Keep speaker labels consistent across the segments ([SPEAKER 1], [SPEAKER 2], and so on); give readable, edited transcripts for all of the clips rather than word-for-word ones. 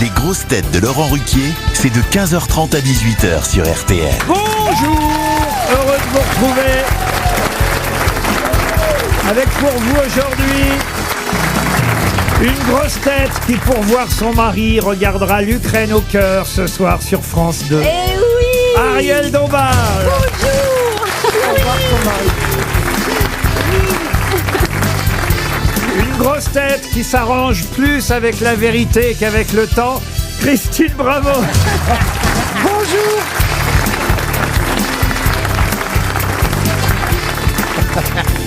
[SPEAKER 1] Les grosses têtes de Laurent Ruquier, c'est de 15h30 à 18h sur RTL.
[SPEAKER 2] Bonjour, heureux de vous retrouver avec pour vous aujourd'hui une grosse tête qui, pour voir son mari, regardera l'Ukraine au cœur ce soir sur France 2.
[SPEAKER 3] Eh oui!
[SPEAKER 2] Ariel Dombal.
[SPEAKER 3] Bonjour!
[SPEAKER 2] Une grosse tête qui s'arrange plus avec la vérité qu'avec le temps, Christine Bravo. Bonjour.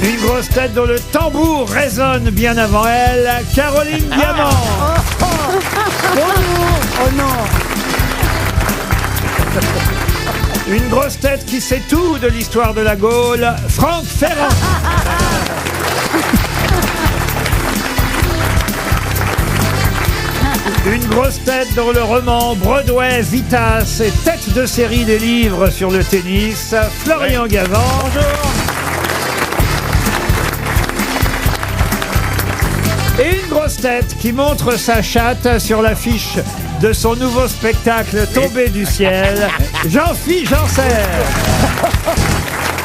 [SPEAKER 2] Une grosse tête dont le tambour résonne bien avant elle, Caroline Diamant. Bonjour. Oh non. Une grosse tête qui sait tout de l'histoire de la Gaule, Franck Ferrand. Une grosse tête dont le roman Broadway, Vitas et tête de série des livres sur le tennis, Florian Gazan. Bonjour. Et une grosse tête qui montre sa chatte sur l'affiche de son nouveau spectacle Tombé du ciel, Jean-Philippe Janssen.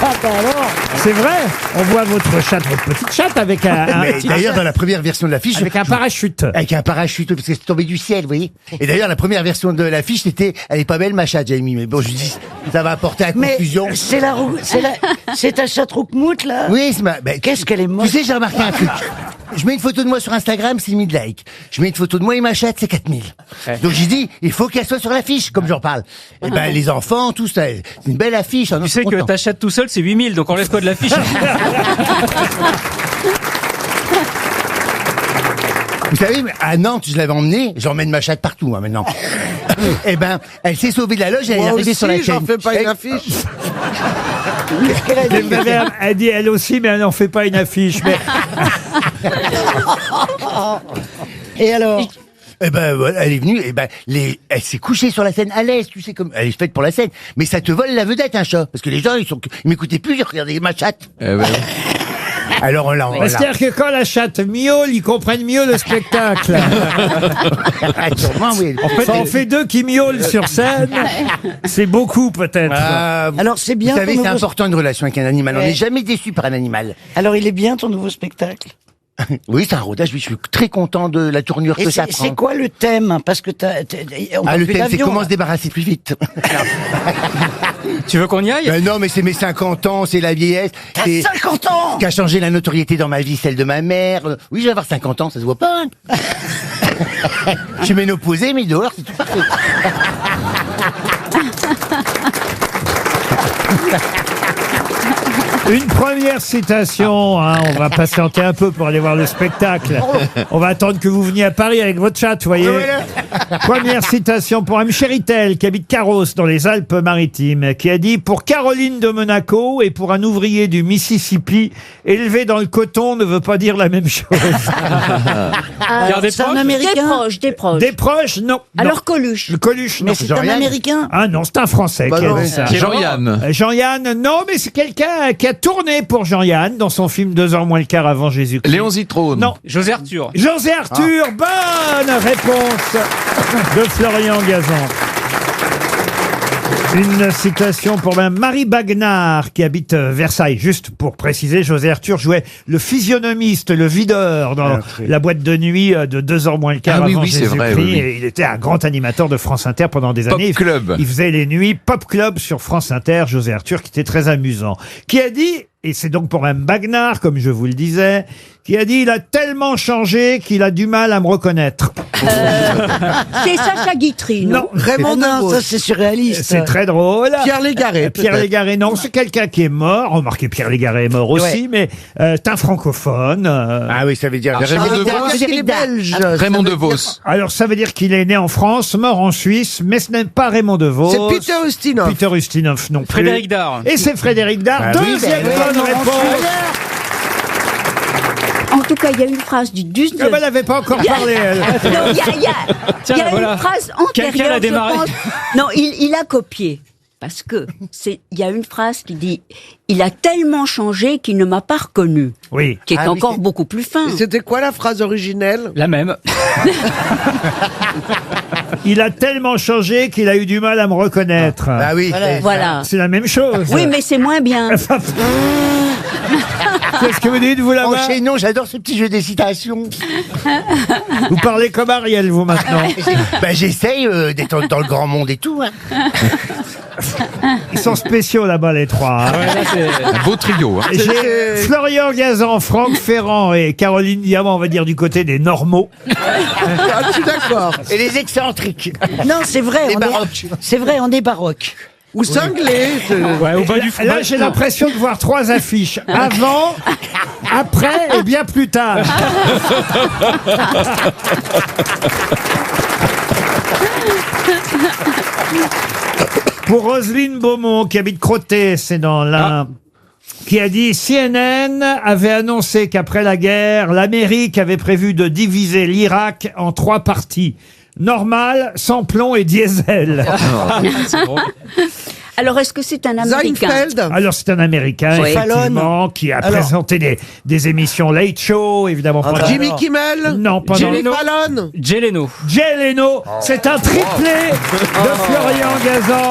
[SPEAKER 2] Ah bah alors, c'est vrai, on voit votre chatte, votre petite chatte avec un petit
[SPEAKER 4] d'ailleurs, dans la première version de l'affiche...
[SPEAKER 2] avec un parachute.
[SPEAKER 4] Avec un parachute, parce que c'est tombé du ciel, vous voyez. Et d'ailleurs, la première version de l'affiche, c'était « Elle est pas belle, ma chatte, Jamie ». Mais bon, je dis, ça va apporter à confusion.
[SPEAKER 5] C'est ta chatte Roukmout, là?
[SPEAKER 4] Oui, c'est ma...
[SPEAKER 5] Qu'est-ce qu'elle est moche.
[SPEAKER 4] Tu sais, j'ai remarqué un truc. Je mets une photo de moi sur Instagram, c'est 1000 likes. Je mets une photo de moi et ma chatte, c'est 4000. Donc j'ai dit, il faut qu'elle soit sur l'affiche, comme j'en parle. Et ben, les enfants, tout ça, c'est une belle affiche.
[SPEAKER 6] Tu sais que ta chatte tout seul, c'est 8000, donc enlève quoi de l'affiche?
[SPEAKER 4] Vous savez, à Nantes, je l'avais emmenée, j'emmène ma chatte partout, moi, maintenant. Et ben, elle s'est sauvée de la loge, elle est arrivée sur la chaîne.
[SPEAKER 7] J'en fais pas une affiche.
[SPEAKER 4] Qu'est-ce qu'elle a dit?
[SPEAKER 2] Elle dit elle aussi, mais elle n'en fait pas une affiche. Mais...
[SPEAKER 5] Et alors?
[SPEAKER 4] Eh ben, voilà, elle est venue, et ben, elle s'est couchée sur la scène à l'aise, tu sais, comme, elle est faite pour la scène. Mais ça te vole la vedette, un chat. Parce que les gens, ils m'écoutaient plus, ils regardaient ma chatte. Alors, on l'a.
[SPEAKER 2] C'est-à-dire que quand la chatte miaule, ils comprennent mieux le spectacle.
[SPEAKER 4] Sûrement, oui.
[SPEAKER 2] En fait, on fait deux qui miaulent sur scène. C'est beaucoup, peut-être.
[SPEAKER 5] Alors, c'est bien.
[SPEAKER 4] Vous savez,
[SPEAKER 5] ton
[SPEAKER 4] c'est
[SPEAKER 5] nouveau-
[SPEAKER 4] important une relation avec un animal. On
[SPEAKER 5] Ouais.
[SPEAKER 4] n'est jamais déçu par un animal.
[SPEAKER 5] Alors, il est bien ton nouveau spectacle.
[SPEAKER 4] Oui, c'est un rodage, oui, je suis très content de la tournure
[SPEAKER 5] Et
[SPEAKER 4] que ça
[SPEAKER 5] c'est
[SPEAKER 4] prend.
[SPEAKER 5] quoi le thème? Parce que on
[SPEAKER 4] Ah,
[SPEAKER 5] parle
[SPEAKER 4] le
[SPEAKER 5] plus
[SPEAKER 4] thème, c'est
[SPEAKER 5] d'avion,
[SPEAKER 4] comment
[SPEAKER 5] là.
[SPEAKER 4] se débarrasser plus vite.
[SPEAKER 6] Tu veux qu'on y aille?
[SPEAKER 4] Ben non, mais c'est mes 50 ans, c'est la vieillesse.
[SPEAKER 5] T'as
[SPEAKER 4] C'est
[SPEAKER 5] 50 ans!
[SPEAKER 4] ce qui a changé la notoriété dans ma vie, celle de ma mère. Oui, je vais avoir 50 ans, ça se voit pas. Hein. Je suis ménopausé, mais dehors, c'est tout parfait.
[SPEAKER 2] Une première citation, hein, on va patienter un peu pour aller voir le spectacle. On va attendre que vous veniez à Paris avec votre chat, vous voyez. Première citation pour M. Chéritel, qui habite Carros, dans les Alpes-Maritimes, qui a dit « Pour Caroline de Monaco et pour un ouvrier du Mississippi, élevé dans le coton ne veut pas dire la même chose.
[SPEAKER 6] Pierre
[SPEAKER 5] C'est un
[SPEAKER 6] Desproges?
[SPEAKER 5] Américain?
[SPEAKER 3] Des proches. »
[SPEAKER 2] Des proches, non.
[SPEAKER 3] Alors Coluche.
[SPEAKER 2] Le Coluche, non.
[SPEAKER 5] Mais c'est un
[SPEAKER 4] Jean-Yann.
[SPEAKER 5] Américain?
[SPEAKER 2] Ah non, c'est un Français qui a dit ça.
[SPEAKER 8] Jean-Yann.
[SPEAKER 2] Jean-Yann, non, mais c'est quelqu'un qui a tourné pour Jean-Yann dans son film 2h moins le quart avant Jésus-Christ.
[SPEAKER 8] Léon Zitrone.
[SPEAKER 2] Non.
[SPEAKER 6] José Arthur.
[SPEAKER 2] José Arthur, bonne réponse de Florian Gazan. Une citation pour Mme Marie Bagnard, qui habite Versailles. Juste pour préciser, José Arthur jouait le physionomiste, le videur dans la boîte de nuit de 2h moins le quart
[SPEAKER 8] Ah oui,
[SPEAKER 2] avant
[SPEAKER 8] oui, c'est
[SPEAKER 2] Jésus-Christ.
[SPEAKER 8] vrai, oui, oui.
[SPEAKER 2] Et il était un grand animateur de France Inter pendant des
[SPEAKER 8] Pop
[SPEAKER 2] années.
[SPEAKER 8] Club.
[SPEAKER 2] Il faisait les nuits Pop Club sur France Inter, José Arthur, qui était très amusant. Qui a dit, et c'est donc pour Mme Bagnard, comme je vous le disais, qui a dit « Il a tellement changé qu'il a du mal à me reconnaître.
[SPEAKER 3] C'est Sacha Guitry, » non?
[SPEAKER 2] Non,
[SPEAKER 7] Raymond
[SPEAKER 5] Non,
[SPEAKER 7] DeVos.
[SPEAKER 5] ça c'est surréaliste.
[SPEAKER 2] c'est très drôle.
[SPEAKER 7] Pierre Légaré.
[SPEAKER 2] Pierre
[SPEAKER 7] peut-être.
[SPEAKER 2] Légaré, non, c'est quelqu'un qui est mort. Remarquez, Pierre Légaré est mort aussi, mais c'est un francophone.
[SPEAKER 4] Ah oui, ça veut dire...
[SPEAKER 8] Raymond
[SPEAKER 7] Parce qu'il est
[SPEAKER 8] DeVos.
[SPEAKER 7] belge.
[SPEAKER 8] Raymond
[SPEAKER 7] Ça veut
[SPEAKER 8] DeVos.
[SPEAKER 7] dire-
[SPEAKER 2] Alors, ça veut dire qu'il est né en France, mort en Suisse, mais ce n'est pas Raymond DeVos.
[SPEAKER 7] C'est Peter Ustinov.
[SPEAKER 2] Peter Ustinov non plus.
[SPEAKER 6] Frédéric Dard.
[SPEAKER 2] Et c'est Frédéric Dard.
[SPEAKER 4] Ah oui,
[SPEAKER 2] Deuxième
[SPEAKER 4] ben
[SPEAKER 2] bonne réponse.
[SPEAKER 3] En tout cas, il y a une phrase du 19...
[SPEAKER 2] Ah ben, elle n'avait pas encore parlé, elle.
[SPEAKER 3] Non, il y a
[SPEAKER 6] Tiens,
[SPEAKER 3] une phrase
[SPEAKER 6] Quelqu'un
[SPEAKER 3] antérieure,
[SPEAKER 6] l'a démarré.
[SPEAKER 3] je pense. Non, il a copié. Parce que il y a une phrase qui dit « Il a tellement changé qu'il ne m'a pas reconnu
[SPEAKER 2] Oui. ».
[SPEAKER 3] Qui est
[SPEAKER 4] Ah oui,
[SPEAKER 3] encore
[SPEAKER 4] c'est-
[SPEAKER 3] beaucoup plus fin.
[SPEAKER 7] Et c'était quoi la phrase originelle?
[SPEAKER 6] La même.
[SPEAKER 2] Il a tellement changé qu'il a eu du mal à me reconnaître.
[SPEAKER 4] Ah oui.
[SPEAKER 3] Voilà.
[SPEAKER 2] C'est la même chose.
[SPEAKER 3] Oui, mais c'est moins bien.
[SPEAKER 2] Qu'est-ce que vous dites, vous, là-bas?
[SPEAKER 4] Enchaînons, j'adore ce petit jeu des citations.
[SPEAKER 2] Vous parlez comme Ariel, vous, maintenant.
[SPEAKER 4] Ben, j'essaye d'être dans le grand monde et tout. Hein.
[SPEAKER 2] Ils sont spéciaux, là-bas, les trois. hein.
[SPEAKER 6] Ouais, là, c'est
[SPEAKER 8] Un beau trio. Hein.
[SPEAKER 2] J'ai Florian Gazan, Franck Ferrand et Caroline Diamant, on va dire, du côté des normaux.
[SPEAKER 7] Ah, je suis d'accord.
[SPEAKER 4] Et les excentriques.
[SPEAKER 5] Non, c'est vrai.
[SPEAKER 4] Les
[SPEAKER 5] on est-
[SPEAKER 4] baroques.
[SPEAKER 5] C'est vrai, on est baroque.
[SPEAKER 7] Ou cinglé.
[SPEAKER 6] ouais, au bas du fond.
[SPEAKER 2] Là, j'ai l'impression de voir trois affiches. Avant, après et bien plus tard. Pour Roselyne Beaumont, qui habite Crotté, c'est dans l'Ain, qui a dit « CNN avait annoncé qu'après la guerre, l'Amérique avait prévu de diviser l'Irak en 3 parties. Normal, sans plomb et diesel.
[SPEAKER 6] C'est drôle.
[SPEAKER 3] Alors, est-ce que c'est un Américain?
[SPEAKER 7] Seinfeld. »
[SPEAKER 2] Alors, c'est un Américain,
[SPEAKER 3] Oui.
[SPEAKER 2] effectivement, qui a
[SPEAKER 5] Alors.
[SPEAKER 2] présenté des émissions Late Show, évidemment.
[SPEAKER 5] Ah,
[SPEAKER 2] pendant-
[SPEAKER 5] bah,
[SPEAKER 7] Jimmy
[SPEAKER 5] alors.
[SPEAKER 7] Kimmel.
[SPEAKER 2] Non, pendant...
[SPEAKER 7] Jimmy
[SPEAKER 6] Leno.
[SPEAKER 7] Fallon.
[SPEAKER 6] Jay Leno.
[SPEAKER 2] Jay Leno, c'est un triplé de Florian Gazan.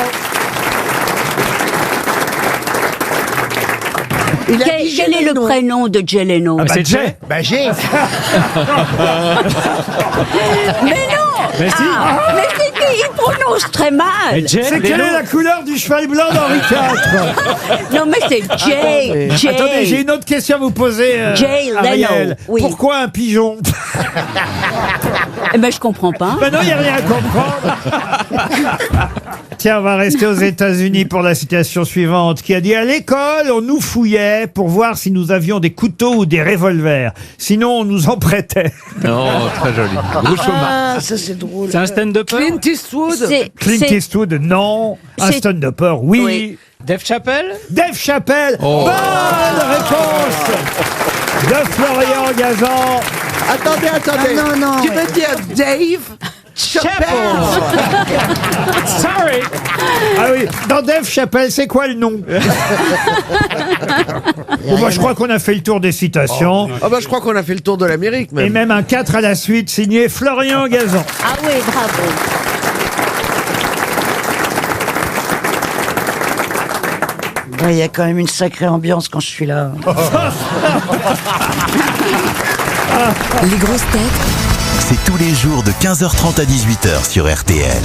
[SPEAKER 7] Il a
[SPEAKER 3] Quel,
[SPEAKER 7] dit
[SPEAKER 3] quel est le
[SPEAKER 7] Leno.
[SPEAKER 3] prénom de Jay Leno?
[SPEAKER 2] bah,
[SPEAKER 6] c'est
[SPEAKER 2] Jay.
[SPEAKER 6] Jay.
[SPEAKER 4] Ben, j'ai.
[SPEAKER 3] Mais non!
[SPEAKER 6] Mais si.
[SPEAKER 3] Mais il prononce très mal.
[SPEAKER 6] Mais Jay
[SPEAKER 2] C'est quelle
[SPEAKER 6] Leno.
[SPEAKER 2] est la couleur du cheval blanc d'Henri IV?
[SPEAKER 3] Non, mais c'est Jay. Jay.
[SPEAKER 2] Attendez, j'ai une autre question à vous poser,
[SPEAKER 3] Jay
[SPEAKER 2] Ariel.
[SPEAKER 3] Leno, oui.
[SPEAKER 2] Pourquoi un pigeon?
[SPEAKER 3] Eh ben, je comprends pas.
[SPEAKER 2] Ben non, il n'y a rien à comprendre. Tiens, on va rester aux États-Unis pour la citation suivante, qui a dit « À l'école, on nous fouillait pour voir si nous avions des couteaux ou des revolvers. Sinon, on nous en prêtait.
[SPEAKER 8] Non, très joli. Groucho Marx.
[SPEAKER 5] Ah, ça c'est drôle.
[SPEAKER 6] C'est un stand-upper.
[SPEAKER 7] Clint Eastwood.
[SPEAKER 3] C'est »
[SPEAKER 2] Clint
[SPEAKER 3] c'est-
[SPEAKER 2] Eastwood, non. Un
[SPEAKER 3] c'est-
[SPEAKER 2] stand-upper, oui.
[SPEAKER 3] Oui.
[SPEAKER 6] Dave Chappelle.
[SPEAKER 2] Dave Chappelle,
[SPEAKER 8] Oh.
[SPEAKER 2] bonne réponse de Florian Gazan.
[SPEAKER 7] Attendez.
[SPEAKER 5] Ah, non.
[SPEAKER 7] Tu veux dire Dave Chappelle.
[SPEAKER 6] Sorry.
[SPEAKER 2] Ah oui, dans Dave Chappelle, c'est quoi le nom? Bon, moi, je crois qu'on a fait le tour des citations.
[SPEAKER 7] Ah bah je crois qu'on a fait le tour de l'Amérique
[SPEAKER 2] Et
[SPEAKER 7] même.
[SPEAKER 2] même un 4 à la suite, signé Florian Gazan.
[SPEAKER 3] Ah oui, bravo.
[SPEAKER 5] Ouais, il y a quand même une sacrée ambiance quand je suis là.
[SPEAKER 1] Les grosses têtes, c'est tous les jours de 15h30 à 18h sur RTL.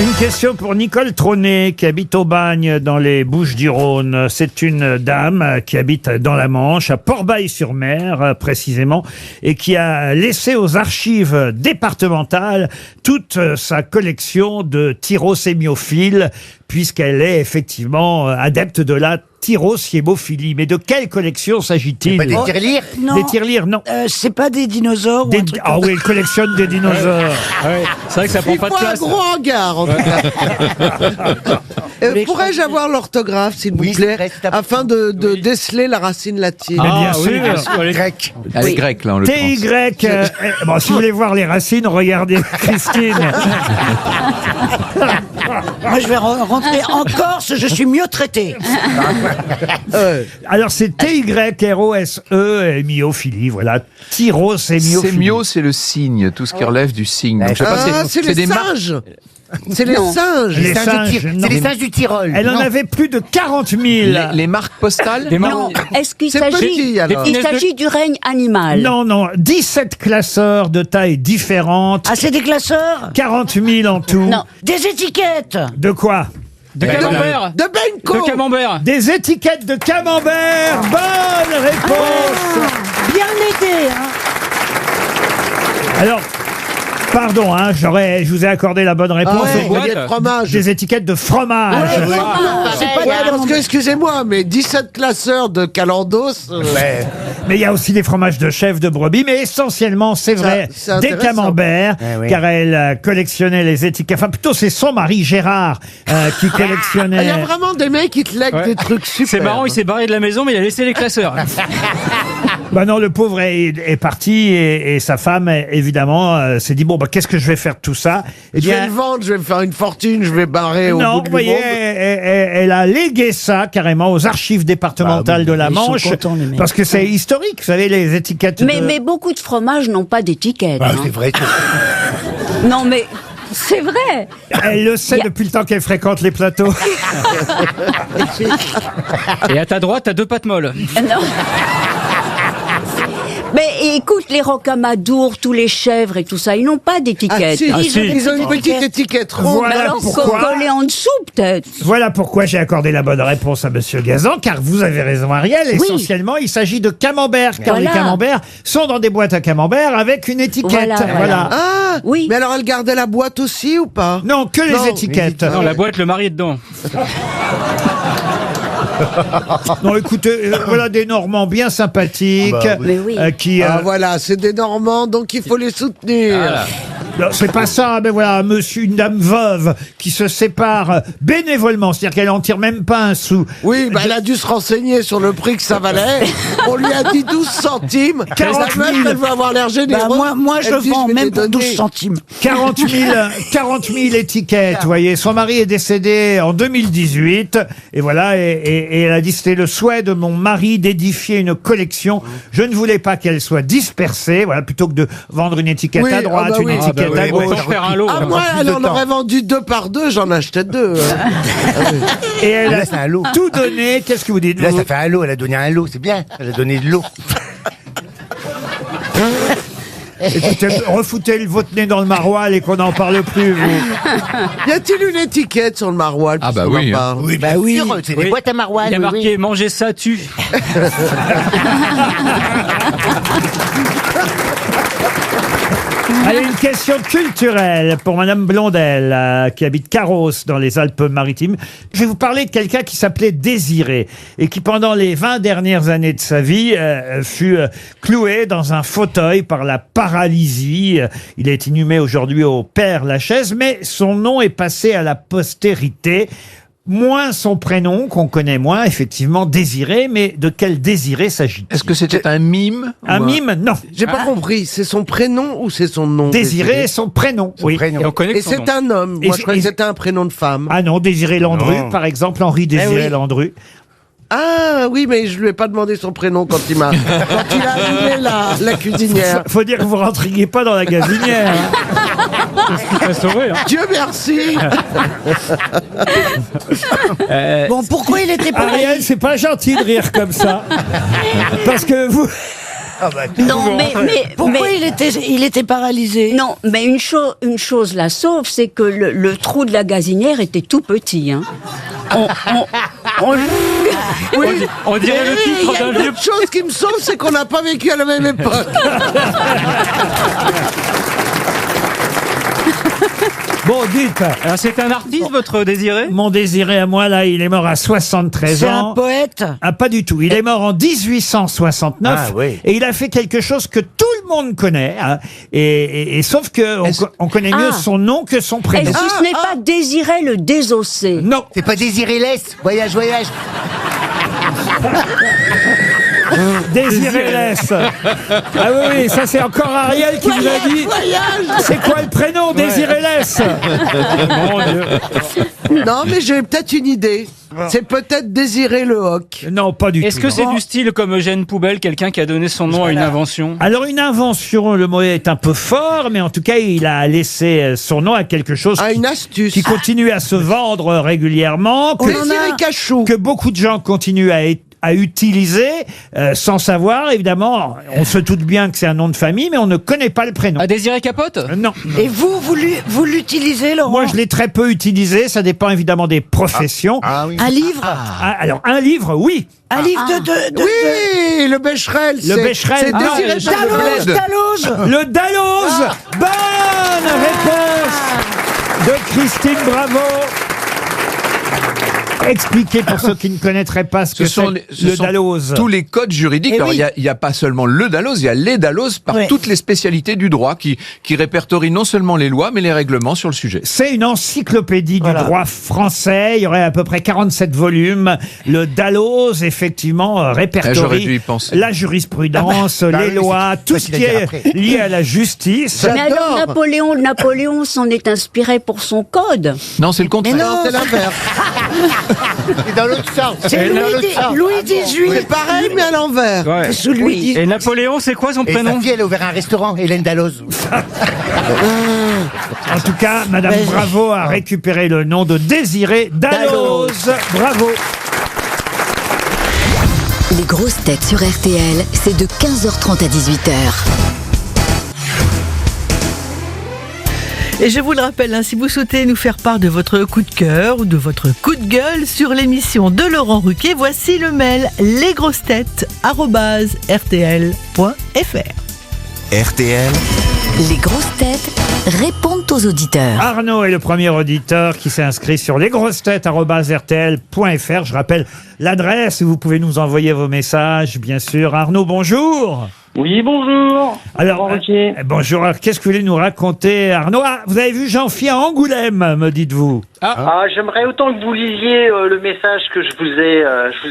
[SPEAKER 2] Une question pour Nicole Trôné, qui habite au Bagne, dans les Bouches-du-Rhône. C'est une dame qui habite dans la Manche, à Port-Bail-sur-Mer, précisément, et qui a laissé aux archives départementales toute sa collection de tyrosémiophiles, puisqu'elle est effectivement adepte de la tyrosémiophilie. Mais de quelle collection s'agit-il?
[SPEAKER 4] Pas des tirelires.
[SPEAKER 5] Non,
[SPEAKER 2] Des tirelires, non.
[SPEAKER 5] c'est pas des dinosaures ou un truc
[SPEAKER 2] Ah oui, elle collectionne des dinosaures.
[SPEAKER 6] Ah ouais. C'est vrai que ça prend
[SPEAKER 7] Il
[SPEAKER 6] pas de
[SPEAKER 7] faut un
[SPEAKER 6] place.
[SPEAKER 7] gros hangar en tout cas.
[SPEAKER 5] voulez
[SPEAKER 7] Pourrais-je avoir l'orthographe s'il vous
[SPEAKER 4] Oui,
[SPEAKER 7] plaît,
[SPEAKER 4] c'est vrai, c'est
[SPEAKER 7] afin de déceler la racine latine.
[SPEAKER 2] Mais bien
[SPEAKER 6] Ah oui,
[SPEAKER 2] sûr.
[SPEAKER 6] bien sûr. Elle est-
[SPEAKER 4] Grec.
[SPEAKER 8] Elle est
[SPEAKER 3] Oui.
[SPEAKER 8] grecque, là, en l'occurrence.
[SPEAKER 2] TY. Bon, si vous voulez voir les racines, regardez Christine.
[SPEAKER 5] Moi, je vais rentrer en Corse, je suis mieux traité.
[SPEAKER 2] Alors, c'est TYROSE, myophilie, voilà. Tyrosémiophilie.
[SPEAKER 8] Sémio, c'est le signe, tout ce qui relève du signe. Donc, je sais pas,
[SPEAKER 7] Ah, c'est les
[SPEAKER 8] des marques.
[SPEAKER 7] singes. C'est les
[SPEAKER 3] Non.
[SPEAKER 7] singes.
[SPEAKER 2] Les
[SPEAKER 4] Singes
[SPEAKER 2] singes,
[SPEAKER 4] du Tyr-
[SPEAKER 2] non.
[SPEAKER 4] C'est les singes du Tyrol.
[SPEAKER 2] Elle en
[SPEAKER 4] Non.
[SPEAKER 2] avait plus de 40 000.
[SPEAKER 8] Les marques postales.
[SPEAKER 6] Des
[SPEAKER 3] Non,
[SPEAKER 6] marques.
[SPEAKER 3] est-ce qu'il
[SPEAKER 7] C'est petit, alors.
[SPEAKER 3] il s'agit du règne animal?
[SPEAKER 2] Non, non, 17 classeurs de tailles différentes.
[SPEAKER 5] Ah, c'est des classeurs
[SPEAKER 2] 40 000 en tout.
[SPEAKER 3] Non.
[SPEAKER 5] Des étiquettes.
[SPEAKER 2] De quoi?
[SPEAKER 6] De camembert.
[SPEAKER 7] De Benko.
[SPEAKER 6] De camembert.
[SPEAKER 2] Des étiquettes de camembert. Bonne réponse.
[SPEAKER 5] Bien aidé, hein.
[SPEAKER 2] Alors, pardon, hein, je vous ai accordé la bonne réponse.
[SPEAKER 7] Ah ouais,
[SPEAKER 6] boîte.
[SPEAKER 7] il y a de fromage.
[SPEAKER 2] Des étiquettes de fromage.
[SPEAKER 7] C'est pas parce que, excusez-moi, mais 17 classeurs de Calandos.
[SPEAKER 2] Mais il y a aussi des fromages de chèvre, de brebis, mais essentiellement, c'est vrai,
[SPEAKER 7] c'est
[SPEAKER 2] des
[SPEAKER 7] intéressant.
[SPEAKER 2] camemberts,
[SPEAKER 4] oui.
[SPEAKER 2] car elle collectionnait les étiquettes. Enfin, plutôt, c'est son mari Gérard qui
[SPEAKER 7] Il y
[SPEAKER 2] collectionnait.
[SPEAKER 7] a vraiment des mecs qui te lèguent
[SPEAKER 6] Ouais.
[SPEAKER 7] des trucs super.
[SPEAKER 6] C'est marrant, il s'est barré de la maison, mais il a laissé les classeurs.
[SPEAKER 2] Bah non, le pauvre est parti et sa femme, évidemment, s'est dit, bon, bah, qu'est-ce que je vais faire de tout ça? Eh
[SPEAKER 7] Je vais le vendre, je vais me faire une fortune, je vais barrer au
[SPEAKER 2] non,
[SPEAKER 7] bout
[SPEAKER 2] vous
[SPEAKER 7] du
[SPEAKER 2] voyez,
[SPEAKER 7] monde.
[SPEAKER 2] elle a légué ça carrément aux archives départementales de la
[SPEAKER 5] ils sont
[SPEAKER 2] Manche,
[SPEAKER 5] contents, les mecs.
[SPEAKER 2] parce que c'est historique, vous savez, les étiquettes.
[SPEAKER 3] Mais beaucoup de fromages n'ont pas d'étiquette.
[SPEAKER 4] Bah,
[SPEAKER 3] hein.
[SPEAKER 4] c'est vrai.
[SPEAKER 3] Non, mais c'est vrai.
[SPEAKER 2] Elle le sait
[SPEAKER 3] Y a-
[SPEAKER 2] depuis le temps qu'elle fréquente les plateaux.
[SPEAKER 6] Et à ta droite, t'as 2 pâtes molles.
[SPEAKER 3] Non. Mais écoute, les rocamadours, tous les chèvres et tout ça, ils n'ont pas d'étiquette.
[SPEAKER 7] si,
[SPEAKER 6] Ah, si.
[SPEAKER 7] ils ont une petite étiquette ronde.
[SPEAKER 2] Voilà
[SPEAKER 3] Mais alors,
[SPEAKER 2] pourquoi.
[SPEAKER 3] coller en dessous, peut-être.
[SPEAKER 2] Voilà pourquoi j'ai accordé la bonne réponse à Monsieur Gazan, car vous avez raison, Ariel.
[SPEAKER 3] Oui.
[SPEAKER 2] Essentiellement, il s'agit de camembert, car
[SPEAKER 3] Voilà.
[SPEAKER 2] les camemberts sont dans des boîtes à camembert avec une étiquette.
[SPEAKER 3] Voilà.
[SPEAKER 7] Ah,
[SPEAKER 3] Oui.
[SPEAKER 7] mais alors elle gardait la boîte aussi ou pas?
[SPEAKER 2] Non, que les
[SPEAKER 7] Non,
[SPEAKER 2] étiquettes.
[SPEAKER 6] Non, la boîte, le mari est dedans.
[SPEAKER 2] Non, écoutez, voilà des Normands bien sympathiques,
[SPEAKER 4] Bah oui.
[SPEAKER 3] Mais oui.
[SPEAKER 2] qui.
[SPEAKER 7] Ah voilà, c'est des Normands, donc il faut les soutenir.
[SPEAKER 2] Non, c'est pas ça, mais voilà, un monsieur, une dame veuve qui se sépare bénévolement, c'est-à-dire qu'elle en tire même pas un sou.
[SPEAKER 7] Oui, bah, elle a dû se renseigner sur le prix que ça valait. On lui a dit 12 centimes.
[SPEAKER 2] 40 000.
[SPEAKER 7] La meuf, elle veut avoir l'air généreuse.
[SPEAKER 5] Bah, moi, je
[SPEAKER 7] Elle dit,
[SPEAKER 5] vends
[SPEAKER 7] vais
[SPEAKER 5] même
[SPEAKER 7] les
[SPEAKER 5] pour 12
[SPEAKER 7] donner.
[SPEAKER 5] centimes.
[SPEAKER 2] 40 000 étiquettes, vous voyez. Son mari est décédé en 2018. Et voilà, et elle a dit, c'était le souhait de mon mari d'édifier une collection. Je ne voulais pas qu'elle soit dispersée, voilà, plutôt que de vendre une étiquette
[SPEAKER 7] Oui,
[SPEAKER 2] à droite,
[SPEAKER 7] ah bah
[SPEAKER 2] une
[SPEAKER 7] oui.
[SPEAKER 2] étiquette à
[SPEAKER 6] Autant
[SPEAKER 2] gauche.
[SPEAKER 6] faire un lot.
[SPEAKER 7] Ah,
[SPEAKER 6] là.
[SPEAKER 7] moi,
[SPEAKER 4] plus
[SPEAKER 7] elle
[SPEAKER 4] de
[SPEAKER 7] en
[SPEAKER 4] temps.
[SPEAKER 7] aurait vendu 2 par 2, j'en achetais 2.
[SPEAKER 2] Et elle
[SPEAKER 4] Là,
[SPEAKER 2] a
[SPEAKER 4] c'est un lot.
[SPEAKER 2] tout donné. Qu'est-ce que vous dites?
[SPEAKER 4] Là,
[SPEAKER 2] vous
[SPEAKER 4] ça fait un lot. Elle a donné un lot. C'est bien. Elle a donné de l'eau.
[SPEAKER 2] Écoutez, refoutez votre nez dans le maroilles et qu'on n'en parle plus, vous.
[SPEAKER 7] Y a-t-il une étiquette sur le maroilles?
[SPEAKER 8] Ah bah
[SPEAKER 7] puisqu'on en
[SPEAKER 8] oui,
[SPEAKER 7] parle
[SPEAKER 4] Oui, bien sûr. C'est des
[SPEAKER 6] Oui.
[SPEAKER 4] boîtes à maroilles.
[SPEAKER 6] Il y a
[SPEAKER 4] oui,
[SPEAKER 6] marqué manger ça tue.
[SPEAKER 2] Allez, une question culturelle pour Madame Blondel, qui habite Carros, dans les Alpes-Maritimes. Je vais vous parler de quelqu'un qui s'appelait Désiré et qui, pendant les 20 dernières années de sa vie, fut cloué dans un fauteuil par la paralysie. Il est inhumé aujourd'hui au Père-Lachaise, mais son nom est passé à la postérité. Moins son prénom, qu'on connaît moins, effectivement, Désiré, mais de quel Désiré s'agit-il?
[SPEAKER 8] Est-ce que c'était un mime
[SPEAKER 2] Un
[SPEAKER 8] ou
[SPEAKER 2] mime? Non.
[SPEAKER 7] J'ai pas compris, c'est son prénom ou c'est son nom?
[SPEAKER 2] Désiré est son prénom.
[SPEAKER 4] Son
[SPEAKER 2] oui.
[SPEAKER 4] prénom.
[SPEAKER 6] Et on connaît
[SPEAKER 7] Et
[SPEAKER 6] que son nom.
[SPEAKER 7] c'est un homme.
[SPEAKER 2] Et
[SPEAKER 7] Moi, je croyais
[SPEAKER 2] et-
[SPEAKER 7] que c'était un prénom de femme.
[SPEAKER 2] Ah non, Désiré Landru,
[SPEAKER 4] Non.
[SPEAKER 2] par exemple, Henri Désiré
[SPEAKER 7] oui.
[SPEAKER 2] Landru.
[SPEAKER 7] Ah oui, mais je lui ai pas demandé son prénom quand il m'a, quand il a allumé la cuisinière.
[SPEAKER 2] Faut dire que vous rentriez pas dans la gazinière. hein.
[SPEAKER 6] Il t'a sauvé, hein.
[SPEAKER 7] Dieu merci.
[SPEAKER 5] Bon, pourquoi il était pas
[SPEAKER 2] Ariel, c'est pas gentil de rire comme ça. Parce que vous...
[SPEAKER 4] Ah bah,
[SPEAKER 3] Non, mais
[SPEAKER 5] Pourquoi il était paralysé?
[SPEAKER 3] non, mais une chose la sauve, c'est que le trou de la gazinière était tout petit. Hein. On-
[SPEAKER 6] On dirait le
[SPEAKER 7] Il y
[SPEAKER 6] titre
[SPEAKER 7] a
[SPEAKER 6] d'un
[SPEAKER 7] une
[SPEAKER 6] vieux.
[SPEAKER 7] autre chose qui me sauve, c'est qu'on n'a pas vécu à la même époque.
[SPEAKER 2] Bon, dites,
[SPEAKER 6] Alors, c'est un artiste, votre Désiré?
[SPEAKER 2] mon Désiré à moi, là, il est mort à 73
[SPEAKER 5] C'est un
[SPEAKER 2] ans.
[SPEAKER 5] poète?
[SPEAKER 2] Ah, pas du tout. Il est mort en 1869
[SPEAKER 4] Ah, oui.
[SPEAKER 2] et il a fait quelque chose que tout le monde connaît. Hein, et sauf que on connaît mieux
[SPEAKER 3] Ah.
[SPEAKER 2] son nom que son prénom.
[SPEAKER 3] Est-ce que ce n'est pas Désiré le désossé?
[SPEAKER 2] Non.
[SPEAKER 4] c'est pas Désiré Less. Voyage, voyage.
[SPEAKER 2] Désiré laisse. Ah oui, oui, ça c'est encore Ariel qui vous a dit. C'est quoi le prénom? Désiré laisse.
[SPEAKER 6] Mon Dieu.
[SPEAKER 7] Non, mais j'ai peut-être une idée. C'est peut-être Désiré Le Hoc.
[SPEAKER 2] Non, pas du tout.
[SPEAKER 6] Est-ce que
[SPEAKER 2] non.
[SPEAKER 6] c'est du style comme Eugène Poubelle, quelqu'un qui a donné son nom à une invention?
[SPEAKER 2] Alors une invention, le mot est un peu fort, mais en tout cas il a laissé son nom à quelque chose
[SPEAKER 7] Ah, une astuce.
[SPEAKER 2] qui continue à se vendre régulièrement, que,
[SPEAKER 7] Désiré Cachou.
[SPEAKER 2] que beaucoup de gens continuent à utiliser sans savoir, évidemment. On se doute bien que c'est un nom de famille, mais on ne connaît pas le prénom.
[SPEAKER 6] À Désiré Capote?
[SPEAKER 2] Non.
[SPEAKER 5] Et vous l'utilisez, Laurent?
[SPEAKER 2] Moi, je l'ai très peu utilisé. Ça dépend évidemment des professions.
[SPEAKER 4] Ah oui.
[SPEAKER 5] Un livre?
[SPEAKER 2] Ah, alors, un livre, oui.
[SPEAKER 5] Un livre de
[SPEAKER 7] Oui, le Becherel.
[SPEAKER 2] Becherel.
[SPEAKER 7] C'est
[SPEAKER 2] Ah,
[SPEAKER 7] Désiré
[SPEAKER 5] Dalloz,
[SPEAKER 7] Dalloz.
[SPEAKER 5] Dalloz.
[SPEAKER 2] Le Dalloz. Bonne réponse de Christine Bravo. Expliquez pour ceux qui ne connaîtraient pas ce que c'est le Dalloz.
[SPEAKER 8] Tous les codes juridiques. Alors,
[SPEAKER 5] oui.
[SPEAKER 8] il y a pas seulement le Dalloz, il y a les Dalloz par toutes les spécialités du droit qui répertorient non seulement les lois, mais les règlements sur le sujet.
[SPEAKER 2] C'est une encyclopédie du droit français. Il y aurait à peu près 47 volumes. Le Dalloz, effectivement,
[SPEAKER 8] J'aurais dû
[SPEAKER 2] répertorie
[SPEAKER 8] y penser.
[SPEAKER 2] la jurisprudence, les
[SPEAKER 4] oui,
[SPEAKER 2] lois,
[SPEAKER 4] c'est
[SPEAKER 2] tout
[SPEAKER 4] facile
[SPEAKER 2] ce
[SPEAKER 4] à
[SPEAKER 2] qui
[SPEAKER 4] dire
[SPEAKER 2] est
[SPEAKER 4] après.
[SPEAKER 2] lié à la justice.
[SPEAKER 3] Mais alors Napoléon s'en est inspiré pour son code.
[SPEAKER 8] Non, c'est le contraire.
[SPEAKER 5] Mais non,
[SPEAKER 7] C'est l'inverse.
[SPEAKER 4] C'est dans l'autre sens.
[SPEAKER 5] c'est Louis XVIII.
[SPEAKER 7] C'est pareil, mais à l'envers.
[SPEAKER 6] Ouais.
[SPEAKER 5] C'est sous Louis XVIII.
[SPEAKER 6] Et Napoléon, c'est quoi son
[SPEAKER 4] Et
[SPEAKER 6] prénom?
[SPEAKER 4] sa fille, elle a ouvert un restaurant, Hélène Dalloz.
[SPEAKER 2] En tout cas, Madame Bravo a récupéré le nom de Désiré Dalloz. Bravo.
[SPEAKER 9] Les grosses têtes sur RTL, c'est de 15h30 à 18h.
[SPEAKER 10] Et je vous le rappelle, si vous souhaitez nous faire part de votre coup de cœur ou de votre coup de gueule sur l'émission de Laurent Ruquier, voici le mail lesgrossetêtes@rtl.fr.
[SPEAKER 1] RTL,
[SPEAKER 9] Les grosses têtes répondent aux auditeurs.
[SPEAKER 2] Arnaud est le premier auditeur qui s'est inscrit sur lesgrossetêtes@rtl.fr. Je rappelle l'adresse où vous pouvez nous envoyer vos messages, bien sûr. Arnaud, bonjour.
[SPEAKER 6] Oui, bonjour.
[SPEAKER 2] Alors, bonjour. Alors, qu'est-ce que vous voulez nous raconter, Arnaud? Ah, vous avez vu Jean-Phi à Angoulême, me dites-vous.
[SPEAKER 11] J'aimerais autant que vous lisiez le message que je vous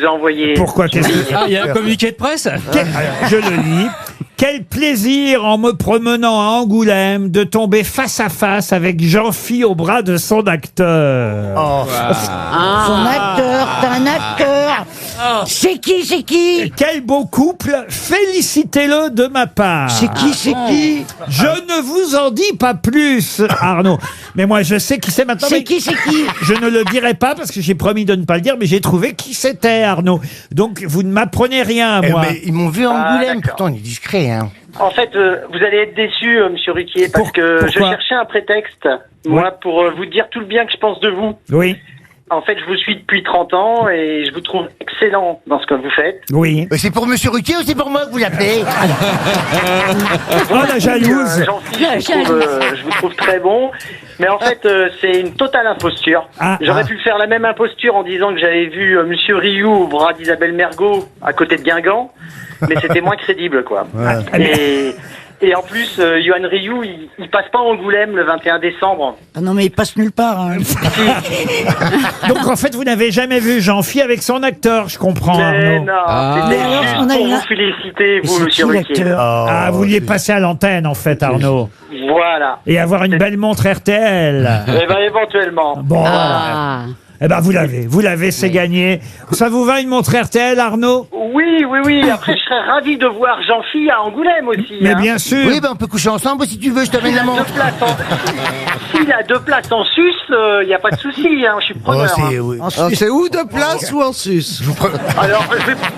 [SPEAKER 11] ai envoyé.
[SPEAKER 2] Pourquoi? Qu'est-ce que...
[SPEAKER 6] Ah, il y a un communiqué de presse?
[SPEAKER 2] Alors, je le lis. Quel plaisir en me promenant à Angoulême de tomber face à face avec Jean-Phi au bras de son acteur.
[SPEAKER 5] Son acteur, t'as un acteur. C'est qui?
[SPEAKER 2] Quel beau couple, félicitez-le de ma part.
[SPEAKER 5] C'est qui?
[SPEAKER 2] Je ne vous en dis pas plus, Arnaud. Mais moi, je sais qui c'est maintenant.
[SPEAKER 5] C'est
[SPEAKER 2] mais
[SPEAKER 5] qui?
[SPEAKER 2] Je ne le dirai pas parce que j'ai promis de ne pas le dire, mais j'ai trouvé qui c'était, Arnaud. Donc, vous ne m'apprenez rien, moi.
[SPEAKER 4] Mais ils m'ont vu à Angoulême,
[SPEAKER 11] d'accord.
[SPEAKER 4] pourtant on est discret. Hein.
[SPEAKER 11] En fait, vous allez être déçu, Monsieur Ruquier, parce que je
[SPEAKER 2] pourquoi
[SPEAKER 11] cherchais un prétexte, moi, pour vous dire tout le bien que je pense de vous.
[SPEAKER 2] Oui,
[SPEAKER 11] En fait, je vous suis depuis 30 ans et je vous trouve excellent dans ce que vous faites.
[SPEAKER 2] oui.
[SPEAKER 4] C'est pour Monsieur Ruquier ou c'est pour moi que vous l'appelez?
[SPEAKER 2] Oh, la jalouse.
[SPEAKER 11] Jean-Philippe, je vous trouve très bon. Mais en fait, c'est une totale imposture. J'aurais pu faire la même imposture en disant que j'avais vu Monsieur Rioux au bras d'Isabelle Mergo à côté de Guingamp, mais c'était moins crédible, quoi. Et en plus, Yoann Rioux, il passe pas à Angoulême le 21 décembre.
[SPEAKER 5] Ah non, mais il passe nulle part. Hein.
[SPEAKER 2] Donc, en fait, vous n'avez jamais vu Jean-Phi avec son acteur, je comprends,
[SPEAKER 11] Mais
[SPEAKER 2] Arnaud.
[SPEAKER 11] non, c'était juste pour vous féliciter, vous, Monsieur Ruquier.
[SPEAKER 2] Ah, vous vouliez passer à l'antenne, en fait, Arnaud.
[SPEAKER 11] Voilà.
[SPEAKER 2] Et avoir une belle montre RTL.
[SPEAKER 11] Eh ben, éventuellement.
[SPEAKER 2] Bon, eh ben, vous l'avez, c'est gagné. Ça vous va une montre RTL, Arnaud?
[SPEAKER 11] Oui. Après, je serais ravi de voir Jean-Phi à Angoulême aussi.
[SPEAKER 2] Mais bien sûr.
[SPEAKER 4] Oui, on peut coucher ensemble si tu veux, je t'amène la montre.
[SPEAKER 11] S'il a 2 places en sus, il n'y a pas de souci, je suis preneur.
[SPEAKER 7] C'est où 2 places ou en sus?
[SPEAKER 11] Alors,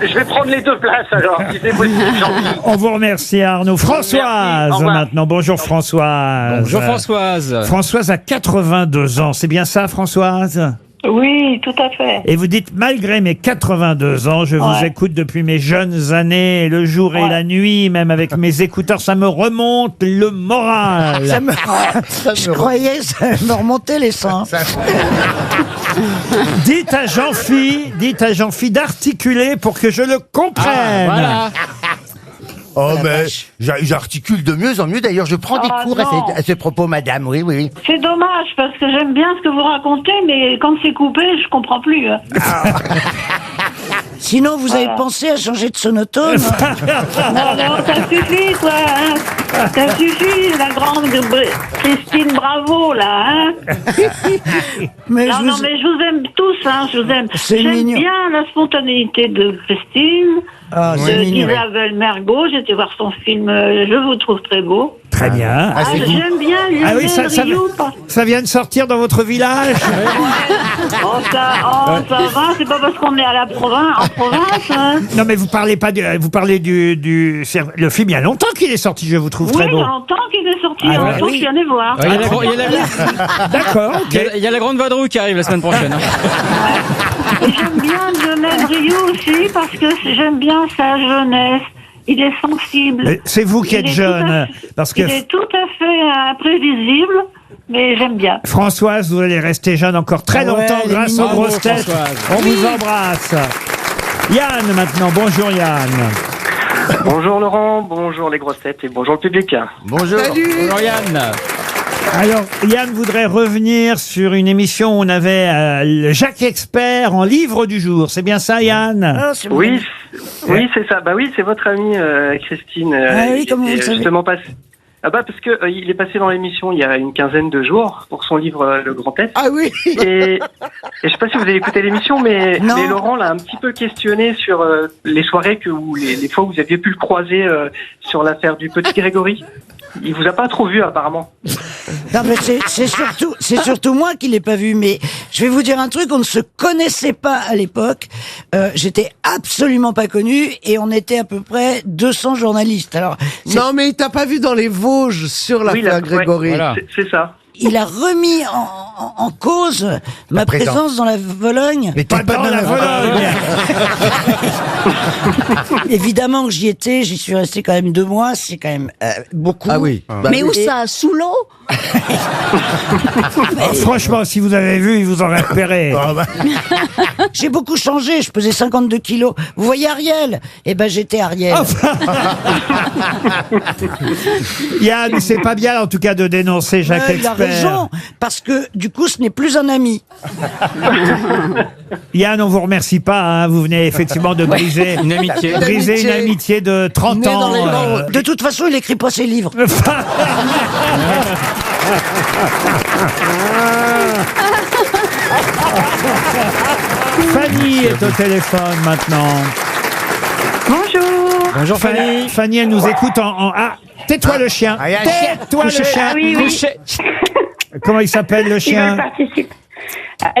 [SPEAKER 11] je vais prendre les 2 places, alors, si c'est possible, Jean-Phi.
[SPEAKER 2] On vous remercie, Arnaud. Françoise,
[SPEAKER 11] Merci, au revoir.
[SPEAKER 2] maintenant. Bonjour, Françoise.
[SPEAKER 6] Bonjour, Françoise.
[SPEAKER 2] Françoise a 82 ans. C'est bien ça, Françoise?
[SPEAKER 12] Oui, tout à fait.
[SPEAKER 2] Et vous dites, malgré mes 82 ans, je vous écoute depuis mes jeunes années, le jour et la nuit, même avec mes écouteurs, ça me remonte le moral.
[SPEAKER 5] Je croyais que ça me remontait les seins.
[SPEAKER 2] Dites à Jean-Phi d'articuler pour que je le comprenne.
[SPEAKER 6] Voilà.
[SPEAKER 4] Oh, mais j'articule de mieux en mieux. D'ailleurs, je prends des cours à ce propos, madame. Oui.
[SPEAKER 12] C'est dommage parce que j'aime bien ce que vous racontez, mais quand c'est coupé, je comprends plus.
[SPEAKER 5] Sinon, vous avez pensé à changer de sonotone?
[SPEAKER 12] Non, ça suffit, quoi. Hein. Ça suffit, la grande Christine Bravo, là. Hein.
[SPEAKER 5] Mais
[SPEAKER 12] mais je vous aime tous. Hein, je vous aime. J'aime bien la spontanéité de Christine. Isabelle Mergo, j'étais voir son film, je vous trouve très beau.
[SPEAKER 2] Très bien.
[SPEAKER 12] J'aime bien Rioux.
[SPEAKER 2] Ça vient de sortir dans votre village?
[SPEAKER 12] Ça va, c'est pas parce qu'on est à la province, en province. Hein.
[SPEAKER 2] Non, mais vous parlez pas vous parlez du le film, il y a longtemps qu'il est sorti, je vous trouve très beau.
[SPEAKER 12] Oui, il y a longtemps qu'il est sorti, je suis allée voir.
[SPEAKER 2] D'accord, ok.
[SPEAKER 6] Il y a la grande vadrouille qui arrive la semaine prochaine.
[SPEAKER 12] Et j'aime bien Lionel Rioux aussi, parce que j'aime bien sa jeunesse. Il est sensible.
[SPEAKER 2] C'est vous qui êtes jeune.
[SPEAKER 12] Il est tout à fait imprévisible. mais j'aime bien.
[SPEAKER 2] Françoise, vous allez rester jeune encore très longtemps grâce aux grosses têtes. On vous embrasse. Yann maintenant, bonjour Yann.
[SPEAKER 11] Bonjour Laurent, bonjour les grosses têtes et bonjour le public.
[SPEAKER 4] Bonjour.
[SPEAKER 7] Salut.
[SPEAKER 6] Bonjour Yann.
[SPEAKER 2] Alors, Yann voudrait revenir sur une émission où on avait Jacques Expert en livre du jour. C'est bien ça, Yann?
[SPEAKER 11] Oui, c'est ça. Bah oui, c'est votre amie Christine.
[SPEAKER 5] oui, comment vous le savez?
[SPEAKER 11] Justement passé. Ah bah parce que il est passé dans l'émission il y a une quinzaine de jours pour son livre Le Grand Est.
[SPEAKER 7] Ah oui.
[SPEAKER 11] Et je sais pas si vous avez écouté l'émission, mais Laurent l'a un petit peu questionné sur les soirées ou les fois où vous aviez pu le croiser sur l'affaire du petit Grégory. Il vous a pas trop vu apparemment.
[SPEAKER 5] Non mais c'est surtout moi qui l'ai pas vu. Mais je vais vous dire un truc, on ne se connaissait pas à l'époque. J'étais absolument pas connu et on était à peu près 200 journalistes. Alors
[SPEAKER 7] non mais il t'a pas vu dans les Vosges sur l'affaire Grégory.
[SPEAKER 11] Ouais, voilà. C'est ça.
[SPEAKER 5] Il a remis en cause ma présence dans la Vologne.
[SPEAKER 4] Mais t'es pas dans la Vologne.
[SPEAKER 5] Évidemment que j'y suis resté quand même 2 mois, c'est quand même beaucoup.
[SPEAKER 4] Ah oui.
[SPEAKER 3] Mais où ça? Sous l'eau?
[SPEAKER 2] Franchement, si vous avez vu, il vous aurait repéré.
[SPEAKER 5] J'ai beaucoup changé, je pesais 52 kilos. Vous voyez Ariel? Eh ben j'étais Ariel.
[SPEAKER 2] Yann, c'est pas bien en tout cas de dénoncer Jacques
[SPEAKER 5] Il a
[SPEAKER 2] Expert.
[SPEAKER 5] raison, parce que du coup ce n'est plus un ami.
[SPEAKER 2] Yann, on vous remercie pas, hein. Vous venez effectivement de briser
[SPEAKER 6] Une amitié.
[SPEAKER 2] une amitié de 30
[SPEAKER 7] Né
[SPEAKER 2] ans.
[SPEAKER 7] dans les Landes.
[SPEAKER 5] De toute façon, il écrit pas ses livres.
[SPEAKER 2] Fanny est au téléphone maintenant.
[SPEAKER 12] Bonjour.
[SPEAKER 6] Bonjour Fanny.
[SPEAKER 2] Fanny, elle nous écoute Ah, tais-toi le chien. Tais-toi le chien.
[SPEAKER 12] Ah oui, oui.
[SPEAKER 2] Comment il s'appelle le
[SPEAKER 12] Ils
[SPEAKER 2] chien?
[SPEAKER 12] veulent participer.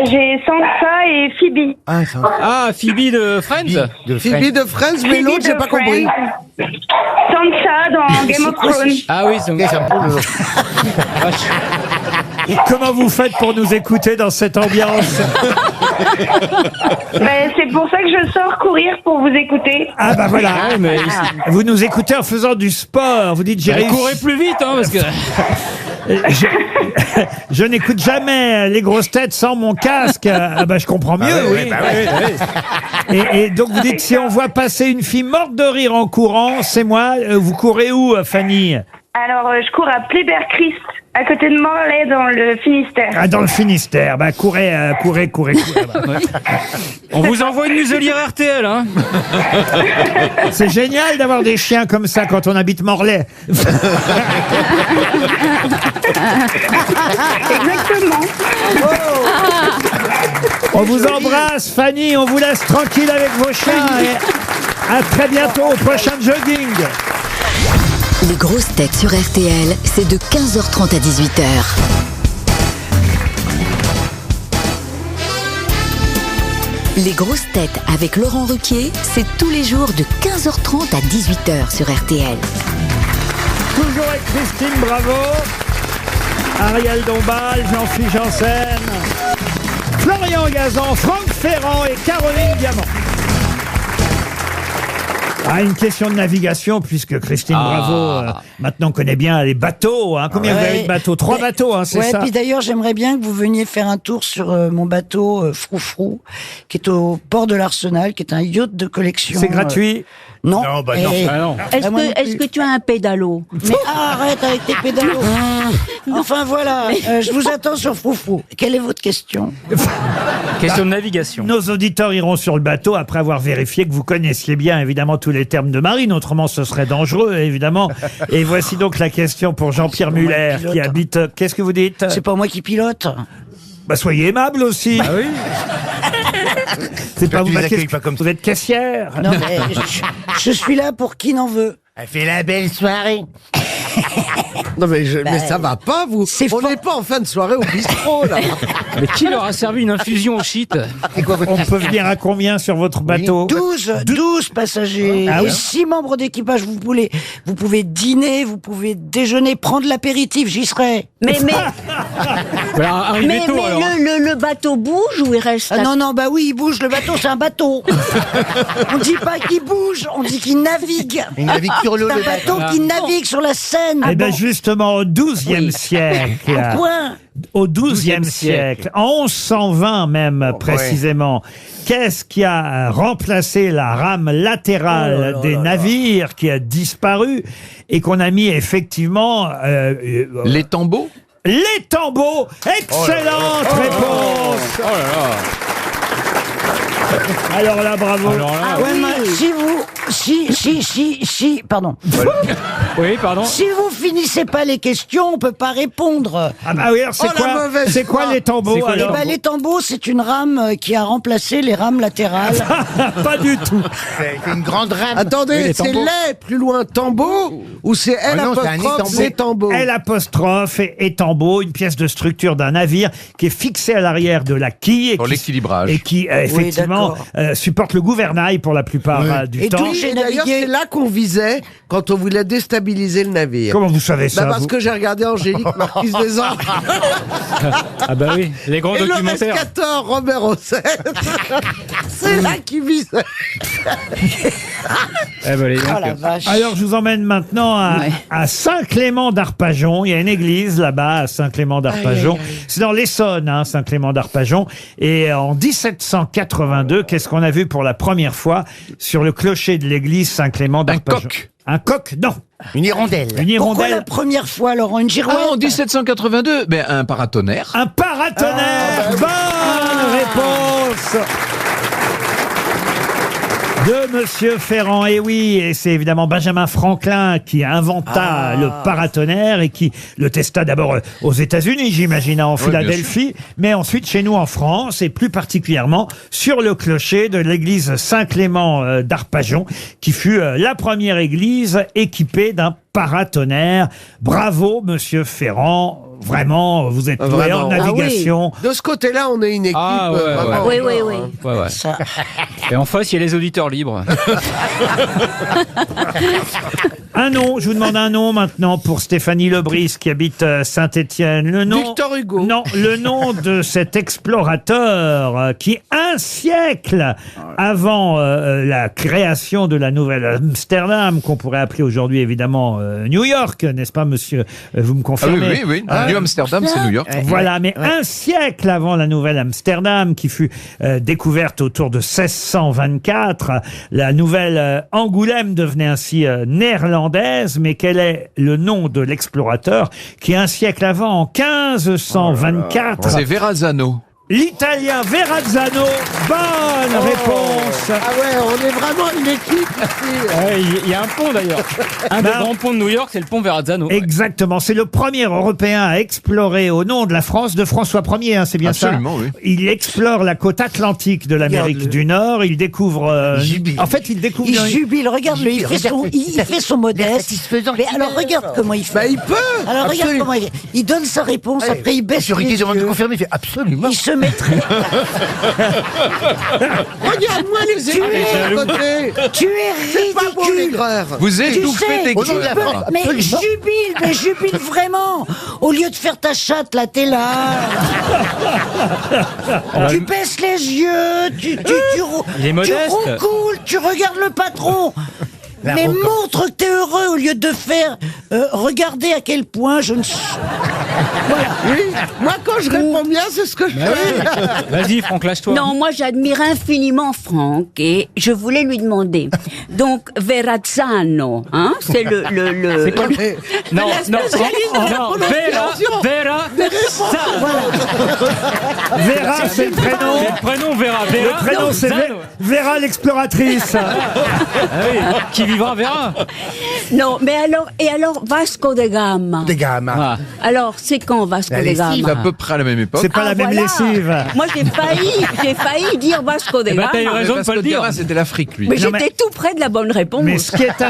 [SPEAKER 12] J'ai Sansa et Phoebe.
[SPEAKER 6] Ah, Phoebe de Friends.
[SPEAKER 7] Phoebe de Friends, mais
[SPEAKER 12] Phoebe
[SPEAKER 7] l'autre j'ai
[SPEAKER 12] de
[SPEAKER 7] pas compris.
[SPEAKER 12] Friends. Sansa dans Game of Thrones.
[SPEAKER 6] Ah oui, c'est
[SPEAKER 2] Comment vous faites pour nous écouter dans cette ambiance?
[SPEAKER 12] Ben, c'est pour ça que je sors courir pour vous écouter.
[SPEAKER 2] Ah bah voilà.
[SPEAKER 6] Ah, mais
[SPEAKER 2] Vous nous écoutez en faisant du sport. Vous dites j'ai réussi.
[SPEAKER 6] courez plus vite, hein, parce que.
[SPEAKER 2] Je n'écoute jamais les grosses têtes sans mon casque. Ah bah je comprends mieux, oui. Et donc vous dites si on voit passer une fille morte de rire en courant, c'est moi. Vous courez où, Fanny?
[SPEAKER 12] Alors, je cours à Pleyber-Christ, à côté de Morlaix, dans le Finistère.
[SPEAKER 2] Ah, dans le Finistère. Bah courez.
[SPEAKER 6] On vous envoie une muselière RTL, hein.
[SPEAKER 2] C'est génial d'avoir des chiens comme ça quand on habite Morlaix.
[SPEAKER 12] Exactement.
[SPEAKER 2] On vous embrasse, Fanny. On vous laisse tranquille avec vos chiens. Et à très bientôt au prochain jogging.
[SPEAKER 9] Les grosses têtes sur RTL, c'est de 15h30 à 18h. Les grosses têtes avec Laurent Ruquier, c'est tous les jours de 15h30 à 18h sur RTL.
[SPEAKER 2] Toujours avec Christine Bravo, Ariel Dombal, Jean-Philippe Janssen, Florian Gazan, Franck Ferrand et Caroline Diamant. Ah, une question de navigation, puisque Christine Bravo, maintenant connaît bien les bateaux. Hein. Combien vous avez de bateaux? 3 bateaux, hein, c'est ça?
[SPEAKER 5] Puis d'ailleurs, j'aimerais bien que vous veniez faire un tour sur mon bateau Froufrou, qui est au port de l'Arsenal, qui est un yacht de collection.
[SPEAKER 2] C'est gratuit?
[SPEAKER 5] Non.
[SPEAKER 4] Non, bah non.
[SPEAKER 5] Et-
[SPEAKER 6] Ah non.
[SPEAKER 3] Est-ce que tu as un pédalo?
[SPEAKER 5] Mais arrête avec tes pédalos. Enfin voilà, je vous attends sur Froufrou. Quelle est votre question?
[SPEAKER 6] Question de navigation.
[SPEAKER 2] Nos auditeurs iront sur le bateau après avoir vérifié que vous connaissiez bien évidemment tous les termes de marine, autrement ce serait dangereux évidemment. Et voici donc la question pour Jean-Pierre
[SPEAKER 5] C'est pas moi
[SPEAKER 2] Muller
[SPEAKER 5] qui pilote.
[SPEAKER 2] qui habite... Qu'est-ce que vous dites?
[SPEAKER 5] C'est pas moi qui pilote.
[SPEAKER 2] Bah soyez aimable aussi.
[SPEAKER 6] Ah oui.
[SPEAKER 2] C'est pas
[SPEAKER 4] Tu
[SPEAKER 2] vous,
[SPEAKER 4] les
[SPEAKER 2] ma
[SPEAKER 4] accueilles
[SPEAKER 2] question.
[SPEAKER 4] pas comme ça.
[SPEAKER 2] Vous êtes caissière.
[SPEAKER 5] Non mais je suis là pour qui n'en veut.
[SPEAKER 4] Elle fait la belle soirée.
[SPEAKER 7] Non mais ça va pas vous. On n'est pas en fin de soirée au bistrot là.
[SPEAKER 6] Mais qui leur a servi une infusion au shit?
[SPEAKER 2] On peut venir à combien sur votre bateau?
[SPEAKER 5] 12 passagers
[SPEAKER 2] Ah oui.
[SPEAKER 5] et 6 membres d'équipage. Vous pouvez dîner, vous pouvez déjeuner, prendre l'apéritif, j'y serai.
[SPEAKER 3] Mais
[SPEAKER 6] Arrivez tôt, alors.
[SPEAKER 3] le bateau bouge ou il reste
[SPEAKER 5] Ah non, bah oui, il bouge, le bateau, c'est un bateau. On dit pas qu'il bouge, on dit qu'il navigue.
[SPEAKER 4] Il navigue sur l'eau,
[SPEAKER 5] C'est un
[SPEAKER 4] le
[SPEAKER 5] bateau
[SPEAKER 4] bateau.
[SPEAKER 5] qui navigue sur la Seine. Seine.
[SPEAKER 2] Eh bien, justement, au XIIe siècle.
[SPEAKER 5] Pourquoi?
[SPEAKER 2] Au XIIe siècle. En 1120 même, précisément. Qu'est-ce qui a remplacé la rame latérale des navires qui a disparu et qu'on a mis effectivement...
[SPEAKER 8] Les tambours?
[SPEAKER 2] Les tambours. Excellente réponse.
[SPEAKER 8] Oh là là.
[SPEAKER 2] Alors là, bravo.
[SPEAKER 5] Pardon.
[SPEAKER 6] Oui, pardon.
[SPEAKER 5] Si vous finissez pas les questions, on peut pas répondre.
[SPEAKER 2] Ah bah oui, alors c'est quoi les tambours alors?
[SPEAKER 5] Les tambours, c'est une rame qui a remplacé les rames latérales.
[SPEAKER 2] Pas du tout.
[SPEAKER 4] C'est une grande rame.
[SPEAKER 7] Attendez,
[SPEAKER 6] les
[SPEAKER 7] c'est
[SPEAKER 6] tambours.
[SPEAKER 7] les plus loin tambour ou c'est L
[SPEAKER 4] non, c'est un
[SPEAKER 7] apostrophe
[SPEAKER 4] étambeau.
[SPEAKER 7] les tambours?
[SPEAKER 2] L apostrophe et tambour, une pièce de structure d'un navire qui est fixée à l'arrière de la quille et
[SPEAKER 8] Pour l'équilibrage.
[SPEAKER 2] et qui effectivement supporte le gouvernail pour la plupart du temps.
[SPEAKER 7] Et d'ailleurs, c'est là qu'on visait quand on voulait déstabiliser le navire.
[SPEAKER 2] Comment vous savez ça?
[SPEAKER 7] Parce
[SPEAKER 2] vous
[SPEAKER 7] que j'ai regardé Angélique, Marquise des Anges.
[SPEAKER 6] Ah bah oui, les grands
[SPEAKER 7] Et le
[SPEAKER 6] documentaires.
[SPEAKER 7] rescateur Robert Hossein. C'est là qu'il visait.
[SPEAKER 6] Eh ben, les
[SPEAKER 5] Oh
[SPEAKER 6] mecs,
[SPEAKER 5] la vache.
[SPEAKER 2] Alors, je vous emmène maintenant à Saint-Clément d'Arpajon. Il y a une église là-bas, à Saint-Clément d'Arpajon. C'est dans l'Essonne, hein, Saint-Clément d'Arpajon. Et en 1782, qu'est-ce qu'on a vu pour la première fois sur le clocher de l'église Saint-Clément d'Arpajon?
[SPEAKER 8] coq.
[SPEAKER 2] Un coq, non.
[SPEAKER 4] Une hirondelle.
[SPEAKER 2] Une
[SPEAKER 5] Pourquoi la
[SPEAKER 2] hirondelle.
[SPEAKER 5] première fois, Laurent? Une girouette?
[SPEAKER 8] Ah, en 1782, ben, un paratonnerre.
[SPEAKER 2] Un paratonnerre. Bonne réponse de Monsieur Ferrand. Et oui, et c'est évidemment Benjamin Franklin qui inventa le paratonnerre et qui le testa d'abord aux États-Unis, j'imagine, en Philadelphie, mais ensuite chez nous en France et plus particulièrement sur le clocher de l'église Saint-Clément d'Arpajon, qui fut la première église équipée d'un paratonnerre. Bravo, Monsieur Ferrand. Vraiment, vous êtes doué en navigation.
[SPEAKER 7] De ce côté-là, on est une équipe.
[SPEAKER 6] Ah, ouais,
[SPEAKER 7] vraiment.
[SPEAKER 3] Oui.
[SPEAKER 6] Ouais, ouais.
[SPEAKER 5] Ça.
[SPEAKER 6] Et en face, il y a les auditeurs libres.
[SPEAKER 2] Un nom, je vous demande un nom maintenant pour Stéphanie Lebris qui habite Saint-Étienne. Le nom.
[SPEAKER 7] Victor Hugo.
[SPEAKER 2] Non, le nom de cet explorateur qui, un siècle avant la création de la nouvelle Amsterdam, qu'on pourrait appeler aujourd'hui évidemment New York, n'est-ce pas, monsieur? Vous me
[SPEAKER 8] Ah
[SPEAKER 2] confirmez?
[SPEAKER 8] oui. New Amsterdam, c'est New York.
[SPEAKER 2] Voilà, mais un siècle avant la nouvelle Amsterdam, qui fut découverte autour de 1624, la nouvelle Angoulême devenait ainsi néerlandaise. Mais quel est le nom de l'explorateur qui, un siècle avant, en 1524...
[SPEAKER 8] C'est Verrazzano.
[SPEAKER 2] L'Italien Verrazzano. Bonne réponse.
[SPEAKER 7] Ah ouais, on est vraiment une équipe ici.
[SPEAKER 6] Il y a un pont d'ailleurs. Un des grands ponts de New York, c'est le pont Verrazzano.
[SPEAKER 2] Exactement, c'est le premier Européen à explorer au nom de la France, de François Ier, hein, c'est bien
[SPEAKER 8] Absolument,
[SPEAKER 2] ça.
[SPEAKER 8] oui.
[SPEAKER 2] Il explore la côte atlantique de l'Amérique du Nord, il découvre... en fait, il découvre...
[SPEAKER 5] Il jubile, regarde-le, il fait son modeste. Mais alors regarde comment il fait.
[SPEAKER 7] Bah, il peut.
[SPEAKER 5] Alors regarde comment il fait. Il donne sa réponse, après il baisse les
[SPEAKER 4] Ils demandent de
[SPEAKER 5] yeux.
[SPEAKER 4] confirmer, il fait absolument.
[SPEAKER 5] Il se mettrait...
[SPEAKER 7] Regarde-moi les équipes de côté.
[SPEAKER 5] Tu es
[SPEAKER 7] C'est pas bon, les
[SPEAKER 5] ridicule.
[SPEAKER 7] greurs.
[SPEAKER 8] Vous étouffez des
[SPEAKER 5] tu peux-
[SPEAKER 8] guerres.
[SPEAKER 5] mais jubile vraiment. Au lieu de faire ta chatte, là, t'es là. Tu baisses les yeux,
[SPEAKER 6] Il est modeste.
[SPEAKER 5] tu roucoules, tu regardes le patron. Mais montre que t'es heureux au lieu de faire regarder à quel point je ne suis...
[SPEAKER 7] Oui, moi quand je réponds bien, c'est ce que je fais.
[SPEAKER 6] Vas-y, Franck, lâche-toi.
[SPEAKER 3] Non, moi j'admire infiniment Franck et je voulais lui demander. Donc Verrazzano, hein, c'est le.
[SPEAKER 6] C'est quoi Non, non,
[SPEAKER 3] spécialiste
[SPEAKER 6] non, Vera,
[SPEAKER 2] Vera, c'est le prénom.
[SPEAKER 6] C'est le prénom Vera.
[SPEAKER 2] Le
[SPEAKER 6] Vera,
[SPEAKER 2] prénom, c'est
[SPEAKER 6] Zano.
[SPEAKER 2] Vera l'exploratrice.
[SPEAKER 6] Ah oui, qui vivra Vera.
[SPEAKER 3] Non, mais alors Vasco de Gama.
[SPEAKER 4] Des gamins.
[SPEAKER 6] Ah.
[SPEAKER 3] Alors c'est quand Vasco
[SPEAKER 4] La
[SPEAKER 3] de
[SPEAKER 4] lessive,
[SPEAKER 8] C'est
[SPEAKER 3] Gama?
[SPEAKER 8] à peu près à la même époque.
[SPEAKER 2] C'est pas la même
[SPEAKER 3] voilà.
[SPEAKER 2] lessive.
[SPEAKER 3] Moi j'ai failli dire Vasco de
[SPEAKER 6] Eh ben, t'as eu
[SPEAKER 3] Gama.
[SPEAKER 6] raison de pas le dire.
[SPEAKER 8] C'était l'Afrique, lui.
[SPEAKER 3] Mais
[SPEAKER 2] Non,
[SPEAKER 3] j'étais tout près de la bonne réponse.
[SPEAKER 2] Mais ce qui est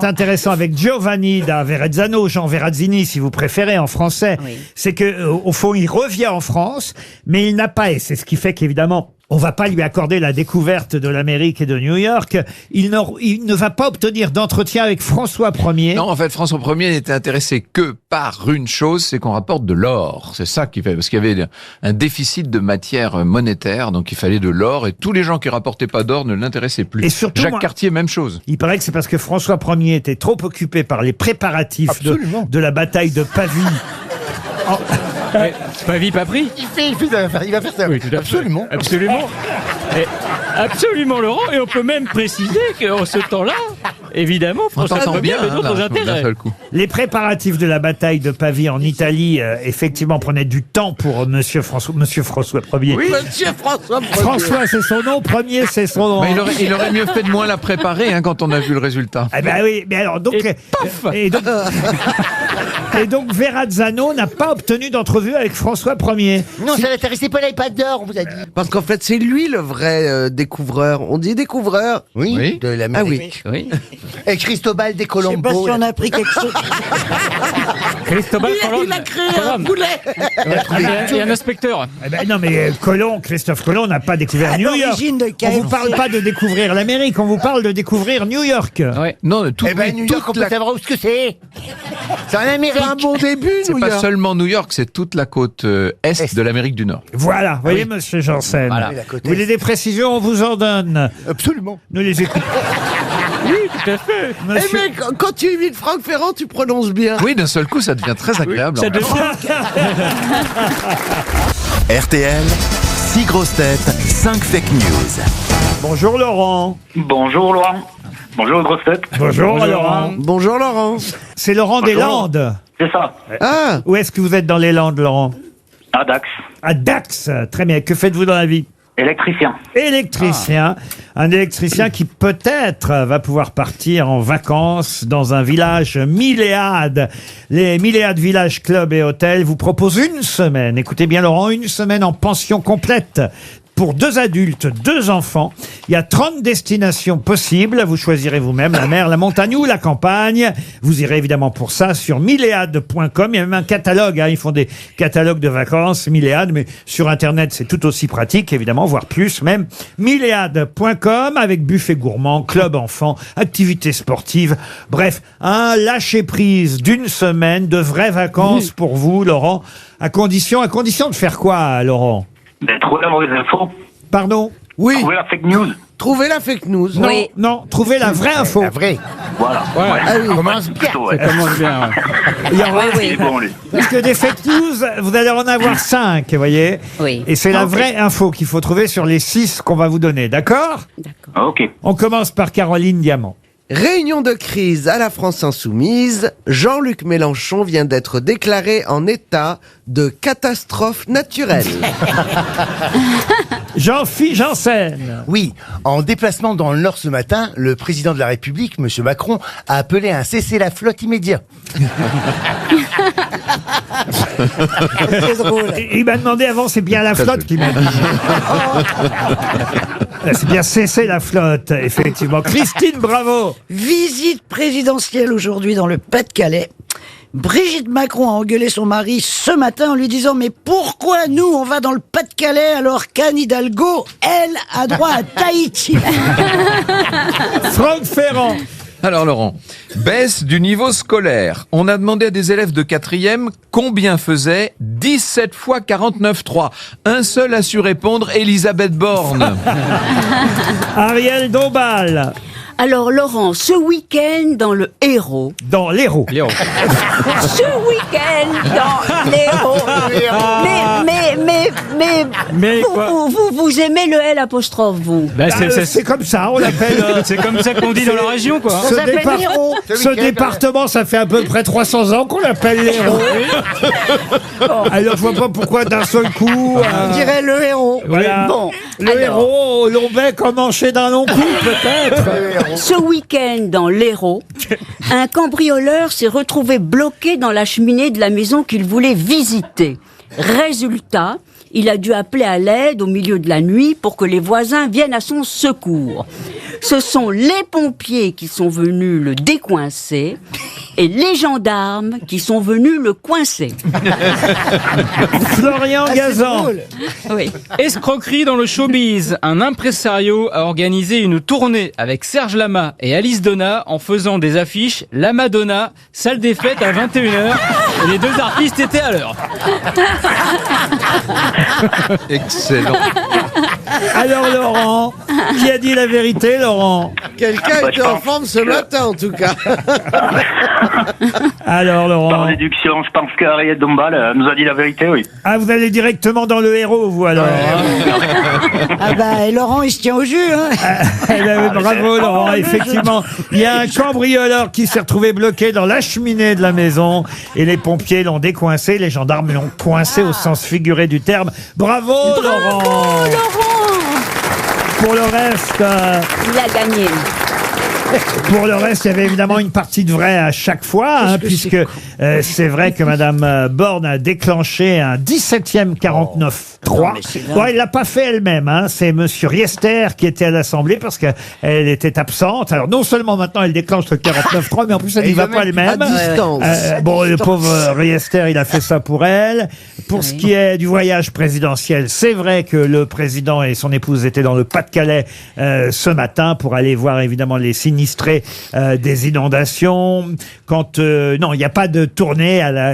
[SPEAKER 2] intéressant avec Giovanni da Verrazzano, Jean Verrazzini, si vous préférez en français,
[SPEAKER 3] Oui.
[SPEAKER 2] c'est que au fond, il revient en France, mais il n'a pas, et c'est ce qui fait qu'évidemment, On va pas lui accorder la découverte de l'Amérique et de New York. Il ne va pas obtenir d'entretien avec François Ier.
[SPEAKER 8] Non, en fait, François Ier n'était intéressé que par une chose, c'est qu'on rapporte de l'or. C'est ça qui fait, parce qu'il y avait un déficit de matière monétaire, donc il fallait de l'or, et tous les gens qui rapportaient pas d'or ne l'intéressaient plus.
[SPEAKER 2] Et surtout,
[SPEAKER 8] Jacques Cartier, même chose.
[SPEAKER 2] Il paraît que c'est parce que François Ier était trop occupé par les préparatifs de la bataille de Pavie.
[SPEAKER 6] Pavie pas pris.
[SPEAKER 4] Il va faire ça.
[SPEAKER 6] Oui, tout à fait.
[SPEAKER 4] Absolument.
[SPEAKER 6] Absolument, Laurent. Et on peut même préciser qu'en ce temps-là, évidemment, François Ier avait d'autres intérêts.
[SPEAKER 2] Les préparatifs de la bataille de Pavie en Italie, effectivement, prenaient du temps pour Monsieur François Ier.
[SPEAKER 7] Oui, Monsieur François Ier.
[SPEAKER 2] François, c'est son nom. Premier, c'est son nom.
[SPEAKER 8] Mais il aurait mieux fait de moins la préparer quand on a vu le résultat.
[SPEAKER 2] Eh ben oui, mais alors donc et donc Verrazzano n'a pas obtenu d'entrevue avec François Ier.
[SPEAKER 4] Non, ça n'intéressait pas l'iPad d'or, on vous a dit.
[SPEAKER 7] Parce qu'en fait, c'est lui le vrai découvreur. On dit découvreur.
[SPEAKER 4] Oui, de l'Amérique.
[SPEAKER 7] Ah oui.
[SPEAKER 4] Et Cristobal de Colombo.
[SPEAKER 5] Je sais pas si on a appris quelque chose.
[SPEAKER 6] Cristobal Colomb.
[SPEAKER 7] Il a créé un poulet.
[SPEAKER 6] Il y a un inspecteur.
[SPEAKER 2] Eh ben non, mais Christophe Colomb n'a pas découvert New York.
[SPEAKER 5] l'origine de
[SPEAKER 2] On
[SPEAKER 5] KFC.
[SPEAKER 2] vous parle pas de découvrir l'Amérique, on vous parle de découvrir New York.
[SPEAKER 6] Ouais.
[SPEAKER 8] Non, tout,
[SPEAKER 4] Eh ben, New York, on peut savoir où ce que c'est. C'est en Amérique.
[SPEAKER 7] C'est un bon début,
[SPEAKER 8] c'est
[SPEAKER 7] New
[SPEAKER 8] pas
[SPEAKER 7] York.
[SPEAKER 8] seulement New York, c'est toute la côte est de l'Amérique du Nord.
[SPEAKER 2] Voilà, vous voyez, monsieur Janssen.
[SPEAKER 6] Voilà.
[SPEAKER 2] Vous voulez des précisions, on vous en donne.
[SPEAKER 4] Absolument.
[SPEAKER 2] Nous les écoutons.
[SPEAKER 6] Oui, tout à fait.
[SPEAKER 7] Eh
[SPEAKER 2] Monsieur...
[SPEAKER 7] mais quand tu imites Franck Ferrand, tu prononces bien.
[SPEAKER 8] Oui, d'un seul coup, ça devient très agréable.
[SPEAKER 6] Ça devient...
[SPEAKER 1] RTL, 6 grosses têtes, 5 fake news.
[SPEAKER 2] Bonjour Laurent.
[SPEAKER 11] Bonjour Laurent. Bonjour grosse tête.
[SPEAKER 2] Bonjour Laurent.
[SPEAKER 7] Bonjour Laurent.
[SPEAKER 2] C'est Laurent des
[SPEAKER 11] Bonjour.
[SPEAKER 2] Landes.
[SPEAKER 11] C'est ça.
[SPEAKER 7] Ah,
[SPEAKER 2] Où est-ce que vous êtes dans les Landes, Laurent?
[SPEAKER 11] À Dax.
[SPEAKER 2] À Dax. Très bien. Que faites-vous dans la vie?
[SPEAKER 11] Électricien.
[SPEAKER 2] Électricien. Un électricien qui peut-être va pouvoir partir en vacances dans un village Milléade. Les Milléade Village Club et Hôtel vous proposent une semaine. Écoutez bien Laurent, une semaine en pension complète. Pour 2 adultes, 2 enfants. Il y a 30 destinations possibles. Vous choisirez vous-même la mer, la montagne ou la campagne. Vous irez évidemment pour ça sur milléade.com. Il y a même un catalogue. Ils font des catalogues de vacances, Milléade. Mais sur Internet, c'est tout aussi pratique, évidemment, voire plus même. Milléade.com avec buffet gourmand, club enfant, activités sportives. Bref, un lâcher-prise d'une semaine de vraies vacances pour vous, Laurent. À condition de faire quoi, Laurent?
[SPEAKER 11] Trouver la mauvaise info.
[SPEAKER 2] Pardon?
[SPEAKER 7] oui.
[SPEAKER 11] Trouver la fake news.
[SPEAKER 7] Trouvez la fake news.
[SPEAKER 2] Non,
[SPEAKER 3] Oui.
[SPEAKER 2] non, trouvez la vraie info.
[SPEAKER 4] La vraie.
[SPEAKER 11] Voilà.
[SPEAKER 6] Ouais.
[SPEAKER 7] Ah oui.
[SPEAKER 4] Commence bien.
[SPEAKER 11] Plutôt, ouais.
[SPEAKER 6] Ça commence bien. Ouais.
[SPEAKER 2] Il y aura-
[SPEAKER 11] Il est bon, lui.
[SPEAKER 2] Parce que des fake news, vous allez en avoir 5, vous voyez.
[SPEAKER 3] Oui.
[SPEAKER 2] Et c'est la
[SPEAKER 11] Ok.
[SPEAKER 2] vraie info qu'il faut trouver sur les 6 qu'on va vous donner, d'accord?
[SPEAKER 3] D'accord.
[SPEAKER 11] Ok.
[SPEAKER 2] On commence par Caroline Diamant.
[SPEAKER 7] Réunion de crise à la France insoumise. Jean-Luc Mélenchon vient d'être déclaré en état de catastrophe naturelle.
[SPEAKER 2] Jean-Philippe Janssen.
[SPEAKER 4] Oui, en déplacement dans le Nord ce matin, le président de la République, M. Macron, a appelé à un cessez-la-flotte immédiat.
[SPEAKER 5] C'est drôle.
[SPEAKER 2] Il m'a demandé avant, c'est bien la flotte qui m'a dit. C'est bien cesser la flotte, effectivement. Christine, bravo.
[SPEAKER 5] Visite présidentielle aujourd'hui dans le Pas-de-Calais. Brigitte Macron a engueulé son mari ce matin en lui disant « Mais pourquoi nous, on va dans le Pas-de-Calais alors qu'Anne Hidalgo, elle, a droit à Tahiti ?»
[SPEAKER 2] Franck Ferrand.
[SPEAKER 8] Alors Laurent, baisse du niveau scolaire. On a demandé à des élèves de 4e combien faisait 17 fois 49,3. Un seul a su répondre, Elisabeth Borne.
[SPEAKER 2] Ariel Dombal.
[SPEAKER 3] Alors Laurent, ce week-end dans le Hérault.
[SPEAKER 2] Dans l'Hérault.
[SPEAKER 3] Ce week-end dans l'Hérault. Mais
[SPEAKER 6] quoi
[SPEAKER 3] vous aimez le L apostrophe, vous.
[SPEAKER 6] Bah,
[SPEAKER 2] C'est comme ça, on l'appelle.
[SPEAKER 6] c'est comme ça qu'on dit dans la région, quoi.
[SPEAKER 2] Ce,
[SPEAKER 3] s'appelle
[SPEAKER 2] départ-
[SPEAKER 3] l'Hérault.
[SPEAKER 2] ce département, ça fait à peu près 300 ans qu'on l'appelle l'Hérault. Alors je vois pas pourquoi d'un seul coup.
[SPEAKER 5] On dirait le héros.
[SPEAKER 2] Voilà.
[SPEAKER 3] Bon,
[SPEAKER 2] Le
[SPEAKER 3] alors.
[SPEAKER 2] héros au long bec emmanché d'un long cou, peut-être.
[SPEAKER 3] Ce week-end dans l'Hérault, un cambrioleur s'est retrouvé bloqué dans la cheminée de la maison qu'il voulait visiter. Résultat, il a dû appeler à l'aide au milieu de la nuit pour que les voisins viennent à son secours. Ce sont les pompiers qui sont venus le décoincer et les gendarmes qui sont venus le coincer.
[SPEAKER 2] Florian Gazan.
[SPEAKER 3] Oui.
[SPEAKER 6] Escroquerie dans le showbiz. Un impresario a organisé une tournée avec Serge Lama et Alice Donna en faisant des affiches La Madonna, salle des fêtes à 21h et les deux artistes étaient à l'heure.
[SPEAKER 8] Excellent.
[SPEAKER 2] Alors Laurent, qui a dit la vérité, Laurent?
[SPEAKER 7] Quelqu'un était en forme ce matin, en tout cas.
[SPEAKER 2] Alors Laurent.
[SPEAKER 13] Par déduction, je pense qu'Ariel Dombal nous a dit la vérité, oui.
[SPEAKER 2] Ah, vous allez directement dans le héros, vous, alors.
[SPEAKER 5] Ah bah, et Laurent, il se tient au jus, hein.
[SPEAKER 2] Bravo, Laurent. Effectivement, il y a un cambrioleur qui s'est retrouvé bloqué dans la cheminée de la maison et les pompiers l'ont décoincé. Les gendarmes l'ont coincé au sens figuré du terme. Bravo, Laurent. Pour le reste...
[SPEAKER 3] Il a gagné.
[SPEAKER 2] Pour le reste, il y avait évidemment une partie de vrai à chaque fois, hein, puisque c'est vrai que Madame Borne a déclenché un 17e 49-3. Bon, elle l'a pas fait elle-même, hein, c'est Monsieur Riester qui était à l'Assemblée parce qu'elle était absente. Alors non seulement maintenant elle déclenche le 49-3, mais en plus elle n'y va pas elle-même. Bon, le pauvre Riester, il a fait ça pour elle. Pour ce qui est du voyage présidentiel, c'est vrai que le président et son épouse étaient dans le Pas-de-Calais ce matin pour aller voir évidemment les sinistrés des inondations. Quand non, il n'y a pas de tournée à la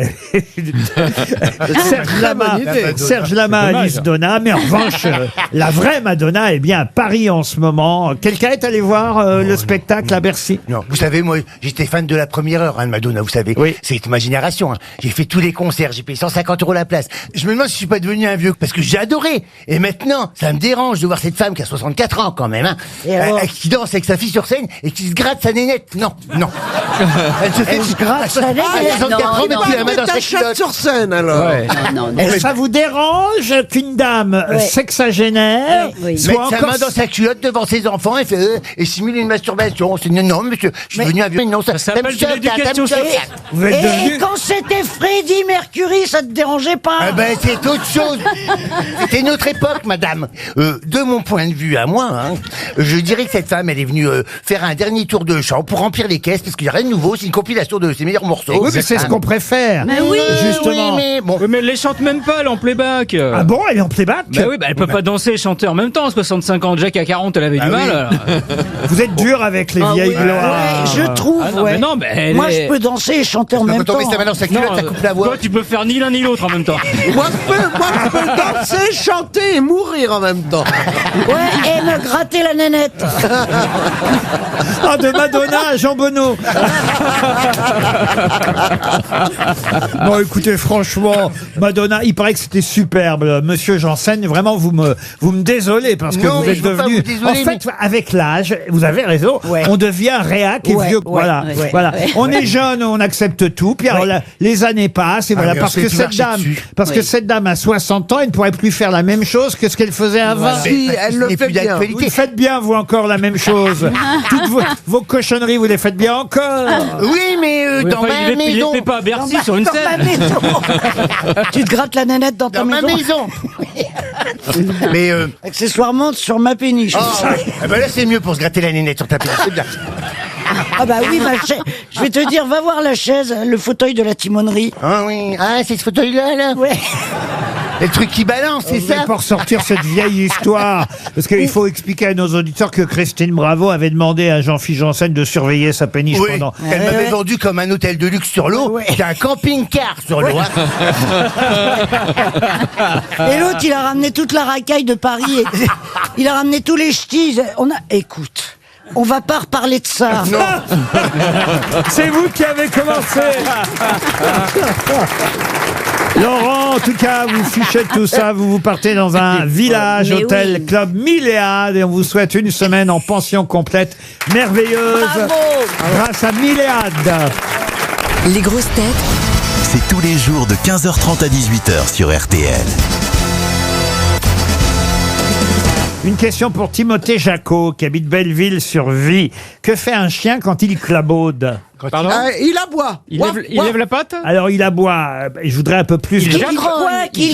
[SPEAKER 2] Serge Lama, Alice Donna, mais en revanche, la vraie Madonna est bien à Paris en ce moment. Quelqu'un est allé voir le spectacle à Bercy?
[SPEAKER 4] Non, vous savez, moi, j'étais fan de la première heure, hein, de Madonna, vous savez.
[SPEAKER 2] Oui.
[SPEAKER 4] C'est ma génération. Hein. J'ai fait tous les concerts, j'ai payé 150 € la place. Je me demande si je suis pas devenu un vieux, parce que j'ai adoré. Et maintenant, ça me dérange de voir cette femme qui a 64 ans quand même, hein, qui danse avec sa fille sur scène et qui se gratte sa nénette. Non, non.
[SPEAKER 5] Elle se gratte sa nénette.
[SPEAKER 4] Elle a 64 ans, mais plus la main dans sa culotte.
[SPEAKER 7] Sur scène, alors.
[SPEAKER 2] Ouais. Est-ce que ça vous dérange qu'une dame sexagénaire soit
[SPEAKER 4] mettre sa main dans sa culotte devant ses enfants et, et simule une masturbation? Non, monsieur, je suis devenu un vieux. Non, ça
[SPEAKER 6] s'appelle de l'éducation sexuelle.
[SPEAKER 5] Et quand c'était Freddie Mercury, ça te dérangeait pas?
[SPEAKER 4] Ah ben, c'est autre chose. C'était une autre époque, madame. De mon point de vue à moi, hein, je dirais que cette femme, elle est venue faire un dernier tour de chant pour remplir les caisses, parce qu'il n'y a rien de nouveau, c'est une compilation de ses meilleurs morceaux.
[SPEAKER 2] Oui, mais c'est ce qu'on préfère.
[SPEAKER 3] Mais oui,
[SPEAKER 2] justement.
[SPEAKER 4] Oui, mais bon.
[SPEAKER 6] Oui, mais elle les chante même pas, elle est en playback.
[SPEAKER 2] Ah bon, elle est en playback?
[SPEAKER 6] Bah oui, bah elle peut pas danser et chanter en même temps. À 65 ans, Jack à 40, elle avait du mal. Alors.
[SPEAKER 2] Vous êtes dur avec les vieilles gloires.
[SPEAKER 5] Ouais, je trouve,
[SPEAKER 6] non, mais
[SPEAKER 5] moi, je peux danser et chanter en même temps.
[SPEAKER 4] Quand on met sa main dans sa culotte, ça coupe la voix.
[SPEAKER 6] Toi, tu peux faire ni l'un ni l'autre en même temps.
[SPEAKER 7] Moi, je peux danser, chanter et mourir en même temps.
[SPEAKER 5] Ouais, et me gratter la nénette.
[SPEAKER 2] Ah, de Madonna à Jean Bonneau. Bon, écoutez, franchement, Madonna, il paraît que c'était superbe. Monsieur Janssen, vraiment, vous me désolez parce que vous êtes devenu... En fait, avec l'âge, vous avez raison, on devient réac et vieux. Voilà. On est jeune, on accepte tout. Puis alors, les années passent et voilà, parce que cette dame a 60 ans, elle ne pourrait plus faire la même chose que ce qu'elle faisait avant.
[SPEAKER 7] Si, elle le fait bien.
[SPEAKER 2] Vous faites bien, vous, encore la même chose. Toutes vos cochonneries, vous les faites bien encore.
[SPEAKER 4] Oui, mais dans ma maison.
[SPEAKER 6] Il les fait pas à Bercy sur une scène.
[SPEAKER 5] Tu te grattes la nénette dans ta maison.
[SPEAKER 4] Dans ma maison. Mais
[SPEAKER 5] accessoirement sur ma péniche.
[SPEAKER 4] Ah ben là, c'est mieux pour se gratter la nénette sur ta péniche. C'est bien.
[SPEAKER 5] Ah bah oui, je vais te dire, va voir la chaise, le fauteuil de la timonerie.
[SPEAKER 4] Ah oui, c'est ce fauteuil-là, là.
[SPEAKER 5] Ouais.
[SPEAKER 4] Le truc qui balance, c'est ça?
[SPEAKER 2] Pour sortir cette vieille histoire, parce qu'il faut expliquer à nos auditeurs que Christine Bravo avait demandé à Jean-Philippe Janssen de surveiller sa péniche pendant...
[SPEAKER 4] Elle m'avait vendu comme un hôtel de luxe sur l'eau, c'est un camping-car sur l'eau.
[SPEAKER 5] Et l'autre, il a ramené toute la racaille de Paris, et il a ramené tous les ch'tis. Écoute... On va pas reparler de ça.
[SPEAKER 2] Non. C'est vous qui avez commencé. Laurent, en tout cas, vous fichez tout ça, vous partez dans un village, hôtel, club Milléade, et on vous souhaite une semaine en pension complète merveilleuse.
[SPEAKER 3] Bravo.
[SPEAKER 2] Grâce à Milléade.
[SPEAKER 9] Les grosses têtes,
[SPEAKER 1] c'est tous les jours de 15h30 à 18h sur RTL.
[SPEAKER 2] Une question pour Timothée Jacot, qui habite Belleville-sur-Vie. Que fait un chien quand il clabaude?
[SPEAKER 6] Pardon?
[SPEAKER 7] Il aboie.
[SPEAKER 6] Il lève la patte?
[SPEAKER 2] Alors, il aboie. Je voudrais un peu plus...
[SPEAKER 3] Il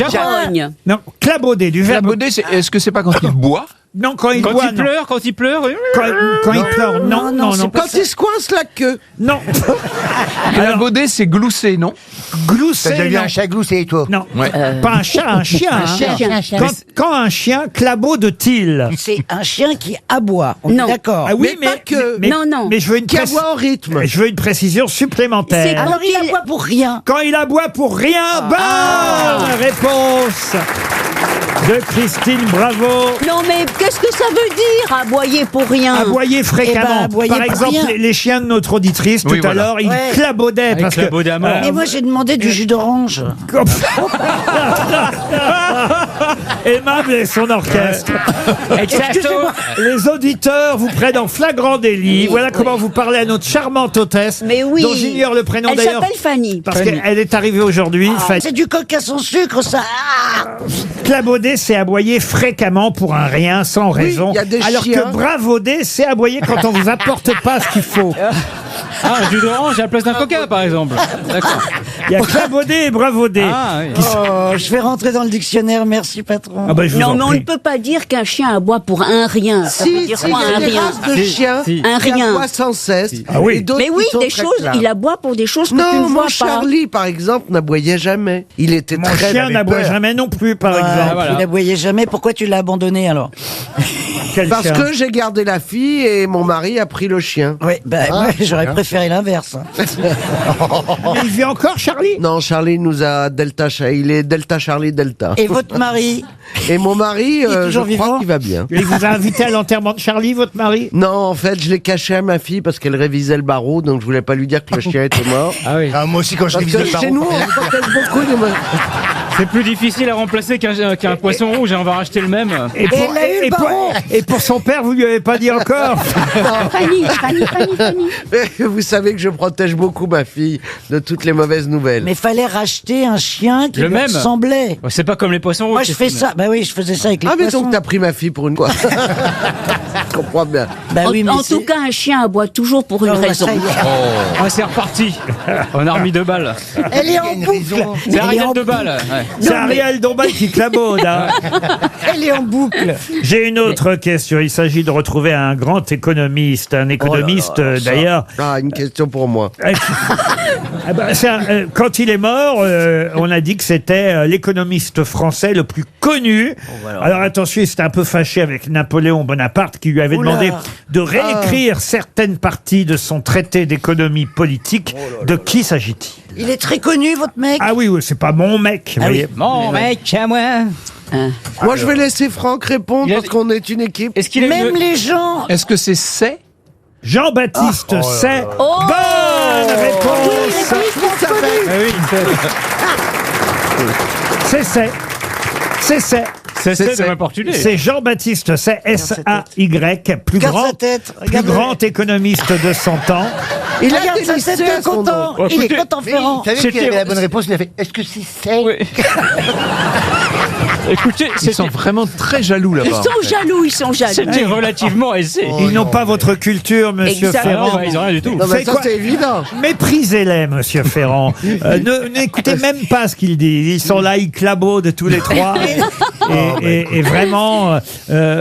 [SPEAKER 3] grogne.
[SPEAKER 2] Non, clabauder, du verbe...
[SPEAKER 8] Clabauder, est-ce que c'est pas quand il boit?
[SPEAKER 2] Non, quand il
[SPEAKER 6] Quand
[SPEAKER 2] boit,
[SPEAKER 6] il
[SPEAKER 2] non.
[SPEAKER 6] pleure, quand il pleure.
[SPEAKER 2] Quand il pleure, non, non, non.
[SPEAKER 7] Quand il se coince la queue.
[SPEAKER 2] Non.
[SPEAKER 8] Clabauder, c'est glousser, non?
[SPEAKER 2] Glousser,
[SPEAKER 4] T'as déjà vu
[SPEAKER 2] non.
[SPEAKER 4] un chat glousser, toi?
[SPEAKER 2] Non.
[SPEAKER 8] Ouais.
[SPEAKER 2] Pas un chat, un chien.
[SPEAKER 4] Un
[SPEAKER 2] hein.
[SPEAKER 4] chien, un chien.
[SPEAKER 2] Quand un chien clabaude-t-il?
[SPEAKER 5] C'est un chien qui aboie. On
[SPEAKER 3] Non.
[SPEAKER 5] est d'accord.
[SPEAKER 2] Ah oui,
[SPEAKER 7] Mais pas que.
[SPEAKER 3] Non, non.
[SPEAKER 2] Mais je veux une
[SPEAKER 7] Qui aboie en rythme.
[SPEAKER 2] Je veux une précision
[SPEAKER 3] C'est
[SPEAKER 2] supplémentaire.
[SPEAKER 5] Alors il aboie pour rien.
[SPEAKER 2] Quand il aboie pour rien, bonne réponse de Christine Bravo.
[SPEAKER 3] Non, mais qu'est-ce que ça veut dire, aboyer pour rien?
[SPEAKER 2] Aboyer fréquemment.
[SPEAKER 5] Eh ben, aboyer
[SPEAKER 2] Par
[SPEAKER 5] pour
[SPEAKER 2] exemple,
[SPEAKER 5] rien.
[SPEAKER 2] les chiens de notre auditrice,
[SPEAKER 8] Oui,
[SPEAKER 2] tout à
[SPEAKER 8] voilà.
[SPEAKER 2] l'heure, ils
[SPEAKER 5] Ouais.
[SPEAKER 2] clabaudaient.
[SPEAKER 6] Avec
[SPEAKER 2] Parce que,
[SPEAKER 6] clabauder à mort.
[SPEAKER 5] Et moi j'ai demandé du jus d'orange.
[SPEAKER 2] Aimable et son orchestre.
[SPEAKER 5] Excusez-moi.
[SPEAKER 2] Les auditeurs vous prennent en flagrant délit. Voilà comment vous parlez à notre charmante hôtesse,
[SPEAKER 3] Mais oui.
[SPEAKER 2] dont j'ignore le prénom
[SPEAKER 3] Elle
[SPEAKER 2] d'ailleurs,
[SPEAKER 3] s'appelle Fanny.
[SPEAKER 2] parce qu'elle est arrivée aujourd'hui. Fanny.
[SPEAKER 5] C'est du coq à son sucre, ça.
[SPEAKER 2] Clabauder, c'est aboyer fréquemment pour un rien, sans raison.
[SPEAKER 7] il y a des
[SPEAKER 2] alors
[SPEAKER 7] chiens.
[SPEAKER 2] que bravauder, c'est aboyer quand on vous apporte pas ce qu'il faut.
[SPEAKER 6] Ah, un jus d'orange à la place d'un coca, par exemple. D'accord.
[SPEAKER 2] Il y a clabauder et bravauder.
[SPEAKER 6] Ah, oui.
[SPEAKER 5] Oh, je vais rentrer dans le dictionnaire, merci patron.
[SPEAKER 2] Ah bah, je vous
[SPEAKER 3] Non,
[SPEAKER 2] en
[SPEAKER 3] mais on
[SPEAKER 2] prie.
[SPEAKER 3] ne peut pas dire qu'un chien aboie pour un rien. Ça veut
[SPEAKER 7] Si,
[SPEAKER 3] dire
[SPEAKER 7] si,
[SPEAKER 3] quoi,
[SPEAKER 7] il y
[SPEAKER 3] un
[SPEAKER 7] a des
[SPEAKER 3] rien?
[SPEAKER 7] races de
[SPEAKER 6] Si,
[SPEAKER 7] chiens
[SPEAKER 6] si.
[SPEAKER 3] Un
[SPEAKER 7] qui
[SPEAKER 3] rien.
[SPEAKER 7] aboient sans cesse.
[SPEAKER 2] Ah oui.
[SPEAKER 7] Et d'autres
[SPEAKER 3] Mais oui,
[SPEAKER 7] qui sont
[SPEAKER 3] des
[SPEAKER 7] très
[SPEAKER 3] choses,
[SPEAKER 7] clairs.
[SPEAKER 3] il aboie pour des choses que tu
[SPEAKER 7] Non,
[SPEAKER 3] ne
[SPEAKER 7] mon
[SPEAKER 3] vois pas.
[SPEAKER 7] Charlie, par exemple, n'aboyait jamais. Il était
[SPEAKER 2] Mon
[SPEAKER 7] très...
[SPEAKER 2] chien n'aboie jamais non plus, par exemple.
[SPEAKER 6] voilà.
[SPEAKER 5] Tu n'aboyais jamais, pourquoi tu l'as abandonné alors?
[SPEAKER 2] Quel
[SPEAKER 7] Parce
[SPEAKER 2] chien.
[SPEAKER 7] que j'ai gardé la fille et mon mari a pris le chien.
[SPEAKER 5] Oui, bah, ouais, j'aurais préféré l'inverse.
[SPEAKER 2] Mais il vit encore, Charlie?
[SPEAKER 7] Non, Charlie nous a il est Delta Charlie Delta.
[SPEAKER 5] Et votre mari?
[SPEAKER 7] Et mon mari,
[SPEAKER 5] Il est
[SPEAKER 7] je
[SPEAKER 5] toujours
[SPEAKER 7] crois
[SPEAKER 5] vivant
[SPEAKER 7] qu'il va bien.
[SPEAKER 2] Il vous a invité à l'enterrement de Charlie, votre mari?
[SPEAKER 7] Non, en fait, je l'ai caché à ma fille parce qu'elle révisait le barreau, donc je voulais pas lui dire que le chien était mort.
[SPEAKER 6] Ah oui.
[SPEAKER 4] Ah, moi aussi, quand je
[SPEAKER 7] Parce
[SPEAKER 4] révise
[SPEAKER 7] que
[SPEAKER 4] le
[SPEAKER 7] chez
[SPEAKER 4] barreau.
[SPEAKER 7] nous, on protège beaucoup les...
[SPEAKER 6] C'est plus difficile à remplacer qu'un poisson rouge et on va racheter le même.
[SPEAKER 2] Et pour,
[SPEAKER 5] elle a eu le
[SPEAKER 2] et pour-
[SPEAKER 5] baron.
[SPEAKER 2] et pour son père, vous lui avez pas dit encore?
[SPEAKER 3] Fanny.
[SPEAKER 7] Vous savez que je protège beaucoup ma fille de toutes les mauvaises nouvelles.
[SPEAKER 5] Mais fallait racheter un chien qui
[SPEAKER 6] Le
[SPEAKER 5] lui
[SPEAKER 6] même.
[SPEAKER 5] ressemblait.
[SPEAKER 6] C'est pas comme les poissons rouges.
[SPEAKER 5] Moi je fais ça, bah oui, je faisais ça avec les
[SPEAKER 7] Ah, mais
[SPEAKER 5] poissons.
[SPEAKER 7] donc t'as pris ma fille pour une fois. Je comprends bien.
[SPEAKER 5] Bah oui, mais
[SPEAKER 3] En
[SPEAKER 5] c'est-
[SPEAKER 3] tout cas, un chien aboie toujours pour une
[SPEAKER 5] Oh, bah,
[SPEAKER 3] raison.
[SPEAKER 5] ça y est.
[SPEAKER 6] Ah, c'est reparti. On a remis 2 balles.
[SPEAKER 5] Elle est en
[SPEAKER 4] une
[SPEAKER 5] boucle.
[SPEAKER 4] raison.
[SPEAKER 6] C'est
[SPEAKER 5] Elle est
[SPEAKER 6] Ariel
[SPEAKER 5] en
[SPEAKER 6] 2 balles. Ouais.
[SPEAKER 2] C'est Ariel Dombal qui clabaude. hein.
[SPEAKER 5] Elle est en boucle.
[SPEAKER 2] J'ai une autre question. Il s'agit de retrouver un grand économiste, un économiste d'ailleurs.
[SPEAKER 7] Ah, une question pour moi.
[SPEAKER 2] Ah bah, quand il est mort, on a dit que c'était l'économiste français le plus connu. Alors attention, il s'était un peu fâché avec Napoléon Bonaparte qui lui avait
[SPEAKER 5] Oula.
[SPEAKER 2] demandé de réécrire certaines parties de son traité d'économie politique. De qui s'agit-il?
[SPEAKER 5] Il est très connu, votre mec.
[SPEAKER 2] Ah oui, oui, c'est pas mon mec. vous voyez.
[SPEAKER 6] Mon mec, à moi.
[SPEAKER 7] Moi, je vais laisser Franck répondre
[SPEAKER 6] Il a-
[SPEAKER 7] parce qu'on est une équipe.
[SPEAKER 6] Est-ce qu'il a
[SPEAKER 5] Même
[SPEAKER 6] une...
[SPEAKER 5] les gens.
[SPEAKER 8] Est-ce que c'est
[SPEAKER 2] Jean-Baptiste Say.
[SPEAKER 3] Oh
[SPEAKER 2] Bonne réponse.
[SPEAKER 6] Ah oui,
[SPEAKER 2] C'est Say.
[SPEAKER 6] c'est un portugais.
[SPEAKER 2] C'est Jean-Baptiste Say, S-A-Y, plus
[SPEAKER 5] Regarde
[SPEAKER 2] grand,
[SPEAKER 5] sa tête,
[SPEAKER 2] plus
[SPEAKER 5] regarde-le.
[SPEAKER 2] grand économiste de 100 ans.
[SPEAKER 7] Il a
[SPEAKER 5] Regarde
[SPEAKER 7] été
[SPEAKER 5] sa
[SPEAKER 7] lycéen,
[SPEAKER 5] tête de
[SPEAKER 7] son
[SPEAKER 5] content.
[SPEAKER 7] nom.
[SPEAKER 5] Il est
[SPEAKER 6] Écoutez,
[SPEAKER 5] content Ferrand.
[SPEAKER 4] Vous savez qu'il avait la bonne réponse, il a fait est-ce que c'est
[SPEAKER 6] Oui. Écoutez,
[SPEAKER 8] Ils sont vraiment très jaloux
[SPEAKER 3] Ils
[SPEAKER 8] là-bas.
[SPEAKER 3] sont jaloux.
[SPEAKER 6] c'était relativement aisé.
[SPEAKER 2] Ils n'ont pas votre culture, monsieur
[SPEAKER 3] Exactement.
[SPEAKER 2] Ferrand.
[SPEAKER 6] Ah, ils ont rien du tout.
[SPEAKER 7] Non, mais
[SPEAKER 2] Vous savez
[SPEAKER 7] ça,
[SPEAKER 2] quoi
[SPEAKER 7] c'est évident.
[SPEAKER 2] Méprisez-les, monsieur Ferrand. N'écoutez même pas ce qu'ils disent. Ils sont là, ils clabaudent tous les trois. Et vraiment,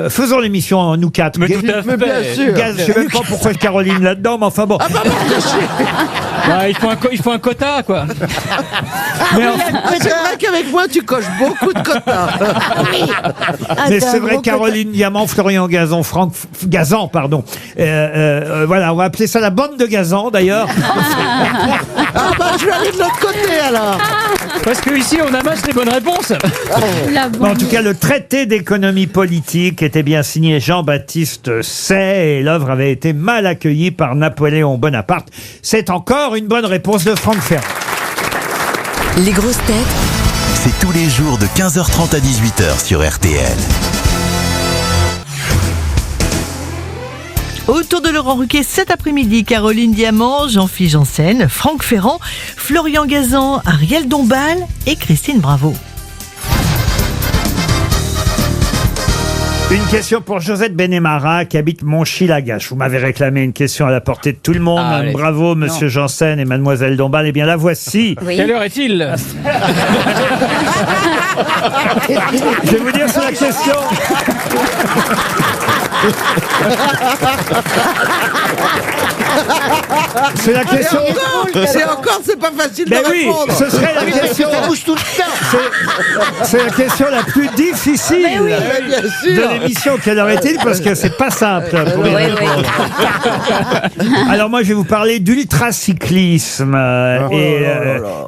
[SPEAKER 2] faisons l'émission nous quatre.
[SPEAKER 6] Mais tout à
[SPEAKER 7] Mais bien
[SPEAKER 6] fait.
[SPEAKER 7] sûr.
[SPEAKER 2] Gaz, je sais même pas pourquoi Caroline là-dedans, mais enfin bon.
[SPEAKER 6] Ouais, il faut un quota, quoi.
[SPEAKER 2] Mais, enfin-
[SPEAKER 7] Mais c'est vrai qu'avec moi, tu coches beaucoup de quotas.
[SPEAKER 2] mais c'est vrai, Caroline Diamant, Florian Gazan, Franck Gazan, pardon. Voilà, on va appeler ça la bande de Gazan, d'ailleurs.
[SPEAKER 7] Ah bah, je vais aller de l'autre côté, alors.
[SPEAKER 6] Parce que ici, on amasse les bonnes réponses.
[SPEAKER 2] En tout cas, le traité d'économie politique était bien signé Jean-Baptiste Say et l'œuvre avait été mal accueillie par Napoléon Bonaparte. C'est encore une bonne réponse de Franck Ferrand.
[SPEAKER 9] Les grosses têtes
[SPEAKER 1] C'est tous les jours de 15h30 à 18h sur RTL.
[SPEAKER 10] Autour de Laurent Ruquier cet après-midi, Caroline Diamant, Jean-Philippe Janssen, Franck Ferrand, Florian Gazan, Ariel Dombal et Christine Bravo.
[SPEAKER 2] Une question pour Josette Benemara qui habite Monchy-Lagache. Vous m'avez réclamé une question à la portée de tout le monde.
[SPEAKER 6] Allez.
[SPEAKER 2] Bravo, monsieur Janssen et mademoiselle Dombal. Eh bien, la voici.
[SPEAKER 3] Oui.
[SPEAKER 6] Quelle heure est-il?
[SPEAKER 2] Je vais vous dire sur la question. C'est la question.
[SPEAKER 7] C'est pas facile
[SPEAKER 2] Ben
[SPEAKER 7] de
[SPEAKER 2] oui,
[SPEAKER 7] répondre.
[SPEAKER 2] ce serait la question.
[SPEAKER 4] Ça bouge tout le temps.
[SPEAKER 2] C'est la question la plus difficile
[SPEAKER 7] Bien
[SPEAKER 2] de
[SPEAKER 7] sûr.
[SPEAKER 2] l'émission. Quelle heure est-il? Parce que c'est pas simple pour y
[SPEAKER 3] Oui,
[SPEAKER 2] répondre. Alors moi, je vais vous parler d'ultracyclisme.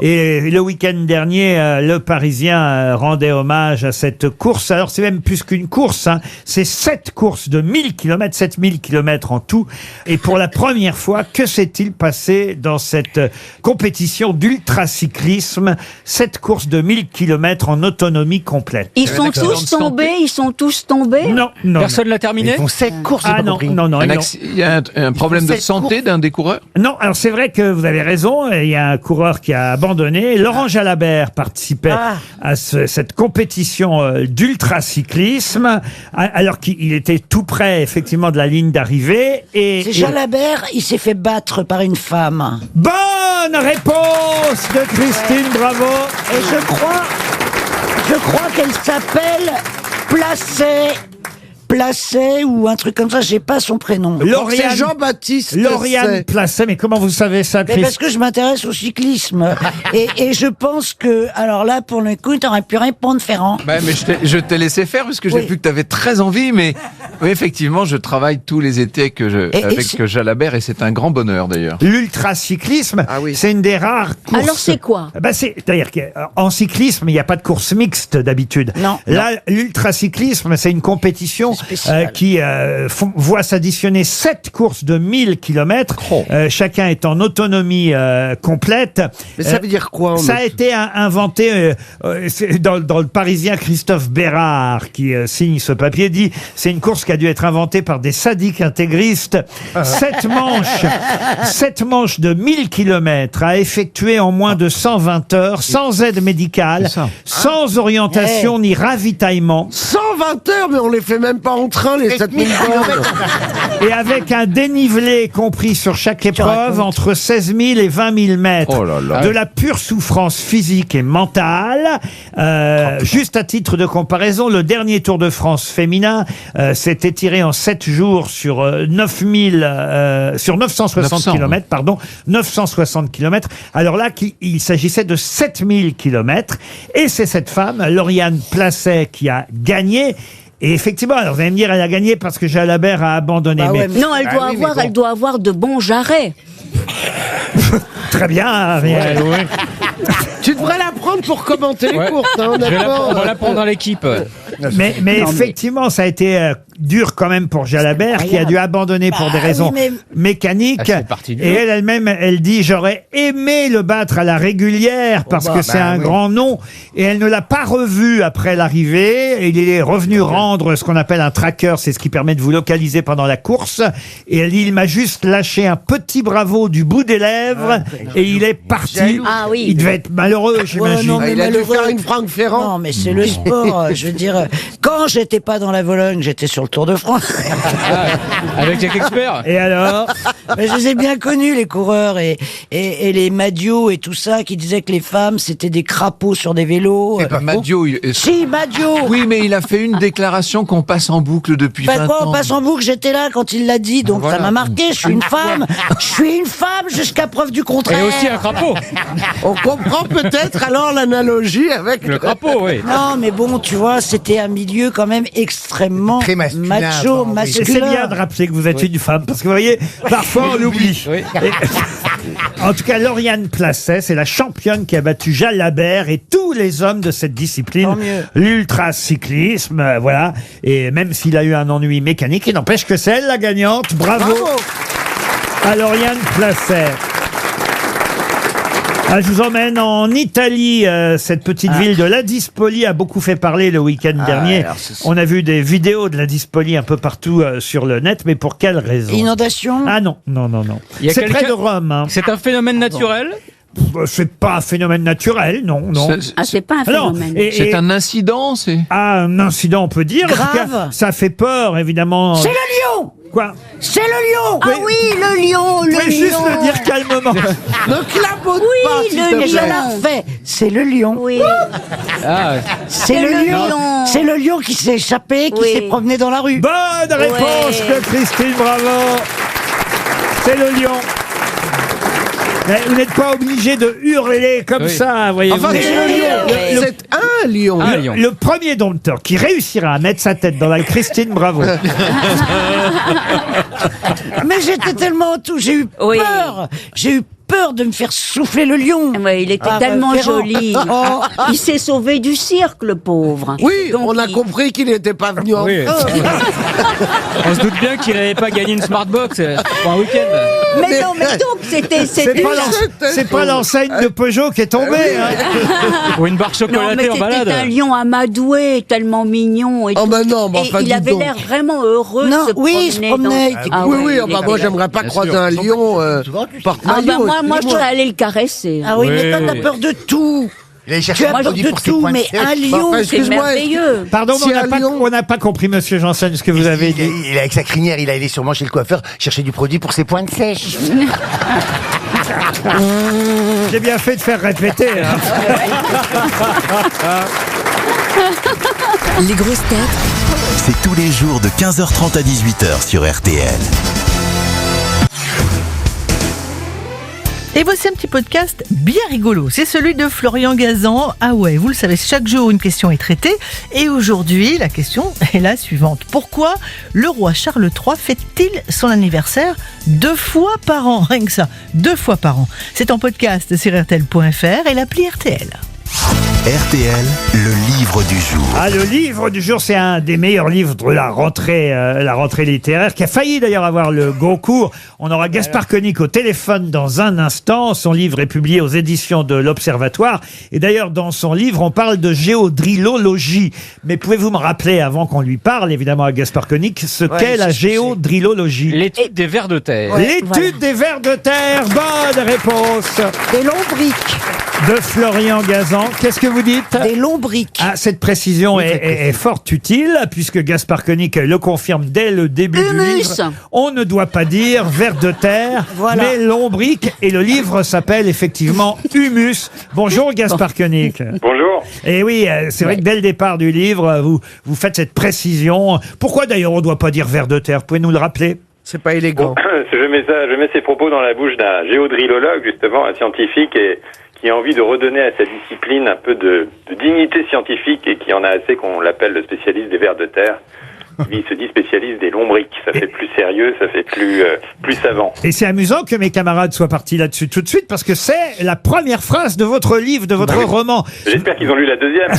[SPEAKER 2] Et le week-end dernier, le Parisien rendait hommage à cette course. Alors c'est même plus qu'une course. Hein. C'est 7 courses de 1000 km, 7000 km en tout. Et pour la première fois, que s'est-il passé dans cette compétition d'ultracyclisme? 7 courses de 1000 km en autonomie complète.
[SPEAKER 3] Ils sont tous tombés.
[SPEAKER 2] Non, non.
[SPEAKER 6] Personne l'a terminé?
[SPEAKER 4] Ils font 7 courses. j'ai
[SPEAKER 2] Ah
[SPEAKER 4] pas
[SPEAKER 2] non,
[SPEAKER 4] compris.
[SPEAKER 2] non, non.
[SPEAKER 8] Il y a un problème de santé d'un des coureurs?
[SPEAKER 2] Non, alors c'est vrai que vous avez raison, il y a un coureur qui a abandonné. Laurent Jalabert participait à cette compétition d'ultracyclisme, alors qu'il était tout près effectivement de la ligne d'arrivée.
[SPEAKER 5] C'est Jalabert, il s'est fait battre par une femme.
[SPEAKER 2] Bonne réponse de Christine, bravo.
[SPEAKER 5] Et je crois qu'elle s'appelle Placet ou un truc comme ça, j'ai pas son prénom.
[SPEAKER 7] C'est Jean-Baptiste.
[SPEAKER 2] Lauriane Placet, mais comment vous savez ça,
[SPEAKER 5] Mais
[SPEAKER 2] Christine?
[SPEAKER 5] parce que je m'intéresse au cyclisme. et je pense que, alors là, pour le coup, t'aurais pu répondre, Ferrand.
[SPEAKER 8] Bah, mais je t'ai laissé faire parce que j'ai vu que tu avais très envie, mais oui, effectivement, je travaille tous les étés avec Jalabert et c'est un grand bonheur d'ailleurs.
[SPEAKER 2] L'ultracyclisme, c'est une des rares courses.
[SPEAKER 3] Alors c'est quoi?
[SPEAKER 2] C'est-à-dire qu'en cyclisme, il n'y a pas de course mixte d'habitude.
[SPEAKER 5] Non.
[SPEAKER 2] Là, l'ultracyclisme, c'est une compétition qui voit s'additionner 7 courses de 1000 km. Chacun est en autonomie complète.
[SPEAKER 7] Mais ça veut dire quoi?
[SPEAKER 2] Ça a été inventé dans le Parisien. Christophe Bérard, qui signe ce papier, dit c'est une course qui a dû être inventée par des sadiques intégristes. 7 manches de 1000 km à effectuer en moins de 120 heures, sans aide médicale, sans orientation ni ravitaillement.
[SPEAKER 7] 120 heures, mais on les fait même pas en train, les 7000 km.
[SPEAKER 2] Et avec un dénivelé compris sur chaque épreuve entre 16 000 et 20 000 mètres.
[SPEAKER 8] Oh là là.
[SPEAKER 2] De la pure souffrance physique et mentale. Juste à titre de comparaison, le dernier Tour de France féminin s'était tiré en 7 jours sur 960 km, pardon, 960 km. Alors là, il s'agissait de 7000 km. Et c'est cette femme, Lauriane Placet, qui a gagné. Et effectivement, alors vous allez me dire, elle a gagné parce que Jalabert a abandonné.
[SPEAKER 3] Non, elle doit avoir de bons jarrets.
[SPEAKER 2] Très bien, Ariel.
[SPEAKER 7] Tu devrais la prendre pour commenter les courses, hein,
[SPEAKER 6] On
[SPEAKER 7] honnêtement.
[SPEAKER 6] va la prendre à l'équipe.
[SPEAKER 2] Mais effectivement, ça a été dur quand même pour Jalabert, qui a dû abandonner pour des raisons mécaniques. Et elle-même, elle dit, j'aurais aimé le battre à la régulière parce que c'est un grand nom. Et elle ne l'a pas revu après l'arrivée. Il est revenu rendre ce qu'on appelle un tracker, c'est ce qui permet de vous localiser pendant la course. Et elle dit, il m'a juste lâché un petit bravo du bout des lèvres et il est parti.
[SPEAKER 3] Ah oui.
[SPEAKER 2] Il devait être malheureux, j'imagine.
[SPEAKER 5] non, mais
[SPEAKER 7] Il a dû
[SPEAKER 5] malheureux.
[SPEAKER 7] faire une Franck Ferrand.
[SPEAKER 5] Non, mais c'est le sport. Je veux dire, quand j'étais pas dans la Vologne, j'étais sur le Tour de France.
[SPEAKER 6] Avec Jack Expert.
[SPEAKER 2] Et alors?
[SPEAKER 5] Mais je les ai bien connus, les coureurs et les Madio et tout ça, qui disaient que les femmes, c'était des crapauds sur des vélos.
[SPEAKER 8] Madio.
[SPEAKER 5] Si, Madio.
[SPEAKER 8] Oui, mais il a fait une déclaration qu'on passe en boucle depuis 20
[SPEAKER 5] Quoi,
[SPEAKER 8] ans.
[SPEAKER 5] on passe en boucle, j'étais là quand il l'a dit, donc
[SPEAKER 8] Voilà.
[SPEAKER 5] ça m'a marqué, je suis une femme. Je suis une femme jusqu'à preuve du contraire.
[SPEAKER 6] Et aussi un crapaud.
[SPEAKER 7] On comprend peut-être alors l'analogie avec
[SPEAKER 6] Le crapaud, oui.
[SPEAKER 5] Non, mais bon, tu vois, c'était un milieu quand même extrêmement
[SPEAKER 4] Très masculin,
[SPEAKER 5] macho,
[SPEAKER 4] oui.
[SPEAKER 2] Et
[SPEAKER 5] masculin.
[SPEAKER 2] c'est bien de rappeler que vous êtes une femme, parce que vous voyez, parfois on l'oublie.
[SPEAKER 6] Oui.
[SPEAKER 2] Et- En tout cas, Lauriane Placet, c'est la championne qui a battu Jalabert et tous les hommes de cette discipline,
[SPEAKER 5] Tant mieux.
[SPEAKER 2] l'ultracyclisme, voilà. Et même s'il a eu un ennui mécanique, il n'empêche que c'est elle la gagnante. Bravo à Lauriane Placet. Ah, je vous emmène en Italie. Cette petite ville de Ladispoli a beaucoup fait parler le week-end dernier.
[SPEAKER 5] alors, c'est-
[SPEAKER 2] On a vu des vidéos de Ladispoli un peu partout sur le net, mais pour quelle raison?
[SPEAKER 5] Inondation.
[SPEAKER 2] Ah non, non, non, non.
[SPEAKER 6] Il y a
[SPEAKER 2] C'est près
[SPEAKER 6] quelqu'un-
[SPEAKER 2] de Rome. Hein.
[SPEAKER 6] C'est un phénomène naturel.
[SPEAKER 2] C'est pas un phénomène naturel, non.
[SPEAKER 3] C'est pas un phénomène.
[SPEAKER 8] C'est un incident,
[SPEAKER 2] un incident, on peut dire.
[SPEAKER 5] Grave.
[SPEAKER 2] En tout cas, ça fait peur, évidemment.
[SPEAKER 5] C'est le lion.
[SPEAKER 2] Quoi?
[SPEAKER 5] C'est le lion.
[SPEAKER 3] Ah oui, le lion,
[SPEAKER 2] Vous pouvez juste le dire calmement.
[SPEAKER 7] Ne clapote pas, s'il te
[SPEAKER 3] le
[SPEAKER 7] plaît.
[SPEAKER 3] lion.
[SPEAKER 5] C'est le lion.
[SPEAKER 3] Oui.
[SPEAKER 5] C'est le lion. C'est le lion qui s'est échappé, qui s'est promené dans la rue.
[SPEAKER 2] Bonne réponse de Christine Bravo. C'est le lion. Mais vous n'êtes pas obligé de hurler comme ça, voyez-vous.
[SPEAKER 7] Enfin, c'est le lion. C'est un lion.
[SPEAKER 2] Le premier dompteur qui réussira à mettre sa tête dans la Christine Bravo.
[SPEAKER 5] Mais j'étais tellement tout, j'ai eu peur. J'ai eu peur de me faire souffler le lion.
[SPEAKER 3] Ouais, il était tellement joli. Il s'est sauvé du cirque, le pauvre.
[SPEAKER 7] Oui, donc on a compris qu'il n'était pas venu en
[SPEAKER 6] On se doute bien qu'il n'avait pas gagné une Smartbox pour un week-end.
[SPEAKER 3] Mais non, mais donc c'était...
[SPEAKER 2] C'est pas l'enseigne de Peugeot qui est tombée.
[SPEAKER 6] Ou une barre chocolatée en balade.
[SPEAKER 3] C'était un lion amadoué, tellement mignon. Et il avait l'air vraiment heureux de se promener.
[SPEAKER 7] Moi j'aimerais pas croiser un lion porte-maillot.
[SPEAKER 3] Moi, je voudrais aller le caresser.
[SPEAKER 5] Ah oui, mais toi, t'as peur de tout.
[SPEAKER 4] Il a cherché
[SPEAKER 5] peur de tout, mais un lion, c'est merveilleux.
[SPEAKER 2] Pardon, on n'a pas compris, monsieur Janssen, ce que vous avez dit.
[SPEAKER 4] Il avec sa crinière, il allait sûrement chez le coiffeur chercher du produit pour ses pointes sèches.
[SPEAKER 2] J'ai bien fait de faire répéter.
[SPEAKER 1] Les grosses têtes, c'est tous les jours de 15h30 à 18h sur RTL.
[SPEAKER 10] Et voici un petit podcast bien rigolo. C'est celui de Florian Gazan. Ah ouais, vous le savez, chaque jour une question est traitée. Et aujourd'hui, la question est la suivante. Pourquoi le roi Charles III fête-t-il son anniversaire 2 fois par an? Rien que ça, 2 fois par an. C'est en podcast sur RTL.fr et l'appli RTL.
[SPEAKER 1] RTL, le livre du jour.
[SPEAKER 2] Ah, le livre du jour, c'est un des meilleurs livres de la rentrée littéraire, qui a failli d'ailleurs avoir le Goncourt. On aura Gaspard Koenig au téléphone dans un instant. Son livre est publié aux éditions de l'Observatoire. Et d'ailleurs, dans son livre, on parle de géodrillologie. Mais pouvez-vous me rappeler, avant qu'on lui parle, évidemment à Gaspard Koenig, ce qu'est la géodrillologie?
[SPEAKER 6] L'étude des vers de terre.
[SPEAKER 2] L'étude des vers de terre. Bonne réponse.
[SPEAKER 5] Des lombriques.
[SPEAKER 2] De Florian Gazan. Qu'est-ce que vous dites?
[SPEAKER 5] Des lombriques.
[SPEAKER 2] Ah, cette précision est fort utile, puisque Gaspard Koenig le confirme dès le début du livre. On ne doit pas dire vers de terre, mais lombrique. Et le livre s'appelle effectivement Humus. Bonjour Gaspard Koenig.
[SPEAKER 14] Bonjour.
[SPEAKER 2] Et oui, c'est vrai que dès le départ du livre, vous faites cette précision. Pourquoi d'ailleurs on ne doit pas dire vers de terre? Pouvez-nous le rappeler?
[SPEAKER 7] C'est pas élégant.
[SPEAKER 14] Je mets ces propos dans la bouche d'un géodrillologue, justement, un scientifique, et qui a envie de redonner à sa discipline un peu de dignité scientifique et qui en a assez qu'on l'appelle le spécialiste des vers de terre. Lui, il se dit spécialiste des lombriques. Ça fait plus sérieux, ça fait plus savant.
[SPEAKER 2] Et c'est amusant que mes camarades soient partis là-dessus tout de suite, parce que c'est la première phrase de votre livre, de votre roman.
[SPEAKER 14] J'espère qu'ils ont lu la deuxième.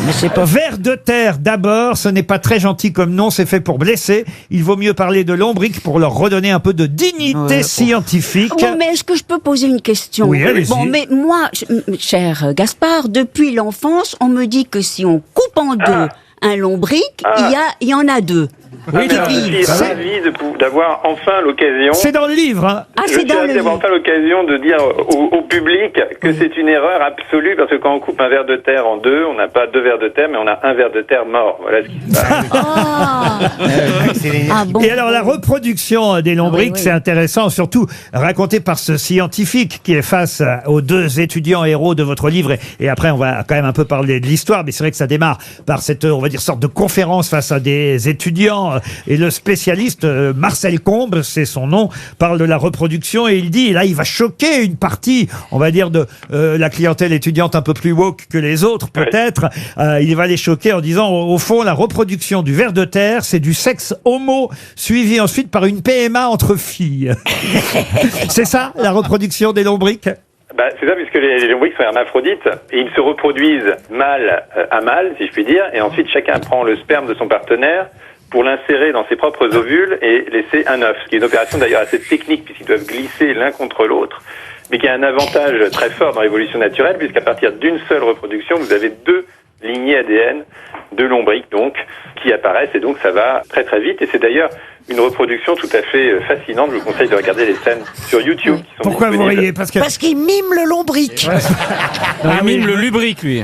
[SPEAKER 2] Mais c'est pas vers de terre d'abord, ce n'est pas très gentil comme nom, c'est fait pour blesser. Il vaut mieux parler de lombriques pour leur redonner un peu de dignité scientifique.
[SPEAKER 3] Bon, mais est-ce que je peux poser une question?
[SPEAKER 2] Oui, allez-y.
[SPEAKER 3] Bon, mais moi, cher Gaspard, depuis l'enfance, on me dit que si on coupe en deux un lombric, il y en a 2.
[SPEAKER 14] Oui, je suis ravi d'avoir enfin l'occasion.
[SPEAKER 2] C'est dans le livre. Hein.
[SPEAKER 14] Je suis ravi d'avoir enfin l'occasion de dire au public que c'est une erreur absolue, parce que quand on coupe un ver de terre en 2, on n'a pas 2 vers de terre, mais on a un ver de terre mort. Voilà ce qui se passe.
[SPEAKER 2] Et alors la reproduction des lombrics, c'est intéressant, surtout raconté par ce scientifique qui est face aux 2 étudiants héros de votre livre. Et après, on va quand même un peu parler de l'histoire, mais c'est vrai que ça démarre par cette, on va dire, sorte de conférence face à des étudiants. Et le spécialiste, Marcel Combes, c'est son nom, parle de la reproduction et il dit, et là il va choquer une partie, on va dire, de la clientèle étudiante un peu plus woke que les autres peut-être. Il va les choquer en disant, au fond, la reproduction du ver de terre, c'est du sexe homo, suivi ensuite par une PMA entre filles. C'est ça, la reproduction des lombrics?
[SPEAKER 14] C'est ça, puisque les lombrics sont hermaphrodites et ils se reproduisent mâle à mâle, si je puis dire, et ensuite chacun prend le sperme de son partenaire pour l'insérer dans ses propres ovules et laisser un œuf, ce qui est une opération d'ailleurs assez technique puisqu'ils doivent glisser l'un contre l'autre, mais qui a un avantage très fort dans l'évolution naturelle, puisqu'à partir d'une seule reproduction, vous avez 2 lignées ADN de lombrics donc qui apparaissent, et donc ça va très très vite, et c'est d'ailleurs une reproduction tout à fait fascinante. Je vous conseille de regarder les scènes sur YouTube. Qui sont
[SPEAKER 2] Pourquoi vous
[SPEAKER 14] disponibles.
[SPEAKER 2] riez?
[SPEAKER 5] Parce qu'il mime le lombric.
[SPEAKER 6] Il mime le lubrique, lui.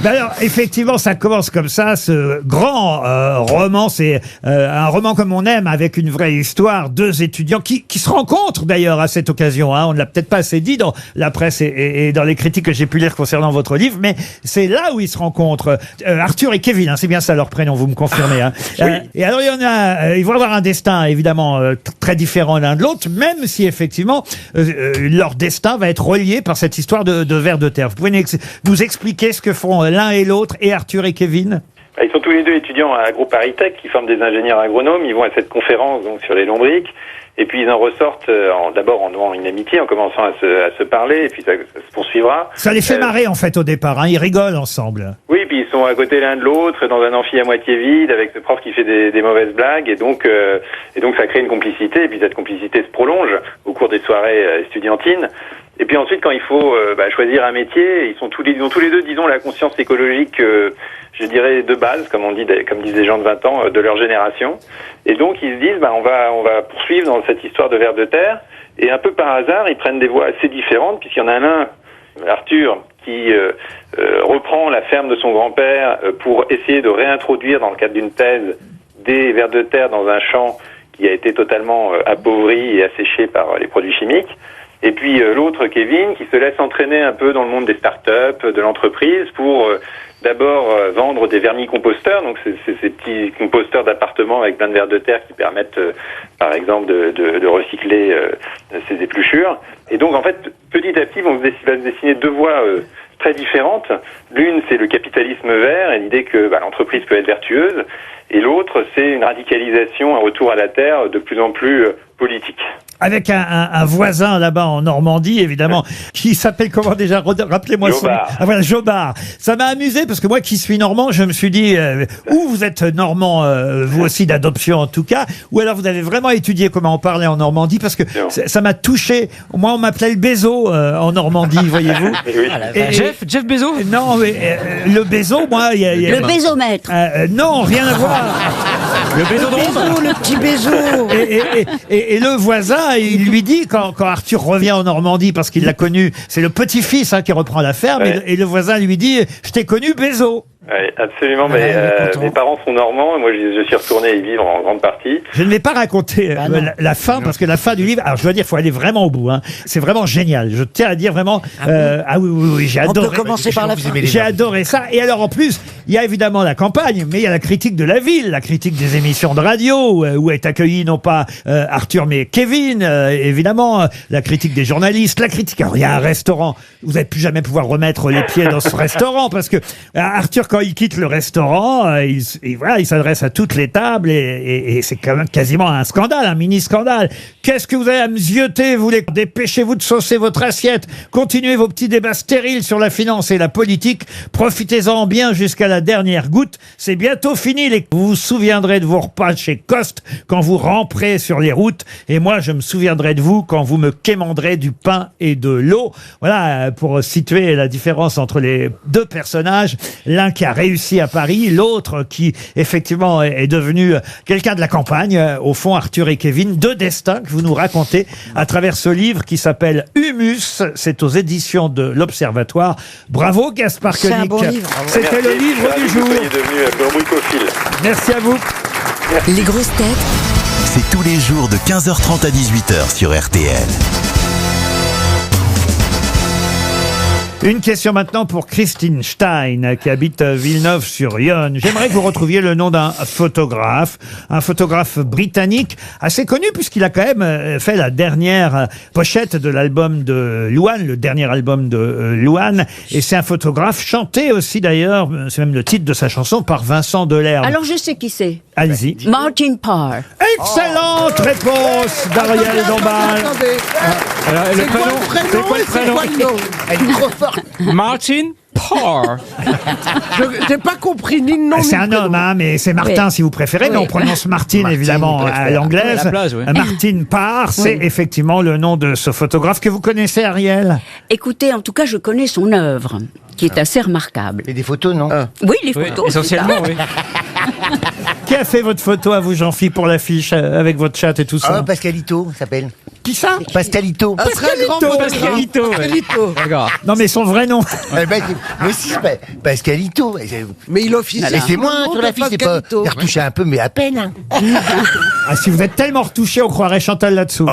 [SPEAKER 2] Ben alors, effectivement, ça commence comme ça, ce grand roman. C'est un roman comme on aime, avec une vraie histoire. Deux étudiants qui se rencontrent d'ailleurs à cette occasion. Hein. On ne l'a peut-être pas assez dit dans la presse et dans les critiques que j'ai pu lire concernant votre livre, mais c'est là où ils se rencontrent. Arthur et Kevin, hein, c'est bien ça leur prénom, vous me confirmez. Hein. Et alors, il y en a, ils vont avoir un destin évidemment très différent l'un de l'autre, même si effectivement leur destin va être relié par cette histoire de vers de terre. Vous pouvez nous expliquer ce que font l'un et l'autre, et Arthur et Kevin?
[SPEAKER 14] Ils sont tous les deux étudiants à Groupe Paris-Tech qui forment des ingénieurs agronomes. Ils vont à cette conférence donc sur les lombriques. Et puis ils en ressortent d'abord en nouant une amitié, en commençant à se parler, et puis ça se poursuivra. Ça
[SPEAKER 2] les fait marrer en fait au départ, hein, ils rigolent ensemble.
[SPEAKER 14] Oui, puis ils sont à côté l'un de l'autre, dans un amphi à moitié vide, avec ce prof qui fait des mauvaises blagues, et donc ça crée une complicité, et puis cette complicité se prolonge au cours des soirées estudiantines. Et puis ensuite, quand il faut choisir un métier, ils ont tous les deux, disons, la conscience écologique, je dirais, de base, comme disent les gens de 20 ans, de leur génération. Et donc, ils se disent, on va poursuivre dans cette histoire de vers de terre. Et un peu par hasard, ils prennent des voies assez différentes, puisqu'il y en a un, Arthur, qui reprend la ferme de son grand-père pour essayer de réintroduire, dans le cadre d'une thèse, des vers de terre dans un champ qui a été totalement appauvri et asséché par les produits chimiques. Et puis l'autre, Kevin, qui se laisse entraîner un peu dans le monde des startups, de l'entreprise, pour d'abord vendre des vermicomposteurs. Donc c'est ces petits composteurs d'appartements avec plein de vers de terre qui permettent, par exemple, de recycler ces épluchures. Et donc en fait, petit à petit, va se dessiner deux voies très différentes. L'une, c'est le capitalisme vert et l'idée que l'entreprise peut être vertueuse. Et l'autre, c'est une radicalisation, un retour à la terre de plus en plus politique.
[SPEAKER 2] Avec un voisin là-bas en Normandie, évidemment, qui s'appelle comment déjà? Rappelez-moi son nom. Ah voilà, Jobard. Ça m'a amusé parce que moi qui suis normand, je me suis dit, ou vous êtes normand, vous aussi d'adoption en tout cas, ou alors vous avez vraiment étudié comment on parlait en Normandie, parce que ça m'a touché. Moi, on m'appelait le Bézo en Normandie, voyez-vous.
[SPEAKER 6] Jeff Bezos?
[SPEAKER 2] Non, mais le Bézo, moi...
[SPEAKER 3] Le Bézomètre.
[SPEAKER 2] Non, rien à voir.
[SPEAKER 6] Le Bézodrome?
[SPEAKER 5] Le petit Bézo.
[SPEAKER 2] Et le voisin, il lui dit, quand Arthur revient en Normandie, parce qu'il l'a connu, c'est le petit-fils qui reprend la ferme, et le voisin lui dit, je t'ai connu, Bézo.
[SPEAKER 14] Oui, absolument. Mais mes parents sont normands, et moi je suis retourné y vivre en grande partie.
[SPEAKER 2] Je ne vais pas raconter la fin, parce que la fin du livre, alors je dois dire, il faut aller vraiment au bout. Hein. C'est vraiment génial. Je tiens à dire vraiment, oui, j'ai adoré.
[SPEAKER 5] On peut commencer par la fin.
[SPEAKER 2] J'ai adoré ça. Et alors en plus, il y a évidemment la campagne, mais il y a la critique de la ville, la critique des émissions de radio, où est accueilli non pas Arthur mais Kevin, évidemment, la critique des journalistes, la critique. Alors il y a un restaurant, vous n'allez plus jamais pouvoir remettre les pieds dans ce restaurant, parce que Arthur, quand il quitte le restaurant, il s'adresse à toutes les tables et c'est quand même quasiment un scandale, un mini-scandale. Qu'est-ce que vous avez à me zioter? Vous voulez dépêchez-vous de saucer votre assiette, continuez vos petits débats stériles sur la finance et la politique, profitez-en bien jusqu'à la dernière goutte. C'est bientôt fini. Vous vous souviendrez de vos repas chez Coste quand vous ramperez sur les routes, et moi je me souviendrai de vous quand vous me quémanderez du pain et de l'eau. Voilà, pour situer la différence entre les deux personnages, l'un qui a réussi à Paris, l'autre qui effectivement est devenu quelqu'un de la campagne. Au fond, Arthur et Kevin, deux destins que vous nous racontez à travers ce livre qui s'appelle Humus. C'est aux éditions de l'Observatoire. Bravo Gaspard Koenig.
[SPEAKER 5] C'est un bon livre.
[SPEAKER 2] C'était le livre du jour. Merci à vous.
[SPEAKER 1] Merci. Les grosses têtes, c'est tous les jours de 15h30 à 18h sur RTL.
[SPEAKER 2] Une question maintenant pour Christine Stein, qui habite Villeneuve-sur-Yonne. J'aimerais que vous retrouviez le nom d'un photographe, un photographe britannique assez connu, puisqu'il a quand même fait la dernière pochette de l'album de Louane, le dernier album de Louane. Et c'est un photographe chanté aussi d'ailleurs, c'est même le titre de sa chanson, par Vincent Delerme.
[SPEAKER 3] Alors je sais qui c'est.
[SPEAKER 2] Allez-y.
[SPEAKER 3] Martin Parr.
[SPEAKER 2] Excellente réponse d'Ariel Dombal.
[SPEAKER 6] Alors, le prénom, c'est quoi le prénom?
[SPEAKER 7] Elle est trop forte.
[SPEAKER 6] Martin Parr.
[SPEAKER 7] J'ai pas compris ni le nom.
[SPEAKER 2] C'est un homme, mais c'est Martin si vous préférez, mais on prononce Martin évidemment à l'anglaise. Martin Parr, c'est effectivement le nom de ce photographe que vous connaissez, Ariel.
[SPEAKER 3] Écoutez, en tout cas, je connais son œuvre, qui est assez remarquable.
[SPEAKER 4] Et des photos, non?
[SPEAKER 3] Oui, les photos.
[SPEAKER 6] Essentiellement, oui.
[SPEAKER 2] Qui a fait votre photo à vous, Jean-Philippe, pour l'affiche, avec votre chat et tout ça?
[SPEAKER 4] Ah, Pascalito, ça s'appelle.
[SPEAKER 2] Qui ça?
[SPEAKER 4] Pascalito.
[SPEAKER 7] Un très grand
[SPEAKER 6] Pascalito, ouais.
[SPEAKER 7] Pascalito.
[SPEAKER 6] D'accord.
[SPEAKER 2] Non, mais son vrai nom.
[SPEAKER 4] Mais si, Pascalito.
[SPEAKER 7] Mais il officie.
[SPEAKER 4] Mais c'est moi sur l'affiche, c'est pas.
[SPEAKER 7] Pascalito.
[SPEAKER 4] J'ai retouché un peu, mais à peine. Hein.
[SPEAKER 2] Ah, si vous êtes tellement retouché, on croirait Chantal là-dessous.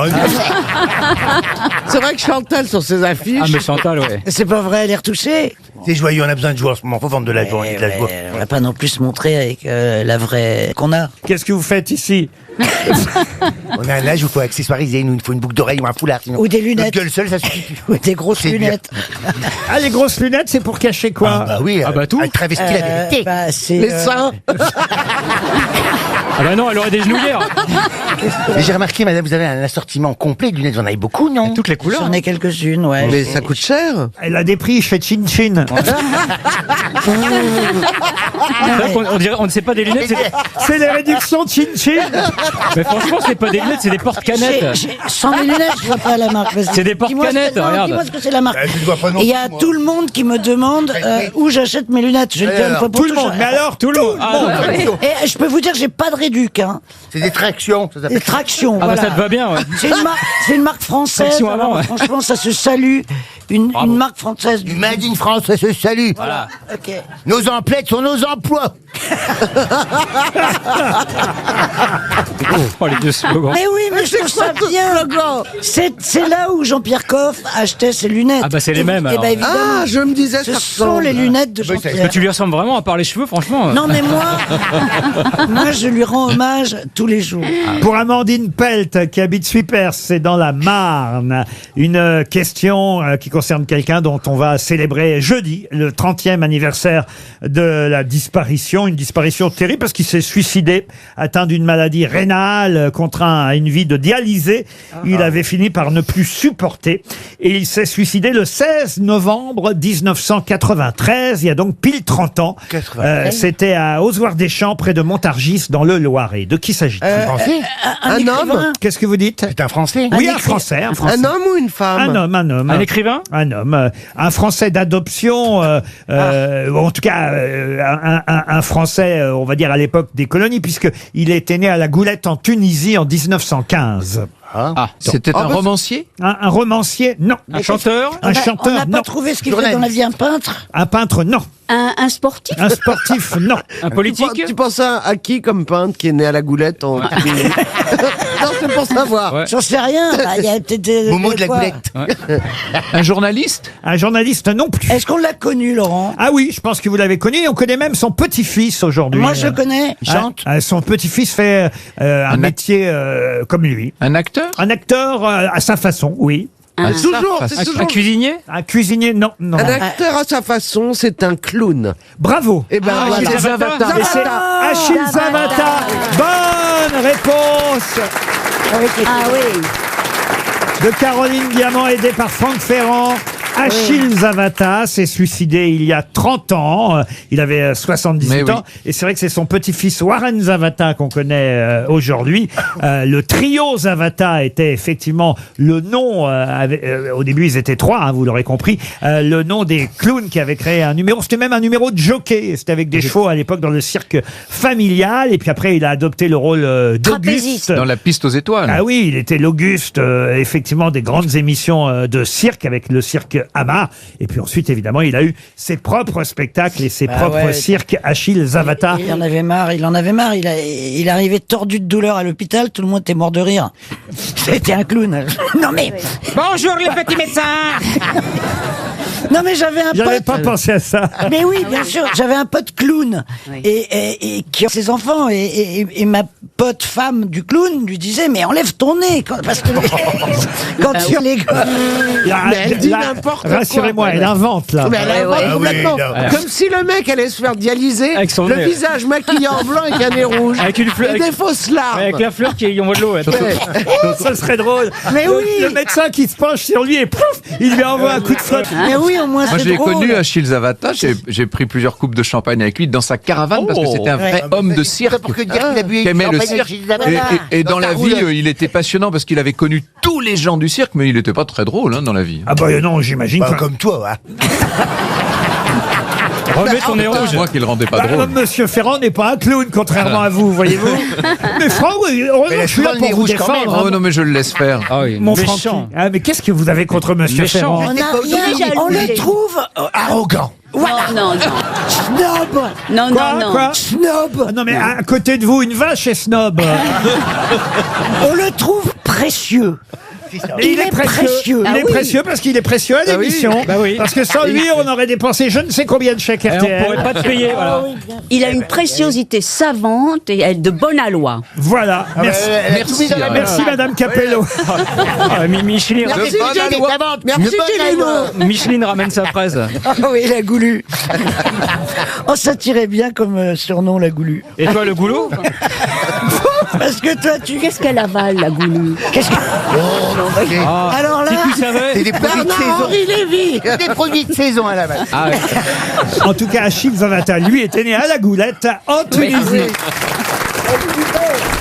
[SPEAKER 7] C'est vrai que Chantal sur ses affiches.
[SPEAKER 6] Ah, mais Chantal, ouais.
[SPEAKER 5] C'est pas vrai, elle est retouchée.
[SPEAKER 4] C'est joyeux, on a besoin de jouer en ce moment. Faut vendre de la joie.
[SPEAKER 5] On va pas non plus se montrer avec la vraie qu'on a.
[SPEAKER 2] Qu'est-ce que vous faites ici?
[SPEAKER 4] On a un âge où il faut accessoiriser. Il nous faut une boucle d'oreille ou un foulard. Sinon,
[SPEAKER 5] Ou des lunettes.
[SPEAKER 4] notre gueule seule, ça suffit plus.
[SPEAKER 5] Ou des grosses
[SPEAKER 4] C'est
[SPEAKER 5] lunettes.
[SPEAKER 2] Ah, les grosses lunettes, c'est pour cacher quoi?
[SPEAKER 4] Ah bah oui,
[SPEAKER 6] tout.
[SPEAKER 4] elle travestit la vérité.
[SPEAKER 5] Bah, c'est,
[SPEAKER 7] Les seins.
[SPEAKER 6] Ah bah non, elle aurait des genouillères.
[SPEAKER 4] Et j'ai remarqué, madame, vous avez un assortiment complet de lunettes. Vous en avez beaucoup, non?
[SPEAKER 6] Toutes les couleurs.
[SPEAKER 5] J'en ai quelques-unes, ouais.
[SPEAKER 7] Mais ça coûte cher.
[SPEAKER 2] Elle a des prix chez Chin Chin.
[SPEAKER 6] C'est vrai qu'on dirait, on ne sait pas des lunettes,
[SPEAKER 2] C'est les réductions Chin Chin.
[SPEAKER 6] mais franchement, c'est pas des lunettes, c'est des porte-canettes.
[SPEAKER 5] Sans mes lunettes, je vois pas la marque. Vas-y.
[SPEAKER 6] C'est des porte-canettes,
[SPEAKER 5] Dis-moi ce que- non,
[SPEAKER 6] regarde.
[SPEAKER 5] Dis-moi ce que c'est la marque.
[SPEAKER 4] Je ne vois pas non
[SPEAKER 5] Et il y a
[SPEAKER 4] plus, moi.
[SPEAKER 5] tout le monde qui me demande où j'achète mes lunettes. Je vais le dire une fois pour
[SPEAKER 2] Tout le monde. Mais alors,
[SPEAKER 6] Tout le monde. Ah, non.
[SPEAKER 5] Et je peux vous dire que j'ai pas de réduc. Hein.
[SPEAKER 4] C'est des tractions, ça
[SPEAKER 5] Des
[SPEAKER 4] s'appelle.
[SPEAKER 5] tractions.
[SPEAKER 6] Ah bah
[SPEAKER 5] voilà.
[SPEAKER 6] ça te va bien, ouais.
[SPEAKER 5] C'est une marque française.
[SPEAKER 6] Traction avant,
[SPEAKER 5] alors,
[SPEAKER 6] ouais.
[SPEAKER 5] franchement, ça se salue. Une marque française.
[SPEAKER 4] Du Made in France, ça se salue.
[SPEAKER 6] Voilà.
[SPEAKER 5] Ok.
[SPEAKER 4] Nos emplettes sont nos emplois.
[SPEAKER 6] Oh, les deux slogans.
[SPEAKER 5] Mais oui, mais je trouve ça bien. C'est là où Jean-Pierre Coff achetait ses lunettes.
[SPEAKER 6] Ah bah c'est les mêmes,
[SPEAKER 5] Et
[SPEAKER 6] alors.
[SPEAKER 5] bah évidemment.
[SPEAKER 7] Ah, je me disais,
[SPEAKER 5] Ce
[SPEAKER 7] ça
[SPEAKER 5] sont
[SPEAKER 7] ressemble.
[SPEAKER 5] les lunettes de
[SPEAKER 6] Mais
[SPEAKER 5] Jean-Pierre.
[SPEAKER 6] tu lui ressembles vraiment, à part les cheveux, franchement.
[SPEAKER 5] Non mais moi je lui rends hommage tous les jours.
[SPEAKER 2] pour Amandine Pelt, qui habite Suipers, c'est dans la Marne. Une question qui concerne quelqu'un dont on va célébrer jeudi le 30e anniversaire de la disparition. Une disparition terrible parce qu'il s'est suicidé, atteint d'une maladie rénale, contraint à une vie de dialysé. Il avait fini par ne plus supporter et il s'est suicidé le 16 novembre 1993, il y a donc pile 30 ans.
[SPEAKER 4] 93.
[SPEAKER 2] C'était à Ozoir-des-Champs, près de Montargis, dans le Loiret. De qui s'agit-il?
[SPEAKER 4] Français.
[SPEAKER 5] Un
[SPEAKER 7] homme.
[SPEAKER 5] écrivain.
[SPEAKER 2] Qu'est-ce que vous dites?
[SPEAKER 4] C'est un Français.
[SPEAKER 2] Oui, un Français. Un Français.
[SPEAKER 7] Un homme ou une femme?
[SPEAKER 2] Un homme, un homme.
[SPEAKER 6] Un écrivain?
[SPEAKER 2] Un homme. Un Français d'adoption, en tout cas, un Français, on va dire, à l'époque des colonies, puisqu'il était né à la Goulette en Tunisie en 1915.
[SPEAKER 8] Ah, c'était un romancier?
[SPEAKER 2] Un romancier, non.
[SPEAKER 6] Un chanteur?
[SPEAKER 2] Un
[SPEAKER 5] On
[SPEAKER 2] chanteur,
[SPEAKER 5] n'a pas
[SPEAKER 2] non.
[SPEAKER 5] trouvé ce qu'il fait dans la vie, un peintre.
[SPEAKER 2] Un peintre, non.
[SPEAKER 3] Un sportif?
[SPEAKER 2] Un sportif, non.
[SPEAKER 6] Un politique?
[SPEAKER 7] Tu penses à qui comme peintre qui est né à la Goulette en... Non, c'est pour savoir.
[SPEAKER 6] Ouais.
[SPEAKER 5] J'en sais rien. Bah, il y a peut-être
[SPEAKER 4] Momo de la
[SPEAKER 5] quoi.
[SPEAKER 4] Goulette.
[SPEAKER 8] Un journaliste?
[SPEAKER 2] Un journaliste, non plus.
[SPEAKER 5] Est-ce qu'on l'a connu, Laurent?
[SPEAKER 2] Ah oui, je pense que vous l'avez connu. On connaît même son petit-fils aujourd'hui.
[SPEAKER 5] Moi, je connais.
[SPEAKER 4] Il chante.
[SPEAKER 2] Son petit-fils fait un métier comme lui.
[SPEAKER 8] Un acteur?
[SPEAKER 2] Un acteur à sa façon, oui.
[SPEAKER 7] Toujours, c'est
[SPEAKER 6] Un
[SPEAKER 7] toujours.
[SPEAKER 6] cuisinier?
[SPEAKER 2] Un cuisinier, non. non.
[SPEAKER 7] Un acteur à sa façon, c'est un clown.
[SPEAKER 2] Bravo.
[SPEAKER 7] Eh ben voilà.
[SPEAKER 6] Achille Zavata.
[SPEAKER 2] Et c'est Achille Zavata. Bonne réponse
[SPEAKER 3] Ah oui.
[SPEAKER 2] de Caroline Diamant, aidée par Franck Ferrand. Achille Zavata s'est suicidé il y a 30 ans. Il avait 78
[SPEAKER 8] Mais oui.
[SPEAKER 2] ans. Et c'est vrai que c'est son petit-fils Warren Zavata qu'on connaît aujourd'hui. Le trio Zavata était effectivement le nom, au début ils étaient 3, hein, vous l'aurez compris, le nom des clowns qui avaient créé un numéro. C'était même un numéro de jockey. C'était avec des chevaux à l'époque dans le cirque familial. Et puis après il a adopté le rôle d'Auguste.
[SPEAKER 8] Dans la piste aux étoiles.
[SPEAKER 2] Ah oui, il était l'Auguste, effectivement, des grandes émissions de cirque avec le cirque Hamar. Et puis ensuite, évidemment, il a eu ses propres spectacles et ses propres cirques, Achille Zavata.
[SPEAKER 5] Il en avait marre, il arrivait tordu de douleur à l'hôpital, tout le monde était mort de rire. C'était un clown. Non mais...
[SPEAKER 6] Bonjour les petits médecins!
[SPEAKER 5] Non mais j'avais un
[SPEAKER 2] J'avais
[SPEAKER 5] pote...
[SPEAKER 2] pas pensé à ça.
[SPEAKER 5] Mais oui, bien sûr, j'avais un pote clown et qui a ses enfants et ma pote femme du clown lui disait mais enlève ton nez parce que quand tu les
[SPEAKER 7] Mais elle dit n'importe quoi.
[SPEAKER 2] Rassurez-moi, elle invente là.
[SPEAKER 7] Mais elle invente
[SPEAKER 4] ouais.
[SPEAKER 7] complètement.
[SPEAKER 4] Ah oui,
[SPEAKER 7] Comme si le mec allait se faire dialyser,
[SPEAKER 6] Avec son
[SPEAKER 7] le
[SPEAKER 6] nez.
[SPEAKER 7] visage maquillé en blanc avec un nez rouge.
[SPEAKER 6] Avec une fleur-
[SPEAKER 7] Et des fausses larmes.
[SPEAKER 6] Avec la fleur qui envoie de l'eau.
[SPEAKER 2] Ça serait drôle.
[SPEAKER 5] Mais
[SPEAKER 2] Le-
[SPEAKER 5] oui.
[SPEAKER 2] Le médecin qui se penche sur lui et pouf, il lui envoie un coup de flotte.
[SPEAKER 5] Mais oui, au moins
[SPEAKER 8] Moi,
[SPEAKER 5] c'est
[SPEAKER 8] je l'ai
[SPEAKER 5] drôle.
[SPEAKER 8] connu, Achille Zavata. J'ai pris plusieurs coupes de champagne avec lui dans sa caravane parce que c'était un vrai
[SPEAKER 4] Ouais.
[SPEAKER 8] homme de cirque
[SPEAKER 4] Pour que dire qu'il a bu
[SPEAKER 8] qui aimait le
[SPEAKER 4] champagne
[SPEAKER 8] cirque.
[SPEAKER 4] avec Achille Zavata.
[SPEAKER 8] Et dans
[SPEAKER 4] Dans
[SPEAKER 8] la
[SPEAKER 4] sa
[SPEAKER 8] vie,
[SPEAKER 4] roulotte.
[SPEAKER 8] il était passionnant parce qu'il avait connu tous les gens du cirque, mais il n'était pas très drôle dans la vie.
[SPEAKER 2] Ah bah non, j'imagine.
[SPEAKER 4] Bah,
[SPEAKER 2] que-
[SPEAKER 4] comme toi, hein.
[SPEAKER 6] Remets ton nez rouge.
[SPEAKER 8] C'est moi qui le rendais pas drôle.
[SPEAKER 2] Monsieur Ferrand n'est pas un clown, contrairement à vous, voyez-vous. Mais Franck, heureusement que je suis là pour vous défendre.
[SPEAKER 8] Oh non, mais je le laisse faire.
[SPEAKER 6] Ah oui,
[SPEAKER 2] Mon
[SPEAKER 6] méchant.
[SPEAKER 2] Francky. Ah, mais qu'est-ce que vous avez contre Monsieur Ferrand?
[SPEAKER 5] On le trouve arrogant.
[SPEAKER 3] Voilà. Non, non.
[SPEAKER 5] Snob.
[SPEAKER 3] Non,
[SPEAKER 2] Quoi,
[SPEAKER 3] non, non.
[SPEAKER 2] quoi
[SPEAKER 5] Snob.
[SPEAKER 2] Ah non, mais à côté de vous, une vache est snob.
[SPEAKER 5] On le trouve précieux.
[SPEAKER 2] Et il est précieux.
[SPEAKER 3] Ah
[SPEAKER 2] Il est
[SPEAKER 3] oui.
[SPEAKER 2] précieux parce qu'il est précieux à l'émission.
[SPEAKER 6] Bah oui.
[SPEAKER 2] Parce que sans lui, on aurait dépensé je ne sais combien de chèques
[SPEAKER 6] Et on
[SPEAKER 2] RTL.
[SPEAKER 6] pourrait pas te payer, voilà.
[SPEAKER 3] Il a une préciosité savante et elle est de bonne aloi.
[SPEAKER 2] Voilà. Merci.
[SPEAKER 8] Merci.
[SPEAKER 2] Merci, Madame Capello.
[SPEAKER 6] Micheline, Micheline ramène sa fraise.
[SPEAKER 5] Ah oui, la goulue. Oh, ça tirait bien comme surnom, la goulue.
[SPEAKER 6] Et toi, le goulot?
[SPEAKER 5] Parce que toi, tu...
[SPEAKER 3] Qu'est-ce qu'elle avale, la goulue?
[SPEAKER 5] Qu'est-ce que...
[SPEAKER 6] Ah,
[SPEAKER 5] Alors là...
[SPEAKER 6] si tu savais.
[SPEAKER 4] C'est des produits de saison.
[SPEAKER 5] Henri Lévy.
[SPEAKER 4] Des produits de saison à la base.
[SPEAKER 6] Ah, ouais.
[SPEAKER 2] En tout cas, Achille Zavata, lui, était né à la Goulette, en Tunisie.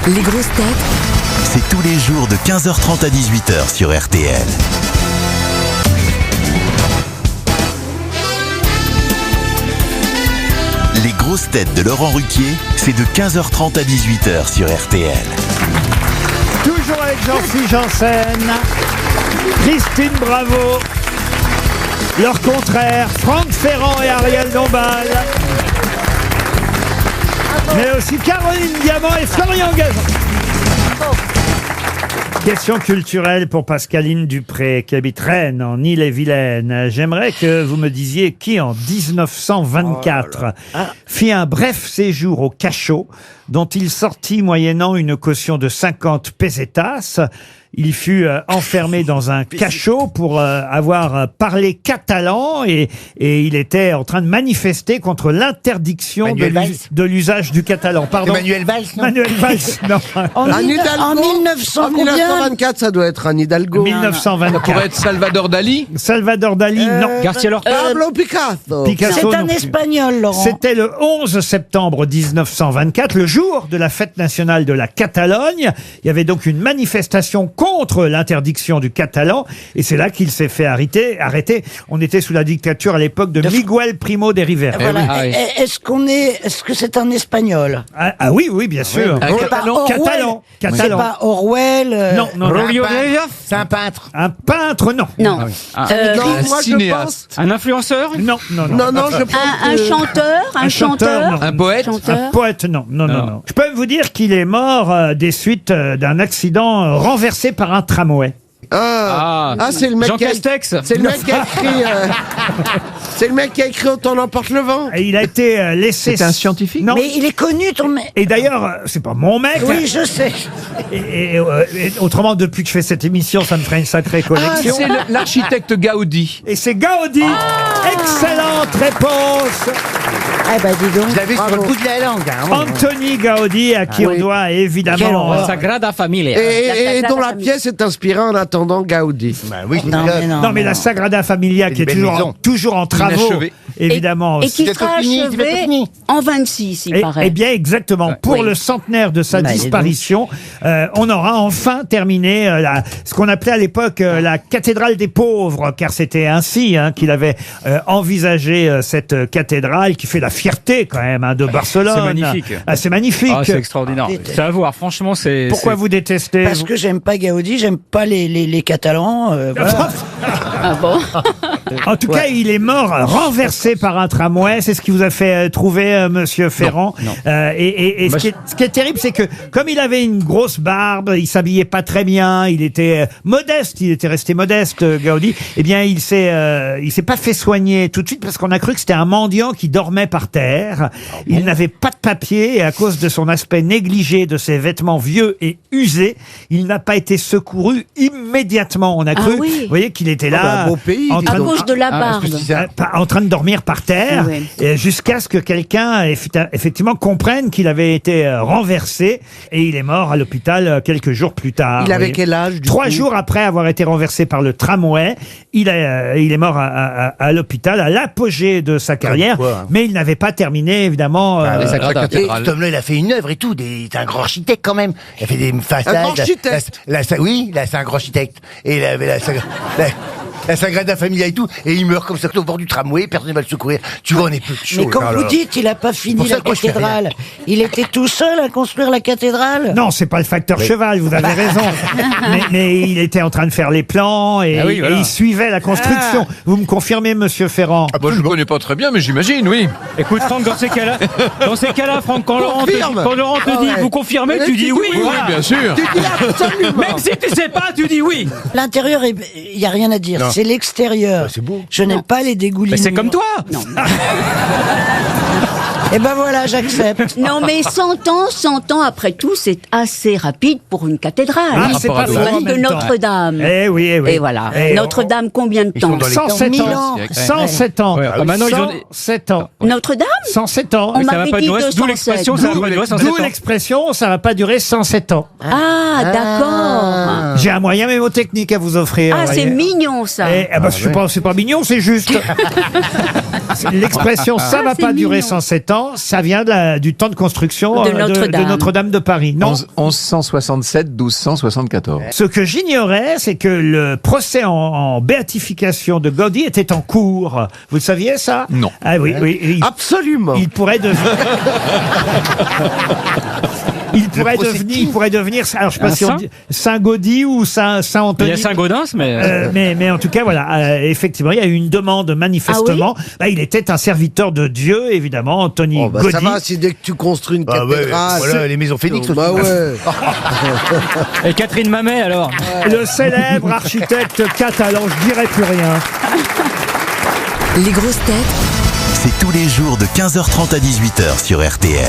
[SPEAKER 9] Les grosses têtes
[SPEAKER 1] C'est tous les jours de 15h30 à 18h sur RTL. Les grosses têtes de Laurent Ruquier, c'est de 15h30 à 18h sur RTL.
[SPEAKER 2] Toujours avec Jean-Philippe Janssen, Christine Bravo, leur contraire, Franck Ferrand et Ariel Dombal, mais aussi Caroline Diamant et Florian Gazan. Question culturelle pour Pascaline Dupré, qui habite Rennes, en Ille-et-Vilaine. J'aimerais que vous me disiez qui, en 1924, fit un bref séjour au cachot, dont il sortit moyennant une caution de 50 pesetas. Il fut enfermé dans un cachot pour avoir parlé catalan et il était en train de manifester contre l'interdiction de l'usage du catalan. Pardon.
[SPEAKER 4] Emmanuel Valls, non?
[SPEAKER 2] Manuel Valls, non.
[SPEAKER 5] En
[SPEAKER 7] 1924, ça doit être un Hidalgo.
[SPEAKER 2] 1924.
[SPEAKER 8] Ça pourrait être Salvador Dali.
[SPEAKER 2] Salvador Dali, non.
[SPEAKER 6] Garcia Lorca.
[SPEAKER 7] Pablo Picasso.
[SPEAKER 2] Picasso,
[SPEAKER 5] C'est un
[SPEAKER 2] non plus.
[SPEAKER 5] espagnol, Laurent.
[SPEAKER 2] C'était le 11 septembre 1924, le jour de la fête nationale de la Catalogne. Il y avait donc une manifestation contre l'interdiction du catalan, et c'est là qu'il s'est fait arrêter. On était sous la dictature à l'époque de Miguel Primo de Rivera.
[SPEAKER 5] Voilà.
[SPEAKER 6] Ah oui.
[SPEAKER 5] Est-ce que c'est un espagnol?
[SPEAKER 2] Ah oui, oui, bien sûr.
[SPEAKER 8] Un catalan.
[SPEAKER 2] Catalan.
[SPEAKER 5] C'est
[SPEAKER 2] Catalan.
[SPEAKER 5] pas Orwell.
[SPEAKER 2] Non, non, non.
[SPEAKER 4] C'est un peintre.
[SPEAKER 2] Un peintre, non.
[SPEAKER 3] Non.
[SPEAKER 7] Non,
[SPEAKER 8] Un
[SPEAKER 7] moi je
[SPEAKER 8] cinéaste.
[SPEAKER 6] Un influenceur?
[SPEAKER 2] Non, non, non.
[SPEAKER 7] pense. Non, je pense.
[SPEAKER 3] Un chanteur?
[SPEAKER 2] Un chanteur, non.
[SPEAKER 8] Un poète.
[SPEAKER 2] Un poète, non. Non, non, non. Je peux même vous dire qu'il est mort des suites d'un accident renversé par un tramway.
[SPEAKER 7] Ah, c'est le mec
[SPEAKER 6] Jean
[SPEAKER 7] qui a...
[SPEAKER 6] Castex.
[SPEAKER 7] C'est le mec qui a écrit... C'est le mec qui a écrit Autant l'emporte le vent.
[SPEAKER 2] Et il a été laissé...
[SPEAKER 8] C'était un scientifique?
[SPEAKER 2] Non.
[SPEAKER 5] Mais il est connu, ton mec.
[SPEAKER 2] Et d'ailleurs, c'est pas mon mec.
[SPEAKER 5] Oui, je sais.
[SPEAKER 2] Et autrement, depuis que je fais cette émission, ça me ferait une sacrée
[SPEAKER 8] Ah,
[SPEAKER 2] collection.
[SPEAKER 8] c'est l'architecte Gaudi.
[SPEAKER 2] Et c'est Gaudi. Excellente réponse.
[SPEAKER 5] Ah bah dis donc.
[SPEAKER 4] Vous l'avez sur le bout de la langue. Hein.
[SPEAKER 2] Anthony Gaudi, à qui on doit
[SPEAKER 5] Quelle
[SPEAKER 2] évidemment...
[SPEAKER 5] horreur.
[SPEAKER 6] Sagrada Familia.
[SPEAKER 7] Et dont la pièce est inspirée en attendant Gaudi.
[SPEAKER 4] Bah oui,
[SPEAKER 5] Non, mais non.
[SPEAKER 2] Non, mais la Sagrada Familia, qui est
[SPEAKER 4] une belle maison.
[SPEAKER 2] toujours en travaux,
[SPEAKER 8] Inachevée.
[SPEAKER 2] évidemment.
[SPEAKER 3] Et qui
[SPEAKER 4] C'est
[SPEAKER 3] sera
[SPEAKER 4] fini, c'est
[SPEAKER 3] achevé
[SPEAKER 4] fini.
[SPEAKER 3] en 26, il paraît.
[SPEAKER 2] Eh bien, exactement. Pour
[SPEAKER 3] Oui.
[SPEAKER 2] le centenaire de sa
[SPEAKER 5] Bah, dis donc.
[SPEAKER 2] disparition, on aura enfin terminé ce qu'on appelait à l'époque la cathédrale des pauvres, car c'était ainsi qu'il avait envisagé cette cathédrale qui fait la fierté quand même de Barcelone.
[SPEAKER 6] C'est magnifique.
[SPEAKER 2] Ah, c'est magnique.
[SPEAKER 6] Ah, c'est extraordinaire. C'est à voir. Franchement, c'est.
[SPEAKER 2] Pourquoi vous détestez
[SPEAKER 5] Parce que j'aime pas Gaudi, j'aime pas les Catalans. Voilà.
[SPEAKER 3] Ah bon?
[SPEAKER 2] En tout cas, il est mort renversé par un tramway. C'est ce qui vous a fait trouver, Monsieur Ferrand.
[SPEAKER 6] non.
[SPEAKER 2] Et ce qui est terrible, c'est que comme il avait une grosse barbe, il s'habillait pas très bien, il était modeste, il était resté modeste, Gaudi. Eh bien, il s'est pas fait soigner tout de suite parce qu'on a cru que c'était un mendiant qui dormait par terre. Il n'avait pas de papier et à cause de son aspect négligé, de ses vêtements vieux et usés, il n'a pas été secouru immédiatement. On a cru,
[SPEAKER 3] oui.
[SPEAKER 2] vous voyez, qu'il était là,
[SPEAKER 7] un beau pays,
[SPEAKER 2] en
[SPEAKER 7] dis
[SPEAKER 3] À
[SPEAKER 2] train de-
[SPEAKER 3] cause de la barbe.
[SPEAKER 2] en train de dormir par terre,
[SPEAKER 3] Oui.
[SPEAKER 2] et jusqu'à ce que quelqu'un effectivement comprenne qu'il avait été renversé, et il est mort à l'hôpital quelques jours plus tard.
[SPEAKER 7] Il avait
[SPEAKER 2] Oui.
[SPEAKER 7] quel âge, du
[SPEAKER 2] 3
[SPEAKER 7] coup
[SPEAKER 2] jours après avoir été renversé par le tramway, il est mort à l'hôpital à l'apogée de sa carrière,
[SPEAKER 4] quoi, hein.
[SPEAKER 2] mais il n'avait pas terminé évidemment.
[SPEAKER 6] les
[SPEAKER 8] la
[SPEAKER 6] Sagrada.
[SPEAKER 4] Et
[SPEAKER 8] cathédrale.
[SPEAKER 4] cet homme-là, il a fait une œuvre et tout. C'est un grand architecte quand même. Il a fait des façades.
[SPEAKER 7] Un grand architecte.
[SPEAKER 4] Oui, là, c'est un grand architecte. Et il avait la Sagrada Familia et tout, et il meurt comme ça au bord du tramway, personne ne va le secourir. Tu vois, on est peu chaud.
[SPEAKER 5] Mais comme vous dites, il a pas fini la cathédrale. Il était tout seul à construire la cathédrale.
[SPEAKER 2] Non, c'est pas le facteur cheval, vous avez raison. mais il était en train de faire les plans et, et il suivait la construction. Vous me confirmez, monsieur Ferrand?
[SPEAKER 8] Moi, je ne connais pas très bien, mais j'imagine, oui.
[SPEAKER 6] Écoute, Franck, dans ces cas-là, Franck, quand Laurent te dit, vous confirmez, tu dis oui.
[SPEAKER 8] Oui, bien sûr.
[SPEAKER 6] Même si tu sais pas, tu dis oui.
[SPEAKER 5] L'intérieur, il y a rien à dire.
[SPEAKER 4] Non.
[SPEAKER 5] C'est l'extérieur.
[SPEAKER 4] C'est beau.
[SPEAKER 5] Je n'aime pas les dégoulinements.
[SPEAKER 6] Mais c'est comme toi.
[SPEAKER 3] Non.
[SPEAKER 5] Et ben voilà, j'accepte.
[SPEAKER 3] Non, mais 100 ans après tout, c'est assez rapide pour une cathédrale.
[SPEAKER 2] Ah, c'est pas faux, en
[SPEAKER 3] Parce que
[SPEAKER 2] même temps.
[SPEAKER 3] Notre-Dame.
[SPEAKER 2] Eh oui, eh oui.
[SPEAKER 3] Et voilà.
[SPEAKER 2] Eh,
[SPEAKER 3] Notre-Dame, combien de temps?
[SPEAKER 2] 107
[SPEAKER 5] 1000
[SPEAKER 2] ans.
[SPEAKER 5] ans.
[SPEAKER 2] 107 ans.
[SPEAKER 6] Ouais, maintenant, ils ont-
[SPEAKER 2] 107 ans.
[SPEAKER 3] Notre-Dame?
[SPEAKER 2] 107 ans.
[SPEAKER 3] On
[SPEAKER 6] Ça va
[SPEAKER 3] m'avait
[SPEAKER 6] pas
[SPEAKER 3] dit
[SPEAKER 6] durer, d'où l'expression, ça va pas durer 107
[SPEAKER 2] D'où
[SPEAKER 6] ans.
[SPEAKER 2] l'expression, ça va pas durer 107 ans.
[SPEAKER 3] Ah, d'accord.
[SPEAKER 2] J'ai un moyen mémotechnique à vous offrir.
[SPEAKER 3] Ah, c'est
[SPEAKER 2] voyez.
[SPEAKER 3] mignon, ça.
[SPEAKER 2] Eh, bah, c'est pas mignon, c'est juste. L'expression ça va
[SPEAKER 3] c'est
[SPEAKER 2] pas durer
[SPEAKER 3] mignon.
[SPEAKER 2] 107 ans, ça vient du temps de construction
[SPEAKER 3] De Notre-Dame.
[SPEAKER 2] de Notre-Dame de Paris. Non.
[SPEAKER 8] 1167, 1274.
[SPEAKER 2] Ce que j'ignorais, c'est que le procès en béatification de Gaudi était en cours. Vous le saviez, ça?
[SPEAKER 8] Non.
[SPEAKER 2] Ah oui, oui.
[SPEAKER 7] Absolument.
[SPEAKER 2] Il pourrait devenir. Il pourrait devenir, alors je sais pas
[SPEAKER 6] Un
[SPEAKER 2] si on
[SPEAKER 6] saint
[SPEAKER 2] dit Saint-Gaudi ou
[SPEAKER 6] Il
[SPEAKER 2] Saint-Anthony.
[SPEAKER 6] y a Saint-Gaudens, mais...
[SPEAKER 2] Mais en tout cas, voilà, effectivement, il y a eu une demande manifestement. Bah, il était un serviteur de Dieu, évidemment, Anthony
[SPEAKER 7] Oh, bah,
[SPEAKER 2] Gaudi.
[SPEAKER 7] ça va, si dès que tu construis une
[SPEAKER 4] Bah ouais,
[SPEAKER 7] cathédrale.
[SPEAKER 4] voilà, les maisons Phoenix
[SPEAKER 7] Bah
[SPEAKER 4] aussi.
[SPEAKER 7] ouais.
[SPEAKER 6] Et Catherine Mamet, alors?
[SPEAKER 2] Le célèbre architecte catalan, je dirais plus rien.
[SPEAKER 9] Les grosses têtes
[SPEAKER 1] C'est tous les jours de 15h30 à 18h sur RTL.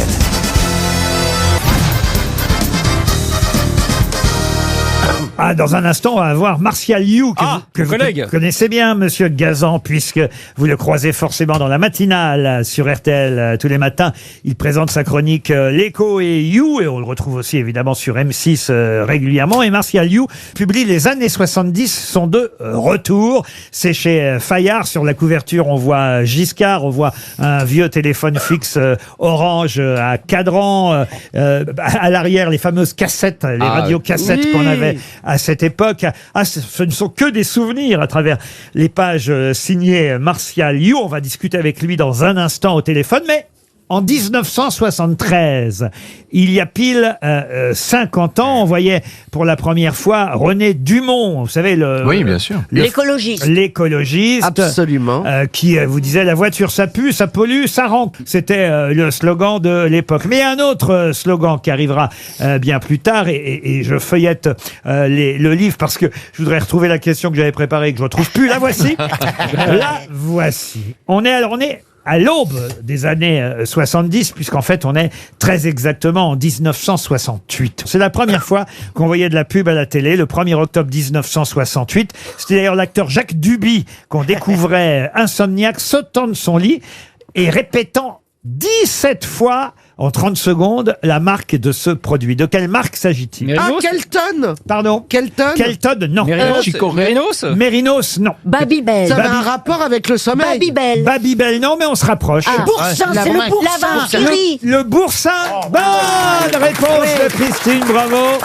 [SPEAKER 2] Ah, dans un instant, on va voir Martial You, que vous
[SPEAKER 6] collègue.
[SPEAKER 2] connaissez bien, monsieur Gazan, puisque vous le croisez forcément dans la matinale sur RTL tous les matins. Il présente sa chronique L'Écho et You, et on le retrouve aussi évidemment sur M6 régulièrement. Et Martial You publie Les années 70 sont de retour. C'est chez Fayard. Sur la couverture, on voit Giscard, on voit un vieux téléphone fixe orange à cadran. À l'arrière, les fameuses cassettes, les radiocassettes
[SPEAKER 7] oui.
[SPEAKER 2] qu'on avait à cette époque. Ah, ce ne sont que des souvenirs à travers les pages signées Martial You. On va discuter avec lui dans un instant au téléphone, mais en 1973, il y a pile 50 ans, on voyait pour la première fois René Dumont, vous savez,
[SPEAKER 8] Oui, bien sûr.
[SPEAKER 3] L'écologiste.
[SPEAKER 2] L'écologiste.
[SPEAKER 7] Absolument.
[SPEAKER 2] Qui vous disait la voiture ça pue, ça pollue, ça rend. C'était le slogan de l'époque. Mais il y a un autre slogan qui arrivera bien plus tard et je feuillette le livre parce que je voudrais retrouver la question que j'avais préparée et que je ne retrouve plus. La voici. La voici. On est à l'aube des années 70, puisqu'en fait, on est très exactement en 1968. C'est la première fois qu'on voyait de la pub à la télé, le 1er octobre 1968. C'était d'ailleurs l'acteur Jacques Duby qu'on découvrait insomniaque, sautant de son lit et répétant 17 fois en 30 secondes la marque de ce produit. De quelle marque s'agit-il?
[SPEAKER 7] Ah, Kelton.
[SPEAKER 2] Pardon?
[SPEAKER 7] Kelton.
[SPEAKER 2] Kelton, non.
[SPEAKER 6] Mérinos?
[SPEAKER 2] Mérinos, non.
[SPEAKER 3] Babybel.
[SPEAKER 7] Ça avait un rapport avec le sommeil.
[SPEAKER 3] Babybel.
[SPEAKER 2] Babybel, non, mais on se rapproche.
[SPEAKER 3] Ah.
[SPEAKER 5] Boursin,
[SPEAKER 7] La
[SPEAKER 5] c'est le
[SPEAKER 7] vraie-
[SPEAKER 5] boursin.
[SPEAKER 3] La Valkyrie.
[SPEAKER 2] Le boursin. Bonne réponse de Christine, bravo.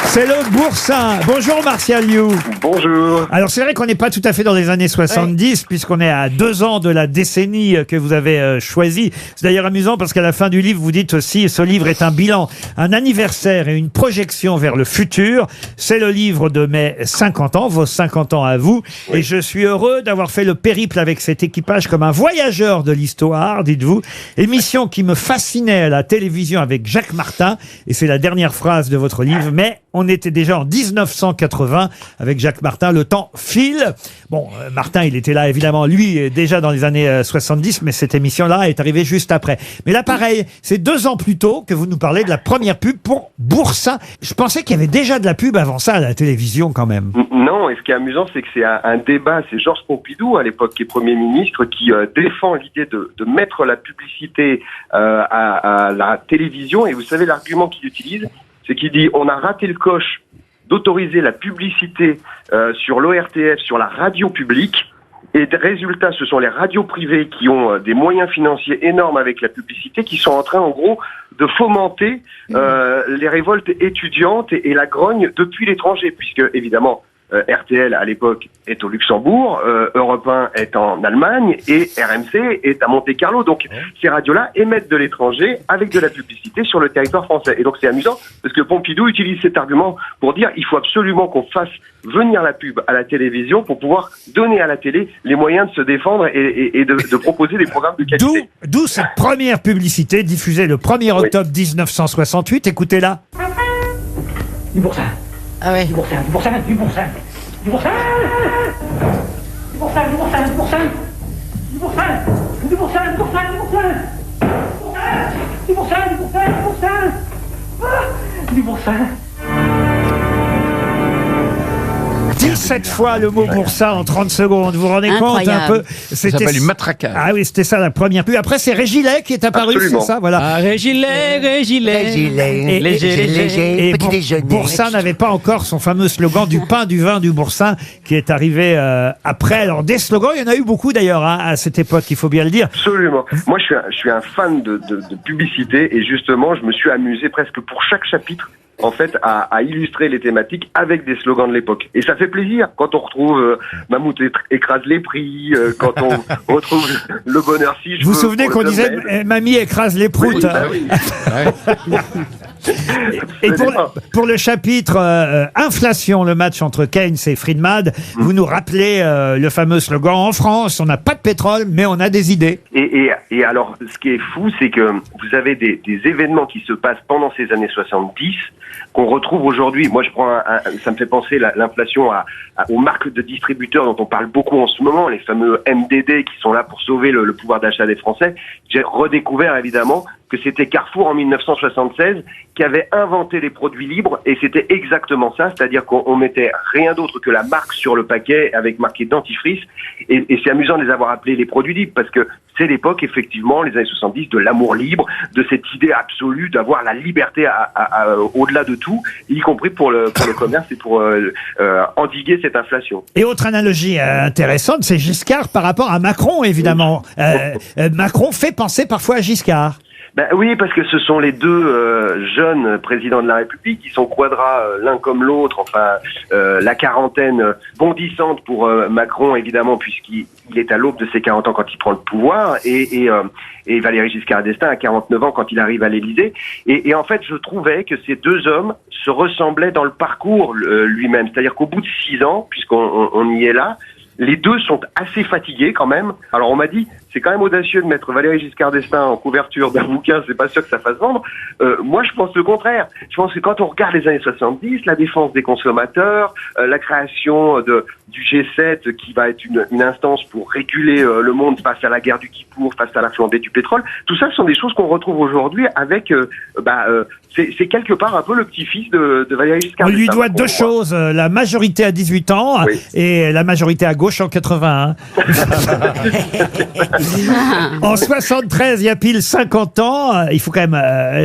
[SPEAKER 2] C'est le boursin. Bonjour Martial You.
[SPEAKER 13] Bonjour.
[SPEAKER 2] Alors c'est vrai qu'on n'est pas tout à fait dans les années 70 puisqu'on est à 2 ans de la décennie que vous avez choisie. C'est d'ailleurs amusant parce qu'à la fin du livre vous dites aussi ce livre est un bilan, un anniversaire et une projection vers le futur. C'est le livre de mes 50 ans, vos 50 ans à vous. Et je suis heureux d'avoir fait le périple avec cet équipage comme un voyageur de l'histoire, dites-vous. Émission qui me fascinait à la télévision avec Jacques Martin. Et c'est la dernière phrase de votre livre. Mais on était déjà en 1980 avec Jacques Martin. Le temps file. Bon, Martin, il était là, évidemment, lui, déjà dans les années 70, mais cette émission-là est arrivée juste après. Mais là, pareil, c'est 2 ans plus tôt que vous nous parlez de la première pub pour Boursin. Je pensais qu'il y avait déjà de la pub avant ça à la télévision, quand même.
[SPEAKER 15] Non, et ce qui est amusant, c'est que c'est un débat. C'est Georges Pompidou, à l'époque, qui est Premier ministre, qui défend l'idée de mettre la publicité à la télévision. Et vous savez, l'argument qu'il utilise, c'est qu'il dit on a raté le coche d'autoriser la publicité sur l'ORTF, sur la radio publique. Et résultat, ce sont les radios privées qui ont des moyens financiers énormes avec la publicité, qui sont en train, en gros, de fomenter les révoltes étudiantes et la grogne depuis l'étranger, puisque, évidemment, RTL à l'époque est au Luxembourg, Europe 1 est en Allemagne et RMC est à Monte-Carlo. Donc ces radios-là émettent de l'étranger avec de la publicité sur le territoire français. Et donc c'est amusant parce que Pompidou utilise cet argument pour dire il faut absolument qu'on fasse venir la pub à la télévision pour pouvoir donner à la télé les moyens de se défendre et de proposer des programmes de qualité.
[SPEAKER 2] D'où cette première publicité diffusée le 1er octobre 1968. Écoutez-la.
[SPEAKER 16] Du boursin.
[SPEAKER 10] Ah ouais.
[SPEAKER 16] Du boursin, du boursin, du boursin. Du boursin. Du boursin, du boursin, du boursin. Du boursin. Du boursin, du boursin, du boursin. Du boursin, du boursin, du boursin. Du boursin.
[SPEAKER 2] 17 fois le mot boursin en 30 secondes. Vous vous rendez compte un peu?
[SPEAKER 8] Ça s'appelle du matraquage.
[SPEAKER 2] Ah oui, c'était ça la première pub. Après, c'est Régilet qui est apparu, c'est ça, voilà.
[SPEAKER 6] Ah, Régilet, Régilet.
[SPEAKER 2] Et-
[SPEAKER 4] léger,
[SPEAKER 2] Et
[SPEAKER 4] petit déjeuner.
[SPEAKER 2] Boursin n'avait pas encore son fameux slogan du pain, du vin, du boursin qui est arrivé après. Alors, des slogans, il y en a eu beaucoup d'ailleurs à cette époque, il faut bien le dire.
[SPEAKER 15] Absolument. Moi, je suis un fan de publicité et justement, je me suis amusé presque pour chaque chapitre en fait, à illustrer les thématiques avec des slogans de l'époque. Et ça fait plaisir quand on retrouve Mammouth écrase les prix, quand on retrouve le bonheur si je
[SPEAKER 2] Vous vous souvenez qu'on disait Mamie écrase les proutes.
[SPEAKER 15] Oui, bah oui.
[SPEAKER 2] Et pour le chapitre inflation, le match entre Keynes et Friedman, vous nous rappelez le fameux slogan en France, on n'a pas de pétrole, mais on a des idées.
[SPEAKER 15] Et alors, ce qui est fou, c'est que vous avez des événements qui se passent pendant ces années 70 qu'on retrouve aujourd'hui. Moi, je prends ça me fait penser l'inflation aux marques de distributeurs dont on parle beaucoup en ce moment, les fameux MDD qui sont là pour sauver le pouvoir d'achat des Français. J'ai redécouvert évidemment que c'était Carrefour en 1976 qui avait inventé les produits libres et c'était exactement ça, c'est-à-dire qu'on mettait rien d'autre que la marque sur le paquet avec marqué dentifrice et c'est amusant de les avoir appelés les produits libres parce que c'est l'époque effectivement, les années 70, de l'amour libre, de cette idée absolue d'avoir la liberté au-delà de tout, y compris pour le commerce et pour endiguer cette inflation.
[SPEAKER 2] Et autre analogie intéressante, c'est Giscard par rapport à Macron, évidemment. Macron fait penser parfois à Giscard.
[SPEAKER 15] Ben oui, parce que ce sont les deux jeunes présidents de la République qui sont quadras l'un comme l'autre. Enfin, la quarantaine bondissante pour Macron, évidemment, puisqu'il est à l'aube de ses 40 ans quand il prend le pouvoir, et Valéry Giscard d'Estaing à 49 ans quand il arrive à l'Élysée. Et en fait, je trouvais que ces deux hommes se ressemblaient dans le parcours lui-même. C'est-à-dire qu'au bout de 6 ans, puisqu'on y est là, les deux sont assez fatigués quand même. Alors on m'a dit, c'est quand même audacieux de mettre Valéry Giscard d'Estaing en couverture d'un bouquin, c'est pas sûr que ça fasse vendre. Moi je pense le contraire. Je pense que quand on regarde les années 70, la défense des consommateurs, la création du G7 qui va être une instance pour réguler le monde face à la guerre du Kippour, face à la flambée du pétrole, tout ça ce sont des choses qu'on retrouve aujourd'hui avec c'est quelque part un peu le petit-fils de Valéry Giscard d'Estaing.
[SPEAKER 2] On lui doit deux choses, la majorité à 18 ans et la majorité à gauche en 81. En 73, il y a pile 50 ans, il faut quand même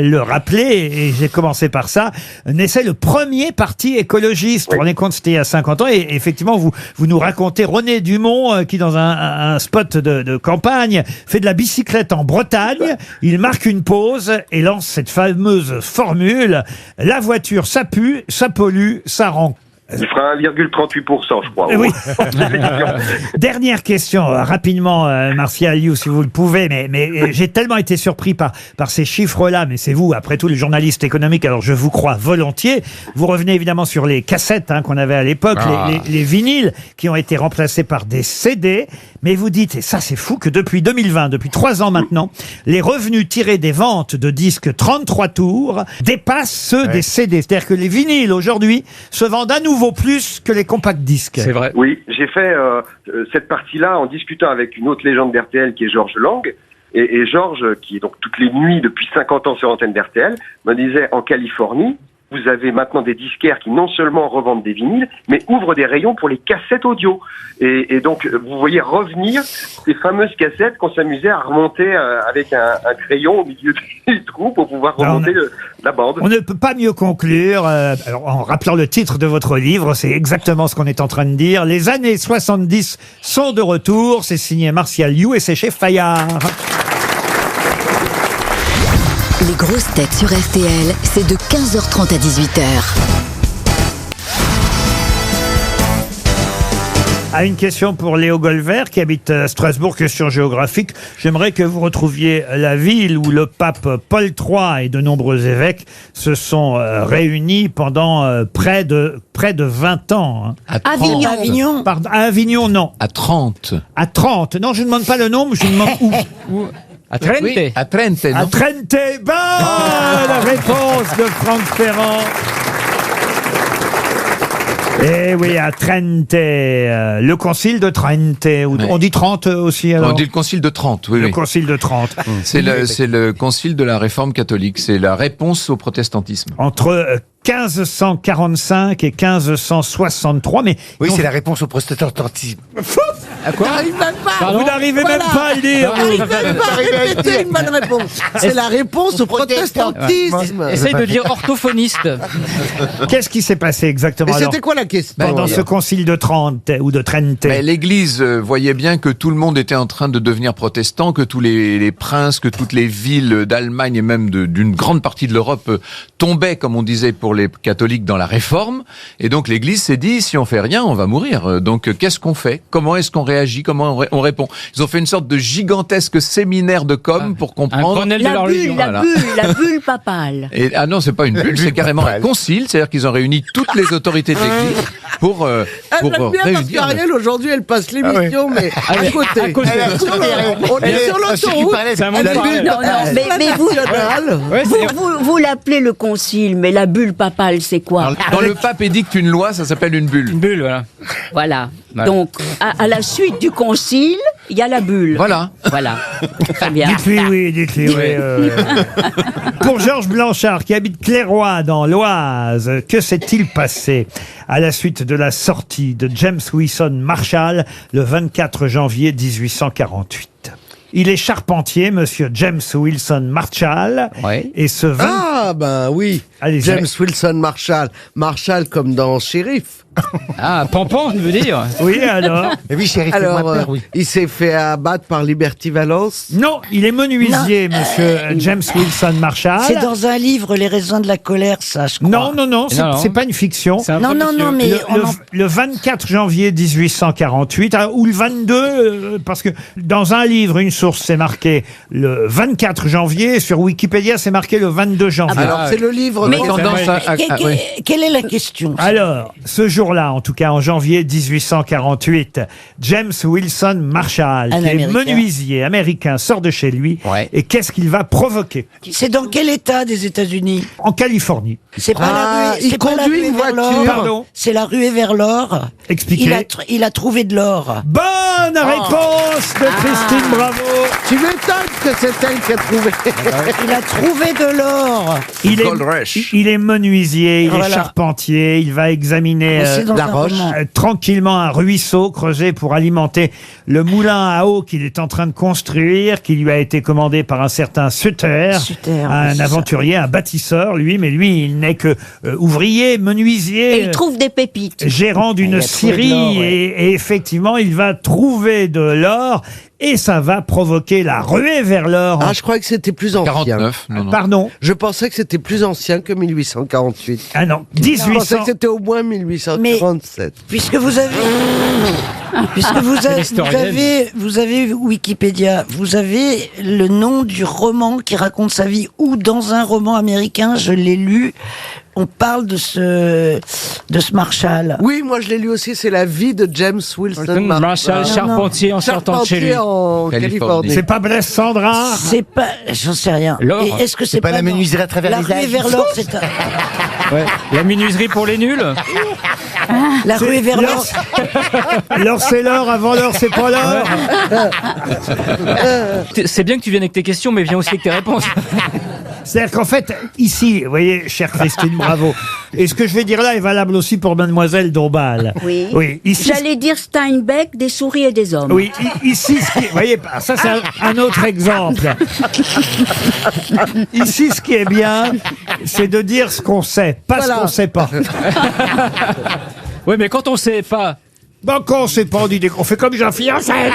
[SPEAKER 2] le rappeler, et j'ai commencé par ça, naissait le premier parti écologiste. Vous vous rendez compte, c'était il y a 50 ans, et effectivement, vous nous racontez René Dumont, qui dans un spot de campagne, fait de la bicyclette en Bretagne, il marque une pause et lance cette fameuse formule, la voiture, ça pue, ça pollue, ça rend.
[SPEAKER 15] Il fera 1,38%, je crois.
[SPEAKER 2] Oui. Dernière question, rapidement, Martial You, si vous le pouvez, mais j'ai tellement été surpris par ces chiffres-là, mais c'est vous, après tout, les journalistes économiques, alors je vous crois volontiers. Vous revenez évidemment sur les cassettes qu'on avait à l'époque, les vinyles qui ont été remplacés par des CD, mais vous dites, et ça c'est fou, que depuis 2020, depuis 3 ans maintenant, les revenus tirés des ventes de disques 33 tours dépassent ceux des CD. C'est-à-dire que les vinyles, aujourd'hui, se vendent à nouveau plus que les compacts disques.
[SPEAKER 6] C'est vrai.
[SPEAKER 15] Oui, j'ai fait cette partie-là en discutant avec une autre légende d'RTL qui est Georges Lang. Et Georges, qui est donc toutes les nuits depuis 50 ans sur antenne d'RTL, me disait en Californie, vous avez maintenant des disquaires qui non seulement revendent des vinyles, mais ouvrent des rayons pour les cassettes audio. Et donc, vous voyez revenir ces fameuses cassettes qu'on s'amusait à remonter avec un crayon au milieu du trou pour pouvoir remonter la bande.
[SPEAKER 2] On ne peut pas mieux conclure, alors, en rappelant le titre de votre livre, c'est exactement ce qu'on est en train de dire. Les années 70 sont de retour, c'est signé Martial You et c'est chez Fayard.
[SPEAKER 9] Les grosses têtes sur RTL, c'est de 15h30 à 18h.
[SPEAKER 2] Ah, une question pour Léo Golver qui habite à Strasbourg, question géographique. J'aimerais que vous retrouviez la ville où le pape Paul III et de nombreux évêques se sont réunis pendant près de 20 ans. Hein.
[SPEAKER 8] À 30.
[SPEAKER 5] Avignon.
[SPEAKER 2] Pardon, à Avignon, non.
[SPEAKER 8] À 30.
[SPEAKER 2] À 30. Non, je ne demande pas le nombre, je demande où.
[SPEAKER 6] À Trente.
[SPEAKER 8] Oui, à Trente, non?
[SPEAKER 2] À Trente. La réponse de Franck Ferrand. Eh oui, à Trente, le concile de Trente. On dit 30 aussi alors.
[SPEAKER 8] On dit le concile de Trente, oui.
[SPEAKER 2] Le concile de Trente.
[SPEAKER 8] C'est le concile de la réforme catholique. C'est la réponse au protestantisme.
[SPEAKER 2] Entre 1545 et 1563, mais...
[SPEAKER 4] Oui, c'est la réponse au protestantisme.
[SPEAKER 6] À quoi?
[SPEAKER 2] Vous n'arrivez même pas à le dire.
[SPEAKER 7] J'arrive même pas à répéter une bonne réponse. C'est la réponse au protestantisme.
[SPEAKER 6] Essaye de dire orthophoniste.
[SPEAKER 2] Qu'est-ce qui s'est passé exactement
[SPEAKER 7] Et
[SPEAKER 2] alors
[SPEAKER 7] c'était quoi la question?
[SPEAKER 2] pendant ce concile de Trente ou de Trente?
[SPEAKER 8] Mais l'Église voyait bien que tout le monde était en train de devenir protestant, que tous les princes, que toutes les villes d'Allemagne et même d'une grande partie de l'Europe tombaient, comme on disait pour les catholiques, dans la réforme. Et donc l'Église s'est dit, si on fait rien, on va mourir. Donc qu'est-ce qu'on fait? Comment est-ce qu'on réagit? Comment on répond? Ils ont fait une sorte de gigantesque séminaire de com pour comprendre.
[SPEAKER 3] La bulle papale.
[SPEAKER 8] Et, non, c'est pas une bulle, c'est carrément un concile. C'est-à-dire qu'ils ont réuni toutes les autorités de l'Église pour
[SPEAKER 7] Elle l'aime bien parce qu'Ariel, aujourd'hui, elle passe l'émission, mais à côté. On est sur l'autoroute.
[SPEAKER 3] Mais vous l'appelez le concile, mais la bulle papale, c'est quoi?
[SPEAKER 8] Quand le pape édicte une loi, ça s'appelle une bulle.
[SPEAKER 6] Une bulle, voilà.
[SPEAKER 3] Voilà. Donc, à la suite du concile, il y a la bulle.
[SPEAKER 8] Voilà.
[SPEAKER 3] Très bien.
[SPEAKER 2] Dites-lui oui. Pour Georges Blanchard, qui habite Clairoy dans l'Oise, que s'est-il passé à la suite de la sortie de James Wilson Marshall le 24 janvier 1848? Il est charpentier, monsieur James Wilson Marshall.
[SPEAKER 6] Ouais.
[SPEAKER 2] Et ce 20...
[SPEAKER 7] Ah, ben oui.
[SPEAKER 2] Allez,
[SPEAKER 7] James Wilson Marshall. Marshall comme dans Shérif.
[SPEAKER 6] Ah, Pampan, tu veux dire?
[SPEAKER 2] Oui, alors.
[SPEAKER 4] Et oui, chérie,
[SPEAKER 7] Alors,
[SPEAKER 4] oui.
[SPEAKER 7] il s'est fait abattre par Liberty Valance.
[SPEAKER 2] Non, il est menuisier, monsieur James Wilson Marshall.
[SPEAKER 5] C'est dans un livre, Les raisins de la colère, ça, je crois.
[SPEAKER 2] Non, c'est pas une fiction.
[SPEAKER 5] Non, mais...
[SPEAKER 2] Le 24 janvier 1848, ou le 22, parce que dans un livre, une source, c'est marqué le 24 janvier, sur Wikipédia, c'est marqué le 22 janvier.
[SPEAKER 7] Alors, c'est le livre...
[SPEAKER 5] Mais quelle est la question?
[SPEAKER 2] Alors, ce jour-là, en tout cas en janvier 1848, James Wilson Marshall, qui est menuisier américain, sort de chez lui.
[SPEAKER 6] Ouais.
[SPEAKER 2] Et qu'est-ce qu'il va provoquer?
[SPEAKER 5] C'est dans quel état des États-Unis?
[SPEAKER 2] En Californie.
[SPEAKER 5] C'est pas la ruée.
[SPEAKER 7] Il conduit une voiture.
[SPEAKER 2] Pardon.
[SPEAKER 5] C'est la ruée vers l'or.
[SPEAKER 2] Expliquez.
[SPEAKER 5] Il a trouvé de l'or.
[SPEAKER 2] Bonne réponse de Christine Bravo.
[SPEAKER 7] Tu m'étonnes que c'est elle qui a trouvé.
[SPEAKER 5] Il a trouvé de l'or.
[SPEAKER 2] Il est menuisier, il est charpentier, il va examiner
[SPEAKER 5] la roche.
[SPEAKER 2] Tranquillement un ruisseau creusé pour alimenter le moulin à eau qu'il est en train de construire, qui lui a été commandé par un certain Sutter, un aventurier, un bâtisseur, mais lui, il n'est que ouvrier, menuisier.
[SPEAKER 3] Et il trouve des pépites.
[SPEAKER 2] Gérant d'une scierie, et effectivement, il va trouver de l'or. Et ça va provoquer la ruée vers l'or.
[SPEAKER 7] Ah, je croyais que c'était plus ancien.
[SPEAKER 8] 49, non.
[SPEAKER 2] Pardon?
[SPEAKER 7] Je pensais que c'était plus ancien que 1848.
[SPEAKER 2] Ah non,
[SPEAKER 7] Je pensais que c'était au moins 1847.
[SPEAKER 5] Puisque vous avez Wikipédia, vous avez le nom du roman qui raconte sa vie, ou dans un roman américain, je l'ai lu, on parle de ce Marshall.
[SPEAKER 7] Oui, moi je l'ai lu aussi, c'est la vie de James Wilson
[SPEAKER 6] Marshall, charpentier en sortant de chez lui.
[SPEAKER 7] En Californie.
[SPEAKER 2] C'est pas Blaise Sandrard?
[SPEAKER 5] C'est pas, j'en sais rien.
[SPEAKER 6] L'or.
[SPEAKER 5] Et est-ce que c'est pas
[SPEAKER 4] la menuiserie à travers les âges?
[SPEAKER 5] La ruée vers l'or, c'est
[SPEAKER 6] Ouais. La menuiserie pour les nuls.
[SPEAKER 5] La ruée vers l'or.
[SPEAKER 2] L'or c'est l'or, avant l'or c'est pas l'or.
[SPEAKER 6] C'est bien que tu viennes avec tes questions, mais viens aussi avec tes réponses.
[SPEAKER 2] C'est-à-dire qu'en fait, ici, vous voyez, chère Christine Bravo, et ce que je vais dire là est valable aussi pour Mademoiselle Dombal.
[SPEAKER 3] Oui.
[SPEAKER 2] Ici,
[SPEAKER 3] J'allais dire Steinbeck, des souris et des hommes.
[SPEAKER 2] oui, ici, vous voyez, ça c'est un autre exemple. Ici, ce qui est bien, c'est de dire ce qu'on sait, pas ce qu'on sait pas.
[SPEAKER 6] Oui, mais quand on sait pas.
[SPEAKER 2] Bon, quand on sait pas, on fait comme Jean-Philippe Janssen.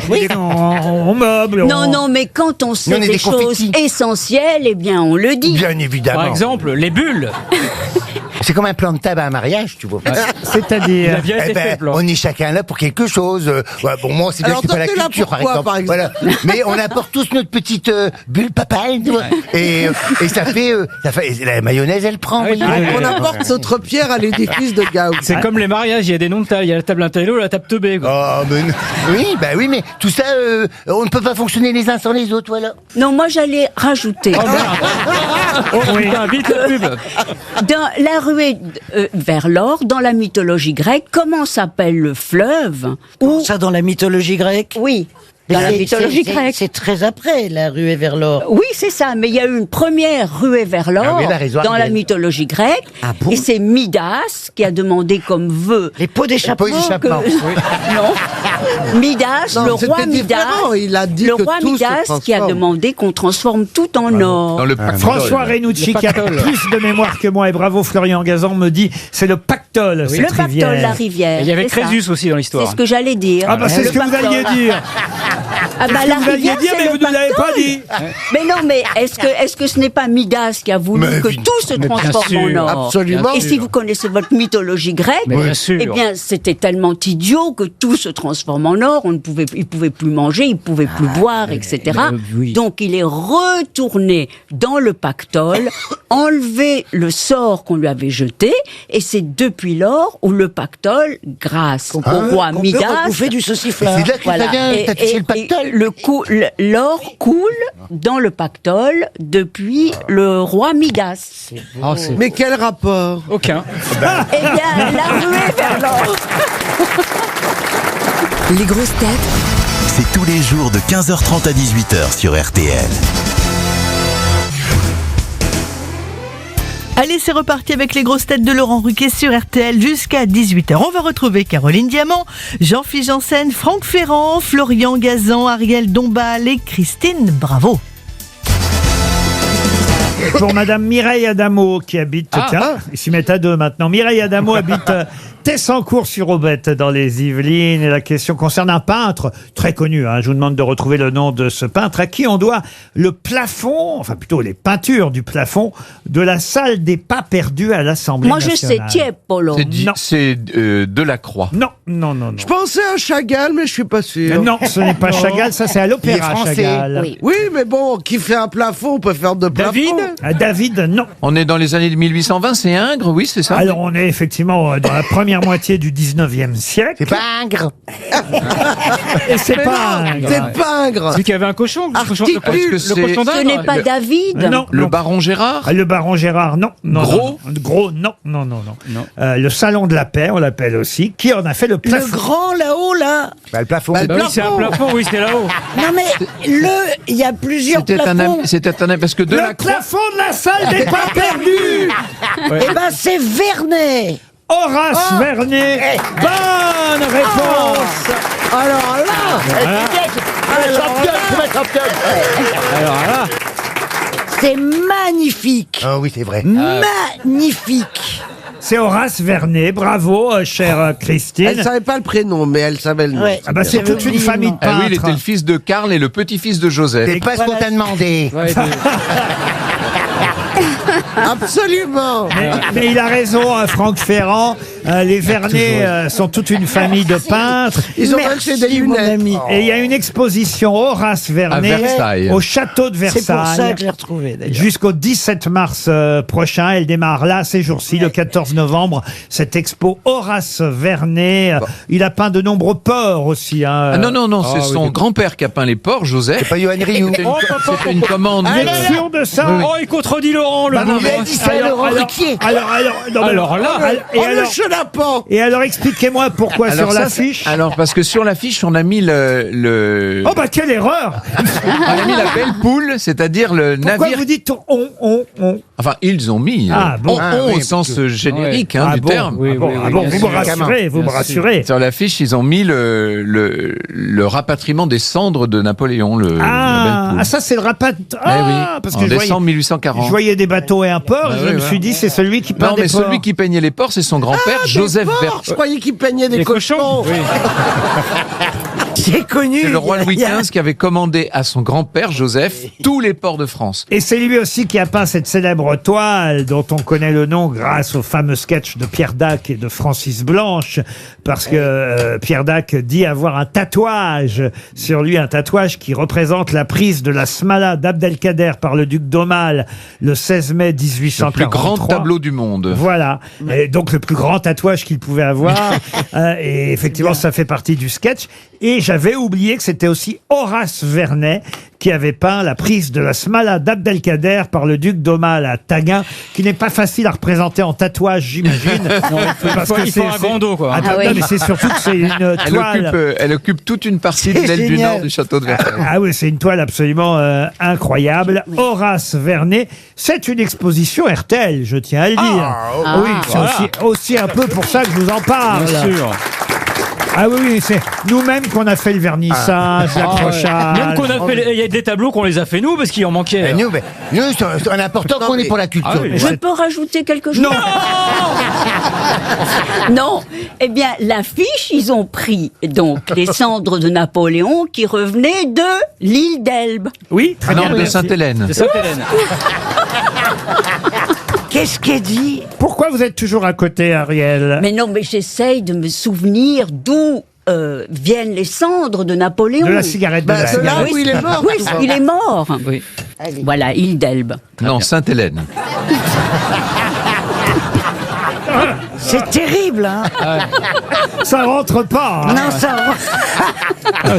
[SPEAKER 2] Oui, on meuble.
[SPEAKER 3] Non, mais quand on sait des choses essentielles, eh bien, on le dit.
[SPEAKER 4] Bien évidemment.
[SPEAKER 6] Par exemple, les bulles.
[SPEAKER 4] C'est comme un plan de table à un mariage, tu vois.
[SPEAKER 2] C'est-à-dire
[SPEAKER 4] on est chacun là pour quelque chose. Bon, moi, c'est bien que c'est pas la culture, par exemple. Voilà. Mais on apporte tous notre petite bulle papale, tu vois. Et ça fait la mayonnaise, elle prend.
[SPEAKER 7] On apporte notre pierre à l'édifice de Gauss.
[SPEAKER 6] C'est comme les mariages, il y a des noms de table. Il y a la table intello et la table teubée.
[SPEAKER 4] Oui, mais tout ça, on ne peut pas fonctionner les uns sans les autres, voilà.
[SPEAKER 3] Non, moi j'allais rajouter.
[SPEAKER 6] Putain, vite la pub.
[SPEAKER 3] Dans la ruée vers l'or, dans la mythologie grecque, comment s'appelle le fleuve
[SPEAKER 5] Ça, dans la mythologie grecque?
[SPEAKER 3] Oui. Dans la mythologie grecque.
[SPEAKER 5] C'est très après, la ruée vers l'or.
[SPEAKER 3] Oui, c'est ça. Mais il y a eu une première ruée vers l'or dans la mythologie grecque. Et c'est Midas qui a demandé comme vœu.
[SPEAKER 5] Les pots d'échappement.
[SPEAKER 3] Non. Midas, le roi Midas.
[SPEAKER 7] Il a dit
[SPEAKER 3] le roi Midas qui a demandé qu'on transforme tout en or.
[SPEAKER 2] François Renucci, qui a plus de mémoire que moi, et bravo Florian Gazan, me dit c'est le pactole, cette
[SPEAKER 3] le
[SPEAKER 2] rivière.
[SPEAKER 3] pactole, la rivière.
[SPEAKER 6] Et il y avait Crésus aussi dans l'histoire.
[SPEAKER 3] C'est ce que j'allais dire.
[SPEAKER 2] Ah bah c'est ce que vous alliez dire.
[SPEAKER 3] Ah bah la rivière,
[SPEAKER 2] mais vous ne l'avez pas dit.
[SPEAKER 3] Mais non, mais est-ce que ce n'est pas Midas qui a voulu que tout se transforme en or?
[SPEAKER 7] Absolument.
[SPEAKER 3] Et si vous connaissez votre mythologie grecque, eh bien c'était tellement idiot que tout se transforme en or. Il pouvait plus manger, il pouvait plus boire, etc. Donc il est retourné dans le pactole, enlevé le sort qu'on lui avait jeté, et c'est depuis lors où le pactole, grâce au roi Midas,
[SPEAKER 5] fait du sauciflard.
[SPEAKER 4] C'est là que ça vient, t'as touché le pactole.
[SPEAKER 3] L'or coule dans le pactole depuis le roi Midas.
[SPEAKER 7] Mais quel rapport?
[SPEAKER 6] Aucun.
[SPEAKER 3] Eh bien, la ruée vers l'or.
[SPEAKER 9] Les grosses têtes,
[SPEAKER 1] C'est tous les jours de 15h30 à 18h sur RTL.
[SPEAKER 10] Allez, c'est reparti avec les grosses têtes de Laurent Ruquier sur RTL jusqu'à 18h. On va retrouver Caroline Diamant, Jean-Philippe Janssen, Franck Ferrand, Florian Gazan, Ariel Dombal et Christine Bravo.
[SPEAKER 2] Pour Madame Mireille Adamo qui habite, ils s'y mettent à deux maintenant. Mireille Adamo habite Tessancourt-sur-Aubette dans les Yvelines. Et la question concerne un peintre très connu. Je vous demande de retrouver le nom de ce peintre à qui on doit le plafond, enfin plutôt les peintures du plafond de la salle des pas perdus à l'Assemblée nationale.
[SPEAKER 3] Moi je sais, Tiepolo.
[SPEAKER 8] C'est Delacroix.
[SPEAKER 2] Non.
[SPEAKER 7] Je pensais à Chagall, mais je suis pas sûr.
[SPEAKER 2] Non, ce n'est pas Chagall, ça c'est à l'Opéra Chagall.
[SPEAKER 7] Oui, mais bon, qui fait un plafond, on peut faire de plafond.
[SPEAKER 2] David, non.
[SPEAKER 8] On est dans les années 1820, c'est Ingres, oui, c'est ça?
[SPEAKER 2] Alors on est effectivement dans la première moitié du 19e siècle.
[SPEAKER 4] C'est pas Ingres.
[SPEAKER 2] Et c'est pas Ingres.
[SPEAKER 7] C'est pas Ingres.
[SPEAKER 6] Celui qui avait un cochon. Le cochon
[SPEAKER 3] Ce n'est pas David.
[SPEAKER 2] Non.
[SPEAKER 8] Le baron Gérard?
[SPEAKER 2] Le baron Gérard, non.
[SPEAKER 8] Gros?
[SPEAKER 2] Gros, non. Le salon de la paix, on l'appelle aussi. Qui en a fait le plafond?
[SPEAKER 5] Le grand là-haut, là.
[SPEAKER 4] Le plafond.
[SPEAKER 6] Oui, c'est un plafond, oui, c'est là-haut.
[SPEAKER 5] Non mais il y a plusieurs plafonds.
[SPEAKER 8] C'était un parce que
[SPEAKER 2] Le
[SPEAKER 8] Delacroix.
[SPEAKER 2] plafond de la salle des pas perdus.
[SPEAKER 5] Eh ben c'est Vernet.
[SPEAKER 2] Horace Vernet. Bonne réponse.
[SPEAKER 7] Alors là,
[SPEAKER 6] Alors là,
[SPEAKER 5] C'est magnifique.
[SPEAKER 4] Ah oui, c'est vrai.
[SPEAKER 5] Magnifique.
[SPEAKER 2] C'est Horace Vernet. Bravo, chère Christine.
[SPEAKER 7] elle savait pas le prénom, mais elle savait le nom.
[SPEAKER 5] Ouais.
[SPEAKER 2] Ah bah c'est toute une famille de
[SPEAKER 8] Ah
[SPEAKER 2] peintres.
[SPEAKER 8] oui, il était le fils de Karl et le petit-fils de Joseph.
[SPEAKER 4] C'est pas ce qu'on t'a demandé.
[SPEAKER 7] Absolument.
[SPEAKER 2] Mais il a raison, Franck Ferrand. Les Vernet sont toute une famille de peintres.
[SPEAKER 7] Ils ont acheté des lunettes.
[SPEAKER 2] Et il y a une exposition Horace Vernet
[SPEAKER 8] À Versailles.
[SPEAKER 2] au château de Versailles.
[SPEAKER 5] C'est pour ça que je l'ai retrouvé d'ailleurs.
[SPEAKER 2] Jusqu'au 17 mars prochain. Elle démarre là, ces jours-ci, le 14 novembre. Cette expo Horace Vernet. Il a peint de nombreux ports aussi.
[SPEAKER 8] Ah non, c'est son grand-père qui a peint les ports, Joseph.
[SPEAKER 4] C'est pas Johan Rioux.
[SPEAKER 8] C'était une commande.
[SPEAKER 2] Vous êtes sûr de ça?
[SPEAKER 8] Oui, oui.
[SPEAKER 6] Oh, il contredit Laurent, le
[SPEAKER 2] non,
[SPEAKER 6] pauvre.
[SPEAKER 4] Il a dit ça à Laurent Ruquier.
[SPEAKER 2] Alors là.
[SPEAKER 7] Le chenapan.
[SPEAKER 2] Et alors, expliquez-moi pourquoi
[SPEAKER 8] Alors
[SPEAKER 2] sur
[SPEAKER 8] ça,
[SPEAKER 2] l'affiche.
[SPEAKER 8] Alors, parce que sur l'affiche, on a mis le...
[SPEAKER 2] Oh bah quelle erreur.
[SPEAKER 8] On a mis la belle poule, c'est-à-dire le
[SPEAKER 2] Pourquoi
[SPEAKER 8] navire...
[SPEAKER 2] vous dites on?
[SPEAKER 8] Enfin, ils ont mis au sens générique du terme.
[SPEAKER 2] Vous me rassurez.
[SPEAKER 8] Sur l'affiche, ils ont mis le rapatriement des cendres de Napoléon, la belle poule.
[SPEAKER 2] Ça c'est le rapatriement. Parce que
[SPEAKER 8] en décembre 1840.
[SPEAKER 2] Je voyais des bateaux et un port, je me suis dit c'est celui qui peint
[SPEAKER 8] Non,
[SPEAKER 2] des
[SPEAKER 8] mais
[SPEAKER 2] ports.
[SPEAKER 8] celui qui peignait les ports, c'est son grand-père, Joseph Vernet.
[SPEAKER 7] Je croyais qu'il peignait des cochons.
[SPEAKER 5] C'est connu.
[SPEAKER 8] C'est le roi Louis
[SPEAKER 5] Il y a-
[SPEAKER 8] XV qui avait commandé à son grand-père Joseph tous les ports de France.
[SPEAKER 2] Et c'est lui aussi qui a peint cette célèbre toile dont on connaît le nom grâce au fameux sketch de Pierre Dac et de Francis Blanche, parce que Pierre Dac dit avoir un tatouage sur lui, un tatouage qui représente la prise de la Smala d'Abdelkader par le duc d'Aumale le 16 mai 1843.
[SPEAKER 8] Le plus grand tableau du monde.
[SPEAKER 2] Voilà, et donc le plus grand tatouage qu'il pouvait avoir. Et effectivement, ça fait partie du sketch. Et j'avais oublié que c'était aussi Horace Vernet qui avait peint la prise de la Smala d'Abdelkader par le duc d'Aumale à Taguin, qui n'est pas facile à représenter en tatouage, j'imagine.
[SPEAKER 6] Il faut un grand dos, quoi.
[SPEAKER 2] Ah, non, mais c'est surtout que c'est une toile.
[SPEAKER 8] Elle occupe toute une partie de l'aile du nord du château de Versailles.
[SPEAKER 2] Ah oui, c'est une toile absolument incroyable. Horace Vernet, c'est une exposition RTL, je tiens à le dire. Oui, c'est
[SPEAKER 6] voilà.
[SPEAKER 2] aussi un peu pour ça que je vous en parle.
[SPEAKER 6] Bien sûr.
[SPEAKER 2] Ah oui, c'est nous-mêmes qu'on a fait le vernissage, l'accrochage.
[SPEAKER 6] Même qu'on a fait, il y a des tableaux qu'on les a fait nous parce qu'il en manquait.
[SPEAKER 4] Nous, c'est un important qu'on est pour la culture.
[SPEAKER 6] Ah oui.
[SPEAKER 3] Je peux rajouter quelque chose?
[SPEAKER 2] Non.
[SPEAKER 3] Non. Eh bien, l'affiche, ils ont pris donc les cendres de Napoléon qui revenaient de l'île d'Elbe.
[SPEAKER 2] Oui, très bien.
[SPEAKER 8] Non, de
[SPEAKER 2] merci.
[SPEAKER 8] Sainte-Hélène.
[SPEAKER 6] C'est Sainte-Hélène.
[SPEAKER 5] Qu'est-ce qu'elle dit?
[SPEAKER 2] Pourquoi vous êtes toujours à côté, Ariel?
[SPEAKER 3] Mais non, mais j'essaye de me souvenir d'où viennent les cendres de Napoléon.
[SPEAKER 2] De la cigarette de la
[SPEAKER 7] c'est là
[SPEAKER 2] cigarette.
[SPEAKER 7] où il est mort.
[SPEAKER 3] Oui, il est mort.
[SPEAKER 6] Oui.
[SPEAKER 3] Voilà, île d'Elbe.
[SPEAKER 8] Non, Sainte-Hélène.
[SPEAKER 5] C'est terrible, hein.
[SPEAKER 2] Ça rentre pas. hein.
[SPEAKER 5] Non, ça.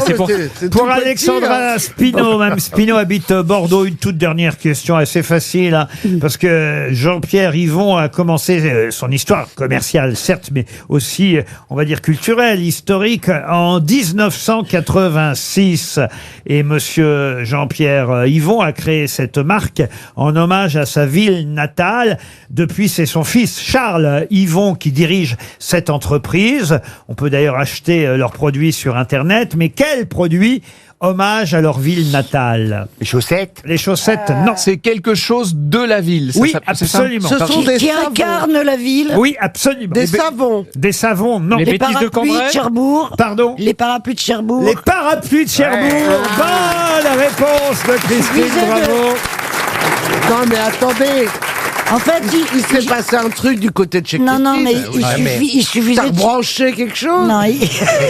[SPEAKER 6] C'est pour...
[SPEAKER 2] Pour Alexandra Spino, même Spino habite Bordeaux. Une toute dernière question assez facile, hein, parce que Jean-Pierre Yvon a commencé son histoire commerciale, certes, mais aussi, on va dire, culturelle, historique, en 1986. Et monsieur Jean-Pierre Yvon a créé cette marque en hommage à sa ville natale. Depuis, c'est son fils Charles Yvon qui dirige cette entreprise. On peut d'ailleurs acheter leurs produits sur Internet. Mais quels produits hommage à leur ville natale?
[SPEAKER 4] Les chaussettes?
[SPEAKER 2] Les chaussettes, non.
[SPEAKER 8] C'est quelque chose de la ville.
[SPEAKER 2] Oui,
[SPEAKER 8] c'est
[SPEAKER 2] absolument.
[SPEAKER 7] Ce sont des
[SPEAKER 5] Qui
[SPEAKER 7] savons.
[SPEAKER 5] incarne la ville?
[SPEAKER 2] Oui, absolument.
[SPEAKER 7] Des savons.
[SPEAKER 2] Des savons, non.
[SPEAKER 6] Les
[SPEAKER 5] Les
[SPEAKER 6] bêtises de
[SPEAKER 5] parapluies de
[SPEAKER 6] Cambrai.
[SPEAKER 5] Cherbourg?
[SPEAKER 2] Pardon?
[SPEAKER 5] Les parapluies de Cherbourg?
[SPEAKER 2] Les parapluies de Cherbourg. Bonne réponse de Christine,
[SPEAKER 5] Suffisait de-
[SPEAKER 2] bravo.
[SPEAKER 7] Non, mais attendez.
[SPEAKER 5] En fait,
[SPEAKER 7] Il s'est passé un truc du côté de chez
[SPEAKER 5] Non, non, mais
[SPEAKER 7] Christine.
[SPEAKER 5] il suffisait
[SPEAKER 7] T'as
[SPEAKER 5] de...
[SPEAKER 7] branché quelque chose?
[SPEAKER 5] Non,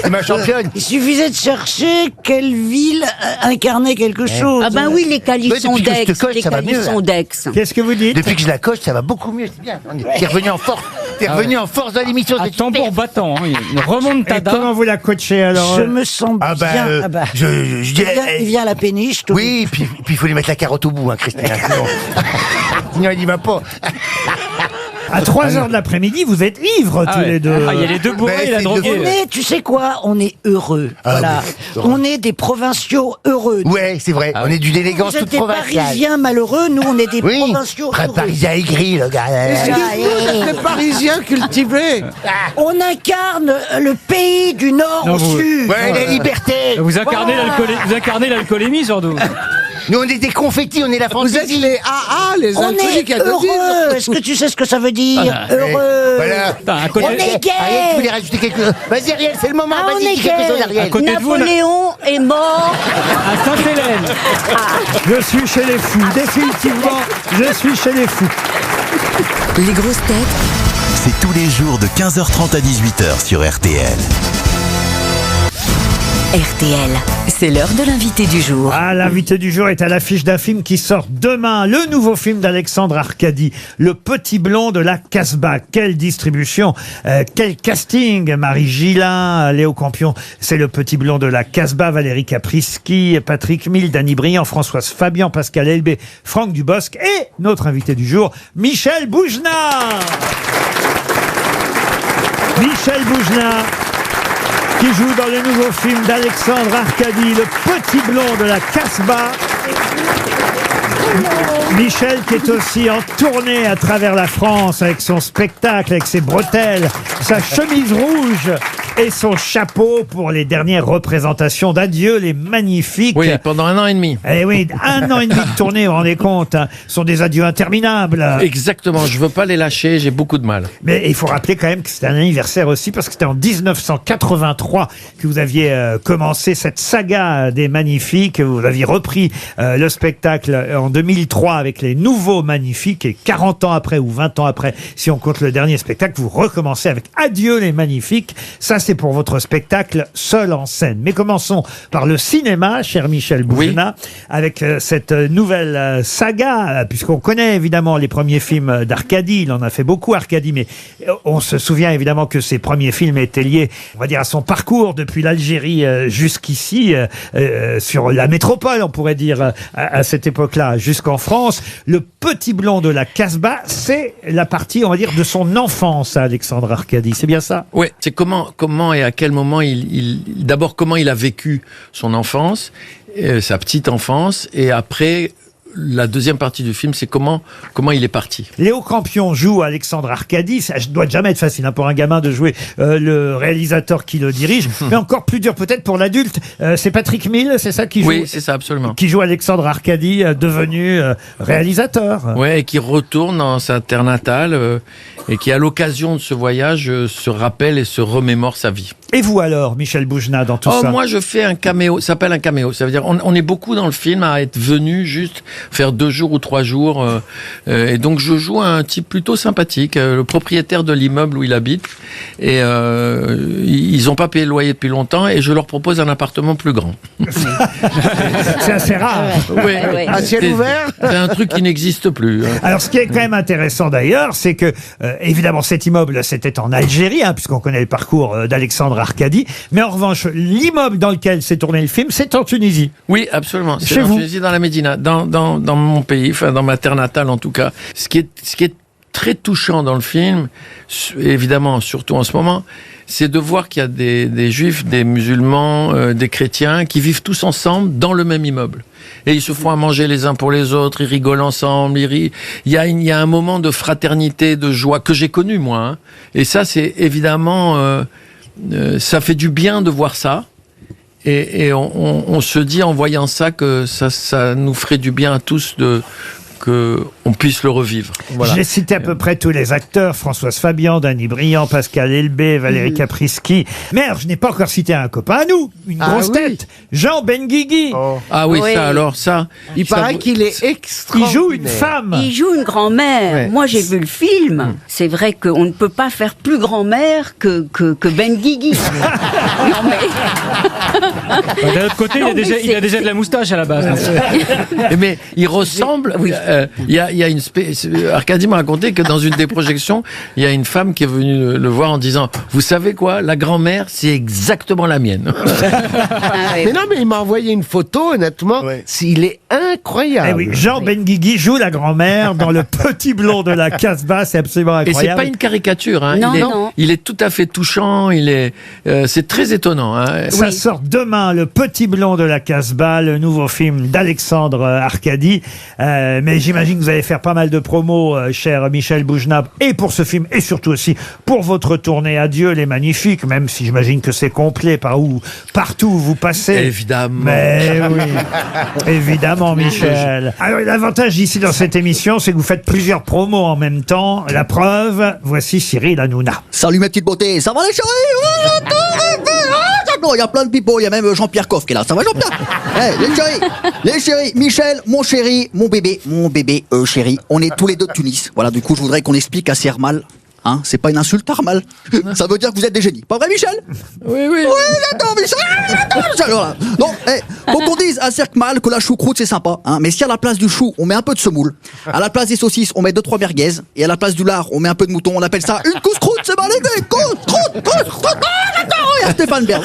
[SPEAKER 4] C'est ma championne.
[SPEAKER 5] il suffisait de chercher quelle ville incarnait quelque chose.
[SPEAKER 3] Ah ben oui, les calissons
[SPEAKER 4] depuis que je te
[SPEAKER 3] d'Aix.
[SPEAKER 4] colle,
[SPEAKER 3] Les
[SPEAKER 4] ça va mieux,
[SPEAKER 3] calissons
[SPEAKER 4] là.
[SPEAKER 3] d'Aix.
[SPEAKER 2] Qu'est-ce que vous dites?
[SPEAKER 4] Depuis que je la coche, ça va beaucoup mieux, c'est bien. T'es revenu en force. T'es revenu en force dans l'émission.
[SPEAKER 6] Un
[SPEAKER 4] c'est super.
[SPEAKER 6] tambour battant, hein. Une
[SPEAKER 2] Et
[SPEAKER 6] remontada.
[SPEAKER 2] comment vous la coachez alors?
[SPEAKER 5] Je me sens
[SPEAKER 4] Ah bah,
[SPEAKER 5] bien. Ah bah.
[SPEAKER 4] je
[SPEAKER 5] Il
[SPEAKER 4] dirais.
[SPEAKER 5] vient à la péniche. tout.
[SPEAKER 4] Oui, puis il faut lui mettre la carotte au bout, hein, Christine. Sinon, sinon il y va pas.
[SPEAKER 2] À 3h de l'après-midi, vous êtes ivres tous les deux.
[SPEAKER 6] Ah, il y a les deux bourrés
[SPEAKER 4] Ben,
[SPEAKER 6] et la
[SPEAKER 4] c'est
[SPEAKER 6] droguée.
[SPEAKER 5] On est, tu sais quoi, on est heureux.
[SPEAKER 4] Ah
[SPEAKER 5] voilà.
[SPEAKER 4] oui.
[SPEAKER 5] On est des provinciaux heureux.
[SPEAKER 4] Ouais, c'est vrai. On est d'une élégance
[SPEAKER 5] Vous êtes
[SPEAKER 4] toute
[SPEAKER 5] des
[SPEAKER 4] provinciale.
[SPEAKER 5] Parisiens malheureux, nous on est des
[SPEAKER 4] Oui,
[SPEAKER 5] provinciaux heureux.
[SPEAKER 4] Parisien aigri, le gars.
[SPEAKER 7] Vous êtes des Parisiens cultivés.
[SPEAKER 5] On incarne le pays du nord
[SPEAKER 6] Non,
[SPEAKER 5] au
[SPEAKER 6] vous-
[SPEAKER 5] sud.
[SPEAKER 4] Ouais, la liberté.
[SPEAKER 6] Vous incarnez l'alcoolémie, surtout.
[SPEAKER 4] Nous, on est des confettis, on est la
[SPEAKER 7] Vous êtes
[SPEAKER 4] fantaisie.
[SPEAKER 7] les AA, les
[SPEAKER 5] On est
[SPEAKER 7] intrigues
[SPEAKER 5] heureux. Est-ce que tu sais ce que ça veut dire? Heureux.
[SPEAKER 4] Voilà.
[SPEAKER 6] Putain, à côté-
[SPEAKER 5] On est gay.
[SPEAKER 4] Ariel, tu voulais rajouter quelque chose? Vas-y, Ariel, c'est le moment.
[SPEAKER 3] Ah, on
[SPEAKER 4] Vas-y,
[SPEAKER 3] est
[SPEAKER 4] dis quelque chose,
[SPEAKER 3] gay.
[SPEAKER 4] Ariel.
[SPEAKER 6] côté de vous,
[SPEAKER 3] Napoléon est mort.
[SPEAKER 6] À Sainte-Hélène.
[SPEAKER 2] Je suis chez les fous. Définitivement, je suis chez les fous.
[SPEAKER 9] Les grosses têtes
[SPEAKER 1] C'est tous les jours de 15h30 à 18h sur RTL.
[SPEAKER 9] RTL. C'est l'heure de l'invité du jour.
[SPEAKER 2] Ah, l'invité du jour est à l'affiche d'un film qui sort demain, le nouveau film d'Alexandre Arcadi, Le Petit Blond de la Casbah. Quelle distribution, quel casting! Marie Gillin, Léo Campion, c'est Le Petit Blond de la Casbah, Valérie Caprisky, Patrick Mille, Dany Briand, Françoise Fabian, Pascal Elbé, Franck Dubosc et notre invité du jour, Michel Bougenat. Michel Bougenat, qui joue dans le nouveau film d'Alexandre Arcadi, Le Petit Blond de la Casbah. Michel qui est aussi en tournée à travers la France avec son spectacle, avec ses bretelles, sa chemise rouge et son chapeau pour les dernières représentations d'Adieu les Magnifiques.
[SPEAKER 17] Oui, pendant 1 an et demi.
[SPEAKER 2] Eh oui, 1 an et demi de tournée, vous vous rendez compte, hein. Ce sont des adieux interminables.
[SPEAKER 17] Exactement, je veux pas les lâcher, j'ai beaucoup de mal.
[SPEAKER 2] Mais il faut rappeler quand même que c'était un anniversaire aussi, parce que c'était en 1983 que vous aviez commencé cette saga des Magnifiques. Vous aviez repris le spectacle en 2003 avec les Nouveaux Magnifiques, et 40 ans après, ou 20 ans après, si on compte le dernier spectacle, vous recommencez avec Adieu les Magnifiques. Ça, c'est pour votre spectacle Seul en scène. Mais commençons par le cinéma, cher Michel Boujna, avec cette nouvelle saga, puisqu'on connaît évidemment les premiers films d'Arcadie. Il en a fait beaucoup, Arcadie, mais on se souvient évidemment que ses premiers films étaient liés, on va dire, à son parcours depuis l'Algérie jusqu'ici, sur la métropole, on pourrait dire, à cette époque-là, jusqu'en France. Le Petit Blond de la Casbah, c'est la partie, on va dire, de son enfance à Alexandre Arcadie. C'est bien ça?
[SPEAKER 17] Oui, c'est comment et à quel moment d'abord comment il a vécu son enfance, sa petite enfance, et après la deuxième partie du film, c'est comment il est parti.
[SPEAKER 2] Léo Campion joue Alexandre Arcadie. Ça doit jamais être facile pour un gamin de jouer le réalisateur qui le dirige, mais encore plus dur peut-être pour l'adulte. C'est Patrick Mille, c'est ça qui joue?
[SPEAKER 17] Oui, c'est ça, absolument.
[SPEAKER 2] Qui joue Alexandre Arcadie, devenu réalisateur.
[SPEAKER 17] Ouais, et qui retourne dans sa terre natale, et qui, à l'occasion de ce voyage, se rappelle et se remémore sa vie.
[SPEAKER 2] Et vous alors, Michel Boujna, dans tout ça?
[SPEAKER 17] Moi, je fais un caméo. Ça s'appelle un caméo. Ça veut dire, on est beaucoup dans le film à être venu juste faire 2 jours ou 3 jours. Et donc, je joue un type plutôt sympathique, le propriétaire de l'immeuble où il habite. Et ils n'ont pas payé le loyer depuis longtemps, et je leur propose un appartement plus grand.
[SPEAKER 2] C'est assez rare.
[SPEAKER 17] Oui.
[SPEAKER 7] À ciel ouvert.
[SPEAKER 17] C'est un truc qui n'existe plus.
[SPEAKER 2] Alors, ce qui est quand même intéressant d'ailleurs, c'est que, évidemment, cet immeuble, c'était en Algérie, puisqu'on connaît le parcours d'Alexandre Arcadie. Mais en revanche, l'immeuble dans lequel s'est tourné le film, c'est en Tunisie.
[SPEAKER 17] Oui, absolument. C'est
[SPEAKER 2] Chez
[SPEAKER 17] en
[SPEAKER 2] vous?
[SPEAKER 17] Tunisie, dans la Médina, dans mon pays, enfin dans ma terre natale en tout cas. Ce qui est très touchant dans le film, évidemment, surtout en ce moment, c'est de voir qu'il y a des juifs, des musulmans, des chrétiens qui vivent tous ensemble dans le même immeuble. Et ils se font à manger les uns pour les autres, ils rigolent ensemble, il y a un moment de fraternité, de joie que j'ai connu moi. Et ça, c'est évidemment, ça fait du bien de voir ça. Et on se dit en voyant ça que ça nous ferait du bien à tous qu'on puisse le revivre. Voilà.
[SPEAKER 2] J'ai cité à peu près tous les acteurs: Françoise Fabian, Danny Briand, Pascal Elbé, Valérie Caprisky. Mais alors, je n'ai pas encore cité un copain à nous, une grosse tête, Jean Benguigui.
[SPEAKER 17] Ah oui, ça alors, ça.
[SPEAKER 7] Il paraît qu'il est extraordinaire.
[SPEAKER 2] Il joue une femme.
[SPEAKER 3] Il joue une grand-mère.
[SPEAKER 7] Ouais.
[SPEAKER 3] Moi, j'ai vu le film. C'est vrai qu'on ne peut pas faire plus grand-mère que Benguigui. Non, mais...
[SPEAKER 6] D'un autre côté, il a déjà de la moustache à la base.
[SPEAKER 17] Mais il ressemble. Il y a une Arcadie m'a raconté que dans une des projections, il y a une femme qui est venue le voir en disant: vous savez quoi, la grand-mère, c'est exactement la mienne.
[SPEAKER 7] Mais non, mais il m'a envoyé une photo, honnêtement. Il est incroyable.
[SPEAKER 2] Eh oui, Jean Benguigui joue la grand-mère dans Le Petit Blond de la Casbah. C'est absolument
[SPEAKER 17] Et
[SPEAKER 2] incroyable.
[SPEAKER 17] c'est pas une caricature. Hein.
[SPEAKER 3] Non,
[SPEAKER 17] il est tout à fait touchant. C'est très étonnant. Hein.
[SPEAKER 2] Ça sort demain, Le Petit Blond de la Casbah, le nouveau film d'Alexandre Arcadie. Mais j'imagine que vous allez faire pas mal de promos, cher Michel Boujna, et pour ce film, et surtout aussi pour votre tournée Adieu les Magnifiques, même si j'imagine que c'est complet partout où vous passez.
[SPEAKER 17] Évidemment.
[SPEAKER 2] Mais oui, évidemment, Michel. Alors, l'avantage ici dans cette émission, c'est que vous faites plusieurs promos en même temps. La preuve, voici Cyril Hanouna.
[SPEAKER 18] Salut mes petites beautés, ça va les chéris? Il y a plein de pipeaux, il y a même Jean-Pierre Coff qui est là, ça va Jean-Pierre? Les chéris, Michel, mon chéri, mon bébé chéri, on est tous les deux de Tunis. Voilà, du coup je voudrais qu'on explique à Sermal. Hein, c'est pas une insulte, Armal. Ça veut dire que vous êtes des génies. Pas vrai, Michel?
[SPEAKER 17] Oui.
[SPEAKER 18] Oui, j'adore, Michel. Voilà. Donc, faut qu'on dise à Sermal que la choucroute, c'est sympa. Hein, mais si à la place du chou, on met un peu de semoule, à la place des saucisses, on met 2-3 merguez, et à la place du lard, on met un peu de mouton, on appelle ça une couscroute, c'est mal aidé. Couscroute. Ah, d'accord, il y a Stéphane Bern.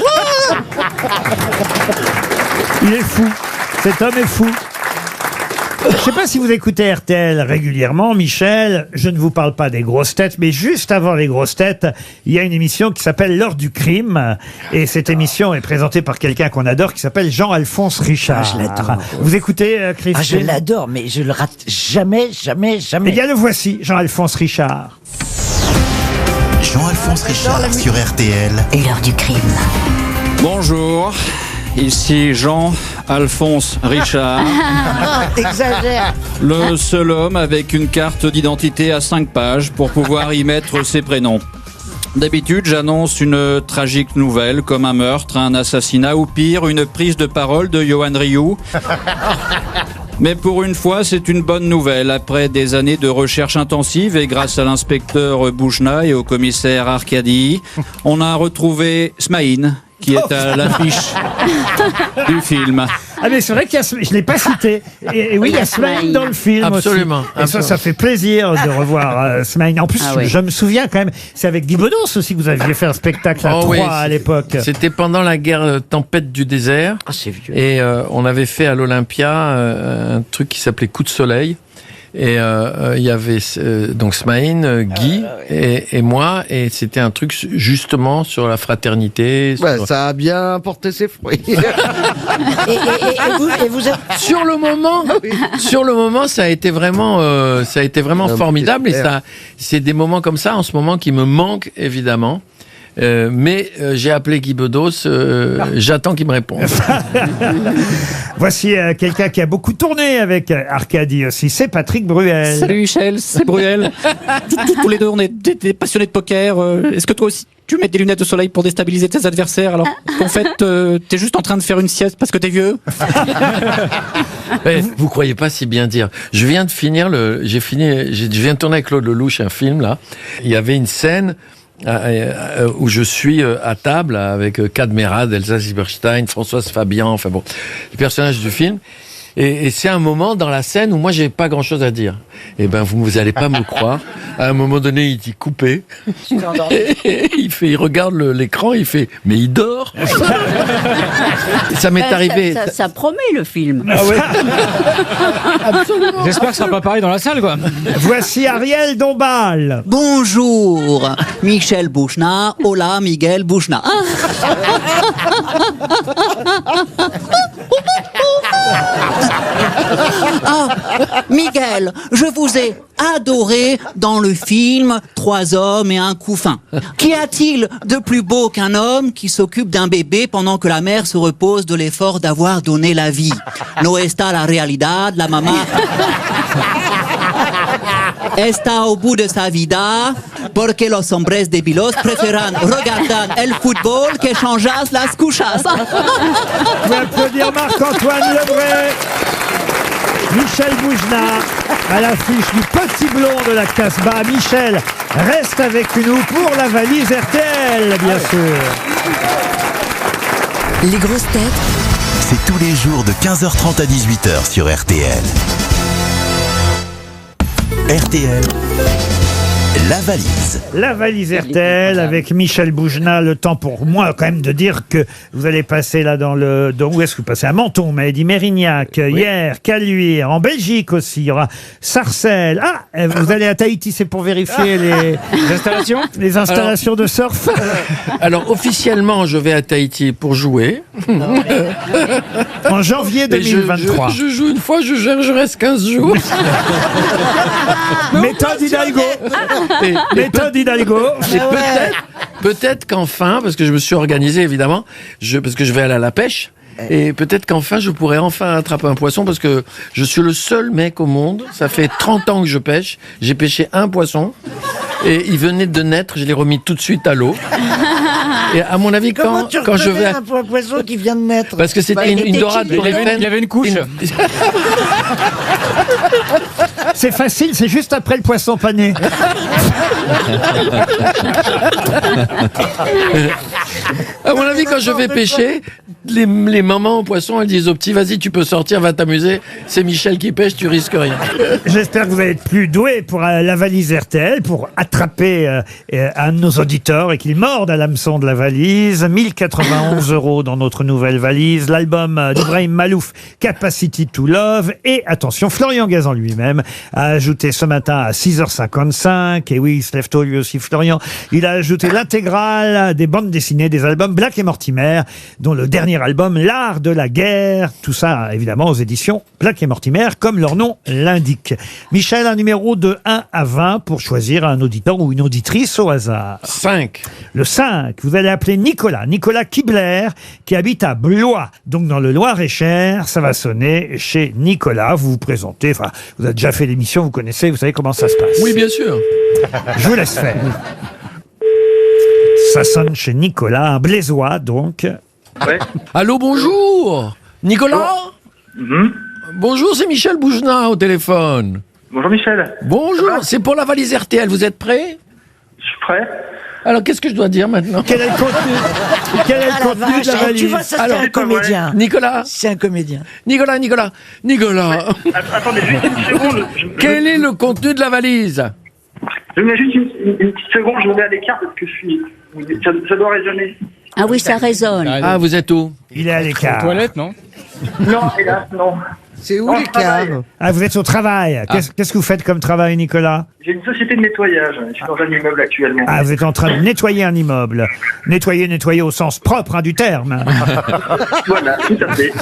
[SPEAKER 2] Il est fou. Cet homme est fou. Je ne sais pas si vous écoutez RTL régulièrement, Michel. Je ne vous parle pas des grosses têtes, mais juste avant les grosses têtes, il y a une émission qui s'appelle L'heure du crime. Et cette émission est présentée par quelqu'un qu'on adore, qui s'appelle Jean-Alphonse Richard.
[SPEAKER 5] Ah, je l'adore.
[SPEAKER 2] Vous écoutez, Christine?
[SPEAKER 5] Ah, je l'adore, mais je le rate jamais.
[SPEAKER 2] Eh bien, le voici, Jean-Alphonse Richard.
[SPEAKER 1] Jean-Alphonse Richard sur RTL.
[SPEAKER 9] L'heure du crime.
[SPEAKER 19] Bonjour, ici Jean-Alphonse Richard.
[SPEAKER 5] Exagère.
[SPEAKER 19] Le seul homme avec une carte d'identité à 5 pages pour pouvoir y mettre ses prénoms. D'habitude, j'annonce une tragique nouvelle comme un meurtre, un assassinat ou pire, une prise de parole de Johan Rioux. Mais pour une fois, c'est une bonne nouvelle. Après des années de recherche intensive et grâce à l'inspecteur Boujna et au commissaire Arcadi, on a retrouvé Smaïn, qui est à l'affiche du film.
[SPEAKER 2] Ah mais c'est vrai qu'il y a, je ne l'ai pas cité. Et oui, il y a Smaïn dans le film
[SPEAKER 17] Absolument.
[SPEAKER 2] aussi. Et ça fait plaisir de revoir Smaïn. En plus, je me souviens quand même, c'est avec Guy Bedos aussi que vous aviez fait un spectacle à Troyes à l'époque.
[SPEAKER 17] C'était pendant la guerre Tempête du désert.
[SPEAKER 5] Ah, c'est vieux.
[SPEAKER 17] Et on avait fait à l'Olympia un truc qui s'appelait Coup de soleil. Et il y avait donc Smaïn, Guy et moi, et c'était un truc justement sur la fraternité.
[SPEAKER 7] Ouais, ça a bien porté ses fruits.
[SPEAKER 5] Et vous êtes...
[SPEAKER 17] Sur le moment, ça a été vraiment formidable. Et ça, c'est des moments comme ça en ce moment qui me manquent évidemment. Mais j'ai appelé Guy Bedos, j'attends qu'il me réponde.
[SPEAKER 2] Voici quelqu'un qui a beaucoup tourné avec Arcadi aussi, c'est Patrick Bruel.
[SPEAKER 19] Salut Michel, c'est Bruel. Tous les deux, on est des passionnés de poker. Est-ce que toi aussi, tu mets des lunettes de soleil pour déstabiliser tes adversaires alors qu'en fait, t'es juste en train de faire une sieste parce que t'es vieux?
[SPEAKER 17] Vous croyez pas si bien dire. Je viens de finir je viens de tourner avec Claude Lelouch un film là. Il y avait une scène où je suis à table avec Cadmerade, Elsa Silberstein, Françoise Fabian, enfin bon, les personnages du film. Et c'est un moment dans la scène où moi j'ai pas grand chose à dire. Et ben vous allez pas me croire. À un moment donné, il dit coupé. Il regarde l'écran, il fait mais il dort. Ça m'est arrivé.
[SPEAKER 3] Ça promet le film.
[SPEAKER 2] Ah ouais.
[SPEAKER 6] Absolument. J'espère que ça sera pas pareil dans la salle, quoi.
[SPEAKER 2] Voici Ariel Dombal.
[SPEAKER 18] Bonjour, Michel Boujna. Hola, Miguel Boujna. Ah, Miguel, je vous ai adoré dans le film 3 hommes et un couffin. Qu'y a-t-il de plus beau qu'un homme qui s'occupe d'un bébé pendant que la mère se repose de l'effort d'avoir donné la vie? No está la realidad, la mamá está au bout de sa vida porque los hombres débilos preferan regarder el fútbol que chanjas las cuchas.
[SPEAKER 2] On va applaudir Marc-Antoine Lebray. Michel Boujna à l'affiche du Petit Blond de la Casbah. Michel, reste avec nous pour la valise RTL, bien sûr.
[SPEAKER 9] Les grosses têtes,
[SPEAKER 1] c'est tous les jours de 15h30 à 18h sur RTL. RTL, la valise.
[SPEAKER 2] La valise RTL avec Michel Boujna. Le temps pour moi quand même de dire que vous allez passer là où est-ce que vous passez? À Menton, on m'avait dit Mérignac, hier, Caluire, en Belgique aussi, il y aura Sarcelles. Ah, vous allez à Tahiti, c'est pour vérifier les installations de surf.
[SPEAKER 17] Alors officiellement, je vais à Tahiti pour jouer.
[SPEAKER 2] En janvier 2023.
[SPEAKER 17] Je joue une fois, je reste 15 jours.
[SPEAKER 2] Méthode Hidalgo. Méthode Hidalgo.
[SPEAKER 17] Peut-être qu'enfin, parce que je me suis organisé évidemment, parce que je vais aller à la pêche. Et peut-être qu'enfin je pourrais attraper un poisson parce que je suis le seul mec au monde. Ça fait 30 ans que je pêche. J'ai pêché un poisson et il venait de naître. Je l'ai remis tout de suite à l'eau. Et à mon avis, quand je vais
[SPEAKER 5] un poisson qui vient de naître?
[SPEAKER 17] Parce que c'était une dorade.
[SPEAKER 6] Il avait une couche.
[SPEAKER 2] C'est facile, c'est juste après le poisson pané.
[SPEAKER 17] À mon avis, quand je vais pêcher, les mamans au poisson, elles disent au petit, vas-y, tu peux sortir, va t'amuser. C'est Michel qui pêche, tu risques rien.
[SPEAKER 2] J'espère que vous allez être plus doué pour la valise RTL, pour attraper un de nos auditeurs et qu'il morde à l'hameçon de la valise. 1091 € dans notre nouvelle valise. L'album d'Ibrahim Malouf, Capacity to Love. Et attention, Florian Gazan lui-même a ajouté ce matin à 6h55, et oui, il se lève tôt lui aussi, Florian, il a ajouté l'intégrale des bandes dessinées des albums Black et Mortimer, dont le dernier premier album L'Art de la guerre. Tout ça, évidemment, aux éditions Black et Mortimer, comme leur nom l'indique. Michel, un numéro de 1 à 20 pour choisir un auditeur ou une auditrice au hasard.
[SPEAKER 17] 5.
[SPEAKER 2] Le 5, vous allez appeler Nicolas Kibler, qui habite à Blois, donc dans le Loir-et-Cher. Ça va sonner chez Nicolas. Vous vous présentez, enfin, vous avez déjà fait l'émission, vous connaissez, vous savez comment ça se passe.
[SPEAKER 17] Oui, bien sûr.
[SPEAKER 2] Je vous laisse faire. Ça sonne chez Nicolas, un Blésois, donc.
[SPEAKER 13] Ouais.
[SPEAKER 17] Allô, bonjour. Nicolas. Bonjour, c'est Michel Boujna au téléphone.
[SPEAKER 13] Bonjour Michel.
[SPEAKER 17] Bonjour, c'est pour la valise RTL, vous êtes prêts?
[SPEAKER 13] Je suis prêt.
[SPEAKER 17] Alors, qu'est-ce que je dois dire maintenant?
[SPEAKER 2] Quel est le contenu, de la valise?
[SPEAKER 5] Tu vois, ça, c'est un comédien.
[SPEAKER 17] Nicolas.
[SPEAKER 5] C'est un comédien.
[SPEAKER 17] Nicolas.
[SPEAKER 13] Attendez, juste une seconde.
[SPEAKER 17] Quel est le contenu de la valise?
[SPEAKER 13] Je mets juste une petite seconde, je me mets à l'écart parce que ça doit résonner.
[SPEAKER 3] Ah oui, ça résonne.
[SPEAKER 17] Ah, vous êtes où?
[SPEAKER 2] Il est à l'écart.
[SPEAKER 6] Toilette, non?
[SPEAKER 13] Non, hélas, non.
[SPEAKER 7] C'est où
[SPEAKER 13] Non,
[SPEAKER 7] l'écart?
[SPEAKER 2] Ah, vous êtes au travail. Qu'est-ce que vous faites comme travail, Nicolas?
[SPEAKER 13] J'ai une société de nettoyage. Je suis dans un immeuble actuellement.
[SPEAKER 2] Ah, vous êtes en train de nettoyer un immeuble. Nettoyer au sens propre du terme.
[SPEAKER 13] Voilà, tout à fait.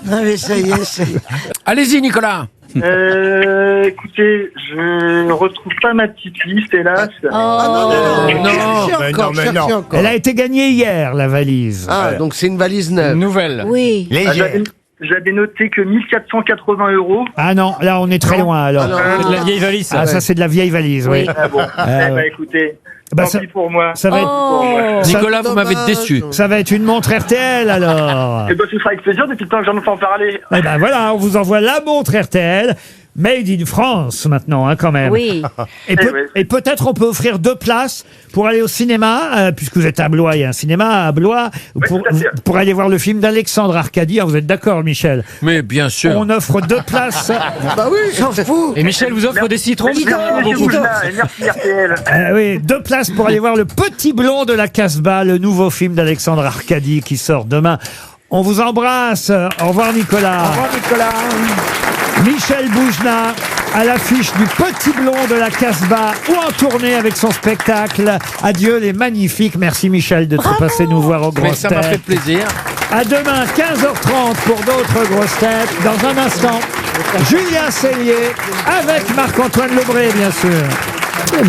[SPEAKER 5] Non, mais ça y est,
[SPEAKER 17] Allez-y, Nicolas.
[SPEAKER 13] Écoutez, je ne retrouve pas ma petite liste, hélas.
[SPEAKER 7] Cherchez encore.
[SPEAKER 2] Elle a été gagnée hier, la valise.
[SPEAKER 7] Ah, donc c'est une valise neuve.
[SPEAKER 6] Nouvelle.
[SPEAKER 3] Oui.
[SPEAKER 13] J'avais noté que 1480 €.
[SPEAKER 2] Ah non, là on est très loin alors.
[SPEAKER 6] C'est de la vieille valise, ça.
[SPEAKER 2] Ah, ça c'est de la vieille valise, oui.
[SPEAKER 13] Ah bon.
[SPEAKER 2] ouais.
[SPEAKER 13] Écoutez,
[SPEAKER 2] Bah,
[SPEAKER 13] tant
[SPEAKER 2] ça-
[SPEAKER 13] pis pour moi.
[SPEAKER 2] Ça va être,
[SPEAKER 17] Nicolas, vous m'avez déçu.
[SPEAKER 2] ça va être une montre RTL alors.
[SPEAKER 13] Et ben, ce sera avec plaisir depuis le temps que j'en ai en parler.
[SPEAKER 2] Eh ben voilà, on vous envoie la montre RTL. Made in France maintenant, hein, quand même.
[SPEAKER 3] Oui.
[SPEAKER 2] Et peut-être on peut offrir 2 places pour aller au cinéma, puisque vous êtes à Blois, il y a un cinéma à Blois, pour aller voir le film d'Alexandre Arcadi. Vous êtes d'accord, Michel?
[SPEAKER 17] Mais bien sûr.
[SPEAKER 2] On offre 2 places.
[SPEAKER 7] Bah oui, j'en fous.
[SPEAKER 6] Et Michel vous offre des citrons.
[SPEAKER 13] Merci Boujna, et merci RTL.
[SPEAKER 2] Oui, 2 places pour aller voir Le Petit Blond de la Casbah, le nouveau film d'Alexandre Arcadi qui sort demain. On vous embrasse. Au revoir, Nicolas.
[SPEAKER 7] Au revoir, Nicolas.
[SPEAKER 2] Michel Boujna à l'affiche du Petit Blond de la Casbah ou en tournée avec son spectacle. Adieu les magnifiques. Merci Michel d'être passé nous voir au
[SPEAKER 17] Mais
[SPEAKER 2] Grosses
[SPEAKER 17] ça m'a fait
[SPEAKER 2] Têtes.
[SPEAKER 17] plaisir.
[SPEAKER 2] À demain 15h30 pour d'autres Grosses Têtes. Dans un instant, Julien Cellier avec Marc-Antoine Lebré bien sûr.